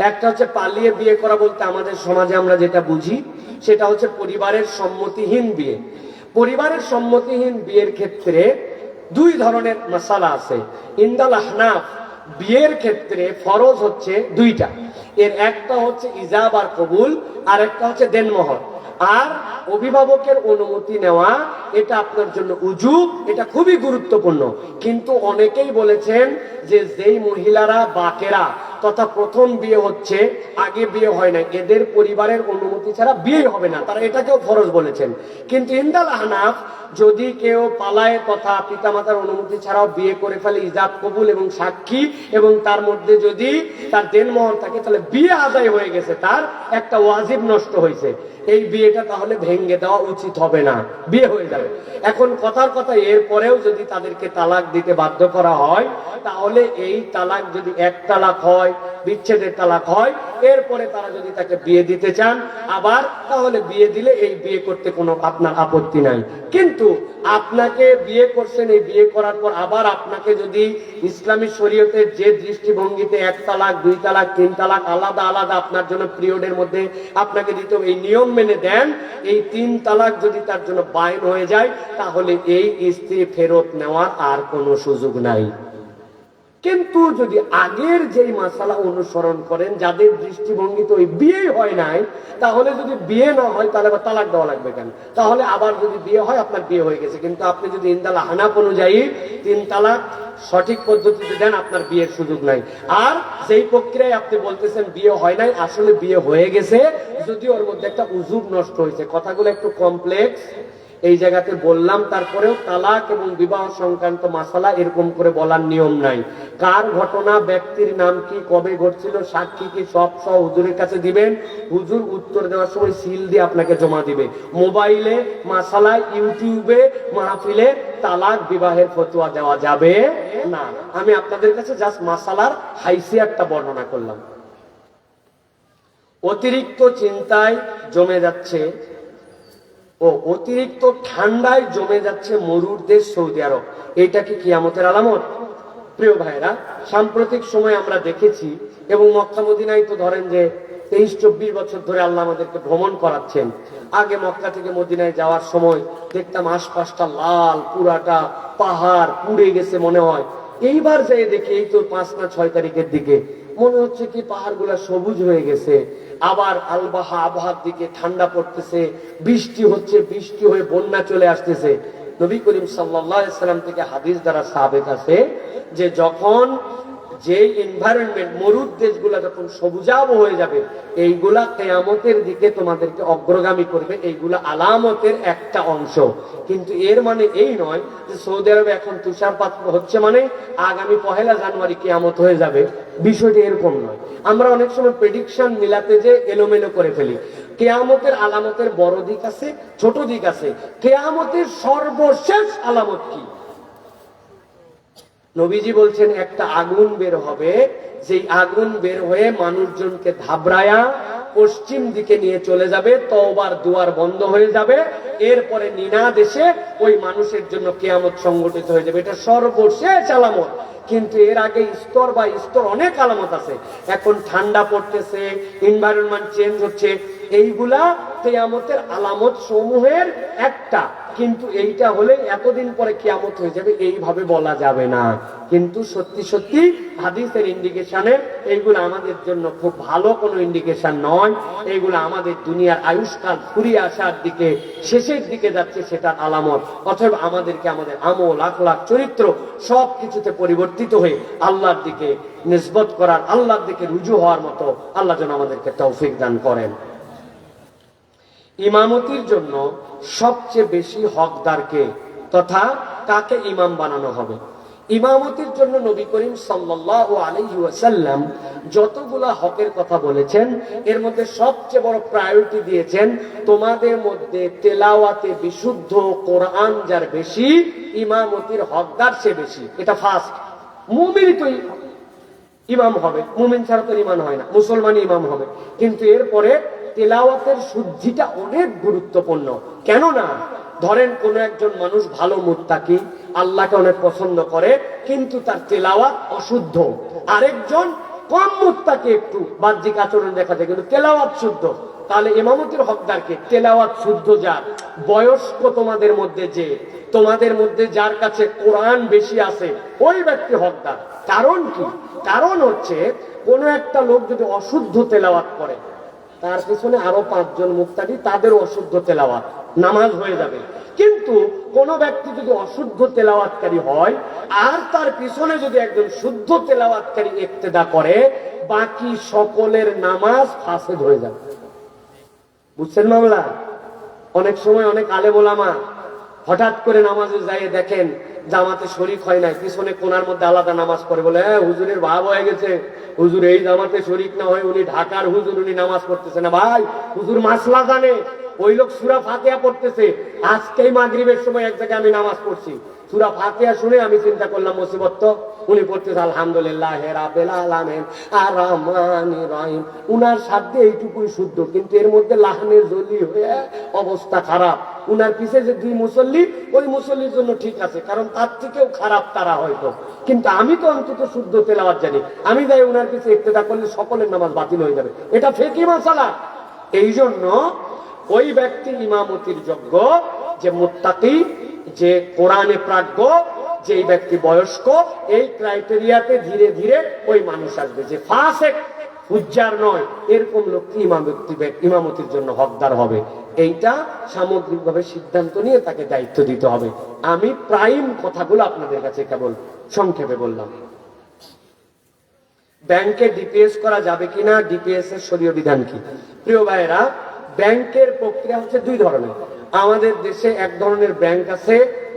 একটা হচ্ছে পালিয়ে বিয়ে করা বলতে আমাদের সমাজে আমরা যেটা বুঝি সেটা হচ্ছে পরিবারের সম্মতিহীন বিয়ে। পরিবারের সম্মতিহীন বিয়ের ক্ষেত্রে দুই ধরনের মাসালা আছে। ইনদাল আহনাফ বিয়ের ক্ষেত্রে ফরজ হচ্ছে দুইটা। এর একটা হচ্ছে ইজাব আর কবুল, আর একটা হচ্ছে দেনমোহর। আর অভিভাবকের অনুমতি নেওয়া এটা আপনার জন্য উজুব, এটা খুবই গুরুত্বপূর্ণ। কিন্তু অনেকেই বলেছেন যে যেই মহিলারা বাকেরা তথা প্রথম বিয়ে হচ্ছে, আগে বিয়ে হয় না, এদের পরিবারের অনুমতি ছাড়া বিয়ে হবে না, তারা এটাকেও ফরজ বলেছেন। কিন্তু ইনদাল আহনাফ যদি কেউ পালায় তথা পিতামাতার অনুমতি ছাড়াও বিয়ে করে ফেলে, ইজাব কবুল এবং সাক্ষী এবং তার মধ্যে যদি তার দেনমোহর থাকে, তাহলে বিয়ে আদায় হয়ে গেছে, তার একটা ওয়াজিব নষ্ট হয়েছে, এই বিয়েটা তাহলে ভেঙে দেওয়া উচিত হবে না, বিয়ে হয়ে যাবে। এখন কথার কথা, এরপরেও যদি তাদেরকে তালাক দিতে বাধ্য করা হয়, তাহলে এই তালাক যদি এক তালাক হয়, বিচ্ছেদের তালাক হয়, এরপরে তারা যদি তাকে বিয়ে দিতে চান আবার, তাহলে বিয়ে দিলে এই বিয়ে করতে কোনো আপনার আপত্তি নাই। কিন্তু আপনাকে বিয়ে করছেন, এই বিয়ে করার পর আবার আপনাকে যদি ইসলামী শরীয়তের যে দৃষ্টিভঙ্গিতে এক তালাক, দুই তালাক, তিন তালাক আলাদা আলাদা আপনার জন্য পিরিয়ডের মধ্যে আপনাকে দিতে হবে, এই নিয়ম মেনে দেন, এই তিন তালাক যদি তার জন্য বাইন হয়ে যায়, তাহলে এই স্ত্রী ফেরত নেওয়ার আর কোনো সুযোগ নাই। কিন্তু যদি আগের যেই মাসালা অনুসরণ করেন, যাদের দৃষ্টিভঙ্গিতে ওই বিয়ে হয় নাই, তাহলে যদি বিয়ে না হয় তাহলে আবার তালাক দেওয়া লাগবে কেন? তাহলে আবার যদি বিয়ে হয়, আপনার বিয়ে হয়ে গেছে। কিন্তু আপনি যদি ইনদাল আহনাফ অনুযায়ী তিন তালাক সঠিক পদ্ধতিতে দেন, আপনার বিয়ের সুযোগ নাই। আর যেই প্রক্রিয়ায় আপনি বলতেছেন বিয়ে হয় নাই, আসলে বিয়ে হয়ে গেছে, যদি ওর মধ্যে একটা উজুব নষ্ট হয়েছে। কথাগুলো একটু কমপ্লেক্স, এই জায়গাতে বললাম। তারপরেও তালাক এবং বিবাহ সংক্রান্ত মাসালা এরকম করে বলার নিয়ম নাই। কার ঘটনা, ব্যক্তির নাম কি, কবে ঘটছিল, সাক্ষী কি, সব হুজুরের কাছে দিবেন। হুজুর উত্তর দেওয়ার সময় সিল দিয়ে আপনাকে জমা দিবে। মোবাইলে মাসালা, ইউটিউবে, মাহফিলে তালাক বিবাহের ফতোয়া দেওয়া যাবে না। আমি আপনাদের কাছে জাস্ট মাসালার হাইসিয়াতটা বর্ণনা করলাম। অতিরিক্ত চিন্তায় জমে যাচ্ছে ও অতিরিক্ত ঠান্ডায় জমে যাচ্ছে মরুর দেশ সৌদি আরব, এটা কি কিয়ামতের আলামত? প্রিয় ভাইরা, সাম্প্রতিক সময় আমরা দেখেছি, এবং মক্কা মদিনায় তো ধরেন যে 23-24 বছর ধরে আল্লাহ আমাদেরকে ভ্রমণ করাচ্ছেন। আগে মক্কা থেকে মদিনায় যাওয়ার সময় দেখতাম আশপাশটা লাল, পুরাটা পাহাড় পুড়ে গেছে মনে হয়। এইবার যাই দেখি, এই তো 5 না 6 তারিখের দিকে, মনে হচ্ছে কি পাহাড়গুলা সবুজ হয়ে গেছে। আবার আলবাহা আবহাওয়ার দিকে ঠান্ডা পড়তেছে, বৃষ্টি হচ্ছে, বৃষ্টি হয়ে বন্যা চলে আসতেছে। নবী করিম সাল্লাল্লাহু আলাইহি সাল্লাম থেকে হাদিস দ্বারা সাবেক আছে যে যখন যে এনভায়রনমেন্ট, মরুদ দেশগুলা যখন সবুজাব হয়ে যাবে, এইগুলা কিয়ামতের দিকে তোমাদেরকে অগ্রগামী করবে, এইগুলা আলামতের একটা অংশ। কিন্তু এর মানে এই নয় যে সৌদি আরবে এখন তুষারপাত হচ্ছে মানে আগামী 1 জানুয়ারি কিয়ামত হয়ে যাবে, বিষয়টি এরকম নয়। আমরা অনেক সময় প্রেডিকশন মিলাতে যে এলোমেলো করে ফেলি। কিয়ামতের আলামতের বড় দিক আছে, ছোট দিক আছে। কিয়ামতের সর্বশেষ আলামত কি? নবীজি বলছেন একটা আগুন বের হবে, যেই আগুন বের হয়ে মানুষজনকে ধাবড়ায়া পশ্চিম দিকে নিয়ে চলে যাবে, তওবার দুয়ার বন্ধ হয়ে যাবে, এরপরে নিনাদ এসে ওই মানুষের জন্য কিয়ামত সংগঠিত হয়ে যাবে। এটা সর্বশেষ আলামত। কিন্তু এর আগে স্তর বা স্তর অনেক আলামত আছে। এখন ঠান্ডা পড়তেছে, এনভায়রনমেন্ট চেঞ্জ হচ্ছে, এইগুলা কিয়ামতের আলামত সমূহের একটা। কিন্তু এইটা হলে এতদিন পরে কিয়ামত হয়ে যাবে এইভাবে বলা যাবে না। কিন্তু সত্যি সত্যি হাদিসের ইন্ডিকেশনে এইগুলো আমাদের জন্য খুব ভালো কোনো ইন্ডিকেশন নয়। এইগুলো আমাদের দুনিয়ার আয়ুষ্কাল ফুরিয়ে আসার দিকে, শেষের দিকে যাচ্ছে, সেটার আলামত। অথবা আমাদেরকে আমাদের আমল, আখলাক, চরিত্র সব কিছুতে পরিবর্তিত হয়ে আল্লাহর দিকে নিসবত করার, আল্লাহর দিকে রুজু হওয়ার মতো আল্লাহ যেন আমাদেরকে তৌফিক দান করেন। ইমামতির জন্য সবচেয়ে বেশি হকদারকে তথা কাকে ইমাম বানানো হবে? ইমামতির জন্য নবী করিম সাল্লাল্লাহু আলাইহি ওয়াসাল্লাম যতগুলা হকের কথা বলেছেন, এর মধ্যে সবচেয়ে বড় প্রায়োরিটি দিয়েছেন তোমাদের মধ্যে তেলাওয়াতে বিশুদ্ধ কোরআন যার বেশি, ইমামতির হকদার সে বেশি। এটা ফার্স্ট। মুমিনই তো ইমাম হবে, মুমিন ছাড়া তো ইমান হয় না, মুসলমানই ইমাম হবে। কিন্তু এরপরে তেলাওয়াতের শুদ্ধিটা অনেক গুরুত্বপূর্ণ। কেননা ধরেন কোন একজন মানুষ ভালো মুত্তাকি, আল্লাহকে অনেক পছন্দ করে, কিন্তু তার তেলাওয়াত অশুদ্ধ। আরেকজন কম মুত্তাকি, একটু বাহ্যিক আচরণ দেখা যায় কিন্তু তেলাওয়াত শুদ্ধ। তাহলে ইমামতির হকদারকে, তেলাওয়াত শুদ্ধ যার, বয়স্ক তোমাদের মধ্যে যার কাছে কোরআন বেশি আছে ওই ব্যক্তি হকদার। কারণ কি? কারণ হচ্ছে কোন একটা লোক যদি অশুদ্ধ তেলাওয়াত করে, তার পিছনে আরো 5 জন মুক্তাদি, তাদের অশুদ্ধ তেলাওয়াত, নামাজ হয়ে যাবে। কিন্তু কোন ব্যক্তি যদি অশুদ্ধ তেলাওয়াতকারী হয় আর তার পিছনে যদি একজন শুদ্ধ তেলাওয়াতকারী ইক্তেদা করে, বাকি সকলের নামাজ ফাসেদ হয়ে যাবে। বুঝছেন মামলা? অনেক সময় অনেক আলেম ওলামা হঠাৎ করে নামাজে যাই দেখেন জামাতে শরীক হয় নাই, পিছনে কোনার মধ্যে আলাদা নামাজ পড়ে, বলে হ্যাঁ হুজুরের ভাব হয়ে গেছে, হুজুর এই জামাতে শরীক না হয় উনি ঢাকার হুজুর, উনি নামাজ পড়তেছে না। ভাই, হুজুর মাসলা জানে, ওই লোক সূরা ফাতিহা পড়তেছে। আজকেই মাগরিবের সময় এক জায়গায় আমি নামাজ পড়ছি, সূরা ফাতিহা শুনে আমি চিন্তা করলাম মুসিবত তো, উনি পড়তেছে আলহামদুলিল্লাহ রাব্বিল আলামিন আর রহমানির রহিম, উনার সাথে এইটুকুই শুদ্ধ, কিন্তু এর মধ্যে লাহানের জলি হয়ে অবস্থা খারাপ। উনার পিছে যে 2 মুসল্লি, ওই মুসল্লির জন্য ঠিক আছে, কারণ তার থেকেও খারাপ তারা হয়তো, কিন্তু আমি তো অন্তত শুদ্ধ তেলাওয়াত জানি, আমি যাই উনার পিছে ইক্তেদা করলে সকলের নামাজ বাতিল হয়ে যাবে। এটা ফিকহি মাসালা। এই জন্য ওই ব্যক্তি ইমামতির যোগ্য যে মুত্তাকি, যে কোরআনে প্রাজ্ঞ, যে ব্যক্তি বয়স্ক। এই ক্রাইটেরিয়াতে ধীরে ধীরে ওই মানুষ আসবে যে ফাসেক, হুজ্জার নয়, এরকম লোকটি ইমামতির জন্য হকদার হবে। এইটা সামগ্রিকভাবে সিদ্ধান্ত নিয়ে তাকে দায়িত্ব দিতে হবে। আমি প্রাইম কথাগুলো আপনাদের কাছে কেবল সংক্ষেপে বললাম। ব্যাংকে ডিপিএস করা যাবে কিনা, ডিপিএস এর শরীয় বিধান কি? প্রিয় ভাইয়েরা, ব্যাংকের প্রক্রিয়া হচ্ছে 2 ধরনের। আমাদের দেশে এক ধরনের ব্যাংক আছে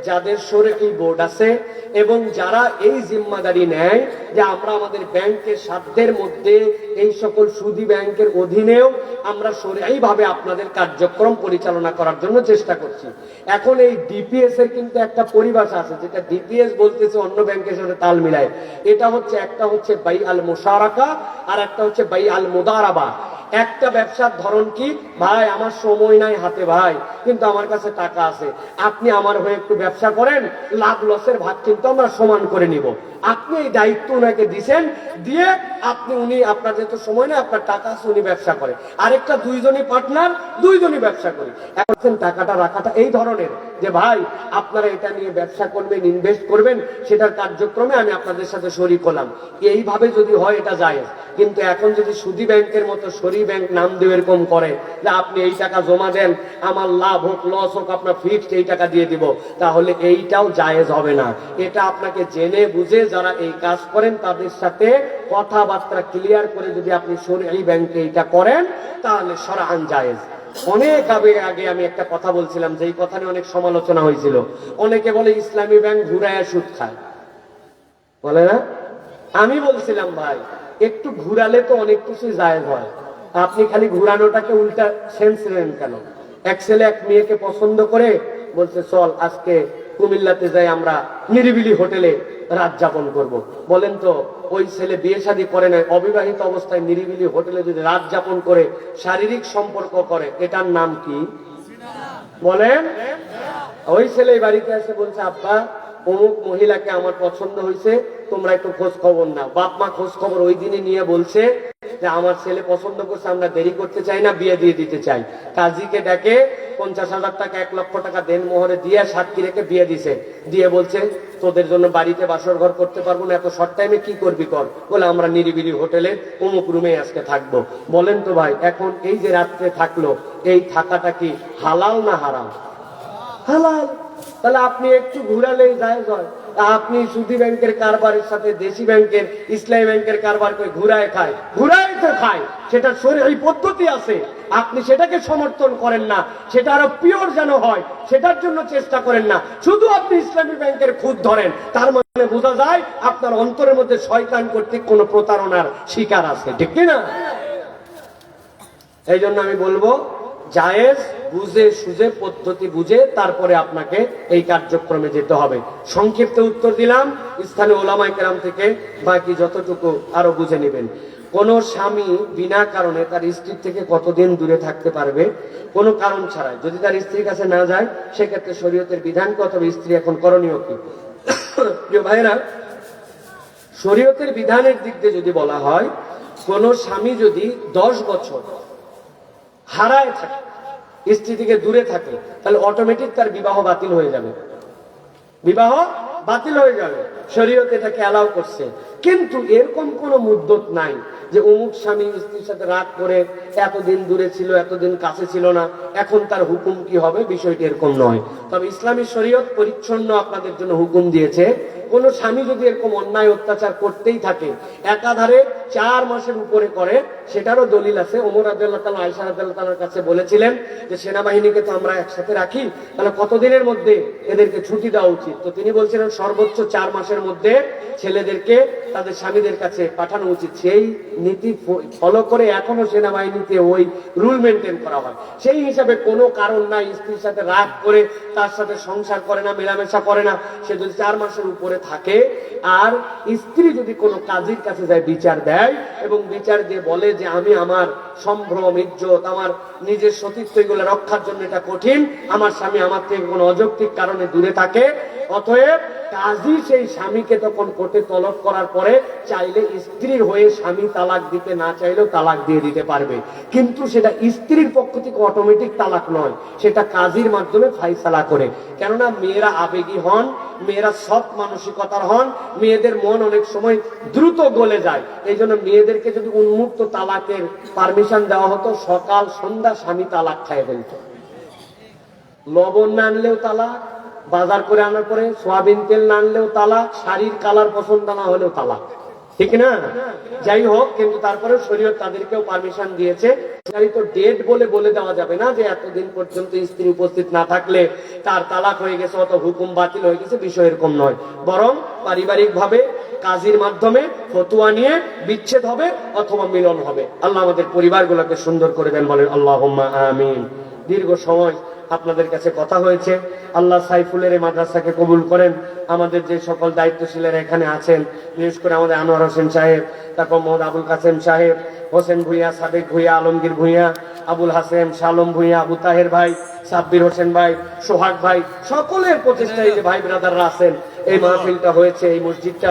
যাদের শরঈ বোর্ড আছে, এবং যারা এই জিম্মাদারি নেয় যে আমরা আমাদের ব্যাংকের সাধ্যের মধ্যে এই সকল সুদী ব্যাংকের অধীনেও আমরা শরঈ ভাবে আপনাদের কার্যক্রম পরিচালনা করার জন্য চেষ্টা করছি। এখন এই ডিপিএস এর কিন্তু একটা পরিভাষা আছে, যেটা ডিপিএস বলতেছে অন্য ব্যাংকের সাথে তাল মিলায়। এটা হচ্ছে, একটা হচ্ছে বাই আল মুশারাকা আর একটা হচ্ছে বাই আল মুদারাবা। একটা ব্যবসার ধরন কি, ভাই আমার সময় নাই হাতে ভাই, কিন্তু আমার কাছে টাকা আছে, আপনি আমার হয়ে একটু ব্যবসা করেন, লাভ লসের ভাগ কিন্তু আমরা সমান করে নিব। আপনি এই দায়িত্ব ওনাকে দিচ্ছেন, দিয়ে উনি আপনার যেহেতু সময় নেই, আপনার টাকা আছে, উনি ব্যবসা করে। আরেকটা 2 জনই পার্টনার, 2 জনই ব্যবসা করি। এখন টাকাটা রাখাটা এই ধরনের যে ভাই আপনারা এটা নিয়ে ব্যবসা করবেন, ইনভেস্ট করবেন, সেটার কার্যক্রমে আমি আপনাদের সাথে শরীক হলাম, এইভাবে যদি হয় এটা জায়েজ। কিন্তু এখন যদি সুদী ব্যাংকের মতো শরী ব্যাংক নাম দিয়ে এরকম করে যে আপনি এই টাকা জমা দেন, আমার লাভ হোক লস হোক আপনার ফিক্সড এই টাকা দিয়ে দিব, তাহলে এইটাও জায়েজ হবে না। এটা আপনাকে জেনে বুঝে যারা এই কাজ করেন তাদের সাথে কথাবার্তা ক্লিয়ার করে যদি আপনি শরঈ ব্যাংকে এটা করেন, তাহলে শরআন জায়েজ। অনেক আগে আমি একটা কথা বলছিলাম, যেই কথা নিয়ে অনেক সমালোচনা হয়েছিল। অনেকে বলে ইসলামী ব্যাংক ঘুরায় সুদ খায়, বলে না? আমি বলছিলাম ভাই, একটু ঘুরালে তো অনেক কিছু জায়েজ হয়, আপনি খালি ঘুরানোটাকে উল্টা সেন্স নেন কেন? এক ছেলে এক মেয়েকে পছন্দ করে বলছে চল আজকে কুমিল্লাতে যাই, আমরা নিরিবিলি হোটেলে রাত যাপন করব। বলেন তো, ওই ছেলে বিয়ে শাদী করে নাই, অবিবাহিত অবস্থায় নিরিবিলি হোটেলে যদি রাত যাপন করে শারীরিক সম্পর্ক করে, এটার নাম কি বলেন? ওই ছেলে বাড়িতে এসে বলছে আব্বা অমুক মহিলাকে আমার পছন্দ হয়েছে, তোমরা একটু খোঁজ খবর নাও। বাপ মা খোঁজ খবর ওই দিনই নিয়ে বলছে যে আমার ছেলে পছন্দ করছে, আমরা দেরি করতে চাই না, বিয়ে দিয়ে দিতে চাই। কাজীকে ডেকে 50,000 টাকা 1 লক্ষ টাকা দেন মোহরে দিয়ে সাক্ষী রেখে বিয়ে দিছে। দিয়ে বলছে তোদের জন্য বাড়িতে বাসর ঘর করতে পারবো না, এত শর্ট টাইমে কি করবি কর। বলে আমরা নিরিবিলি হোটেলে অমুক রুমে আজকে থাকবো। বলেন তো ভাই, এখন এই যে রাত্রে থাকলো, এই থাকাটা কি হালাল না হারাম? হালাল। তাহলে আপনি একটু ঘুরালেই জায়েজ হয়। আপনি সুদী ব্যাংকের কারবারের সাথে দেশি ব্যাংকের, ইসলামী ব্যাংকের কারবার করে ঘুরায় খায়, ঘুরায় তো খায়, সেটা শরীয়ী পদ্ধতি আছে, আপনি সেটাকে সমর্থন করেন না, সেটা আরো পিওর যেন হয় সেটার জন্য চেষ্টা করেন না। শুধু আপনি ইসলামী ব্যাংকের খুদ ধরেন, তার মানে বোঝা যায় আপনার অন্তরের মধ্যে শয়তান কর্তৃক কোন প্রতারণার শিকার আছে, ঠিক না? এই জন্য আমি বলবো জায়েজ বুঝে সুঝে পদ্ধতি বুঝে তারপরে আপনাকে এই কার্যক্রমে যেতে হবে। সংক্ষিপ্ত উত্তর দিলাম স্থানীয় ওলামায়ে কেরাম থেকে, বাকি যতটুকু আরো বুঝে নেবেন। কোন স্বামী বিনা কারণে তার স্ত্রীর থেকে কতদিন দূরে থাকতে পারবে? কোনো কারণ ছাড়াই। যদি তার স্ত্রীর কাছে না যায় সেক্ষেত্রে শরীয়তের বিধান কি, অথবা স্ত্রী এখন করণীয় কি? প্রিয় ভাইরা, শরীয়তের বিধানের দিক দিয়ে যদি বলা হয়, কোন স্বামী যদি 10 বছর হারায় থাকে, স্ত্রী থেকে দূরে থাকে, তাহলে অটোমেটিক তার বিবাহ বাতিল হয়ে যাবে। বিবাহ বাতিল হয়ে যাবে, শরীয়ত এটাকে অ্যালাউ করছে। কিন্তু এরকম কোন মুদ্দত নাই যে অমুক স্বামী স্ত্রীর সাথে রাগ করে এতদিন দূরে ছিল, এতদিন কাছে ছিল না, এখন তার হুকুম কি হবে, বিষয়টি এরকম নয়। তবে ইসলামী শরীয়ত পরিচ্ছন্ন আপনাদের জন্য হুকুম দিয়েছে, কোন স্বামী যদি এরকম অন্যায় অত্যাচার করতেই থাকে, একাধারে 4 মাসের উপরে করে, সেটারও দলিল আছে। ওমর রাদিয়াল্লাহু তাআলা আয়েশা রাদিয়াল্লাহু তাআলার কাছে বলেছিলেন যে সেনাবাহিনীকে তো আমরা একসাথে রাখি, তাহলে কতদিনের মধ্যে এদেরকে ছুটি দেওয়া উচিত? তো তিনি বলছিলেন সর্বোচ্চ 4 মাসের মধ্যে ছেলেদেরকে তাদের স্বামীদের কাছে পাঠানো উচিত। সেই নীতি ফলো করে এখনো সেনাবাহিনীতে ওই রুল মেনটেন করা হয়। সেই হিসাবে কোনো কারণ নাই, স্ত্রীর সাথে রাগ করে তার সাথে সংসার করে না, মেলামেশা করে না, সে যদি 4 মাসের উপরে থাকে, আর স্ত্রী যদি কোনো কাজীর কাছে যায় বিচার দেয় এবং বিচার দিয়ে বলে যে আমি আমার সম্ভ্রম, ইজ্জত, আমার নিজের সতীত্ব এগুলো রক্ষার জন্য এটা কঠিন, আমার স্বামী আমার থেকে কোনো অযৌক্তিক কারণে দূরে থাকে, অতএব কাজী সেই স্বামীকে তখন কোর্টে তলব করার পরে চাইলে স্ত্রীর হয়ে স্বামী তালাক দিতে না চাইলেও তালাক দিয়ে দিতে পারবে। কিন্তু সেটা স্ত্রীর পক্ষ থেকে অটোমেটিক তালাক নয়, সেটা কাজীর মাধ্যমে ফাইসালা করে। কেননা মেয়েরা আবেগী হন, মেয়েরা সৎ মানসিকতার হন, মেয়েদের মন অনেক সময় দ্রুত গলে যায়। এই জন্য মেয়েদেরকে যদি উন্মুক্ত তালাকের পারমিশন দেওয়া হতো, সকাল সন্ধ্যা স্বামী তালাক খাইয়ে ফেলত। লবণ না আনলেও তালাক, বাজার করে আনার পরে সোয়াবিন তেল না আনলেও তালাক, শাড়ির কালার পছন্দ না হলেও তালাক, ঠিক না? যাই হোক, কিন্তু তারপরে শরীয়ত তাদেরকেও পারমিশন দিয়েছে। তো ডেট বলে দেওয়া যাবে না যে এতদিন পর্যন্ত স্ত্রী উপস্থিত না থাকলে তার তালাক হয়ে গেছে, অত হুকুম বাতিল হয়ে গেছে, বিষয় এরকম নয়। বরং পারিবারিক ভাবে কাজীর মাধ্যমে ফতোয়া নিয়ে বিচ্ছেদ হবে অথবা মিলন হবে। আল্লাহ আমাদের পরিবারগুলোকে সুন্দর করে দেন, বলেন আল্লাহুম্মা আমিন। দীর্ঘ সময় আপনাদের কাছে কথা হয়েছে, আল্লাহ সাইফুলের এই মাদ্রাসাকে কবুল করেন। আমাদের যে সকল দায়িত্বশীলেরা এখানে আছেন, বিশেষ করে আমাদের আনোয়ার হোসেন সাহেব, তারপর মোহাম্মদ আবুল কাসেম সাহেব, হোসেন ভুইয়া, সাবেক ভুইয়া, আলমগীর ভুইয়া, আবুল হাসেম, শালম ভুইয়া, আবু তাহের ভাই, সাব্বির হোসেন ভাই, সোহাগ ভাই, সকলের প্রচেষ্টায় যে ভাই ব্রাদাররা আছেন এই মাহফিলটা হয়েছে, এই মসজিদটা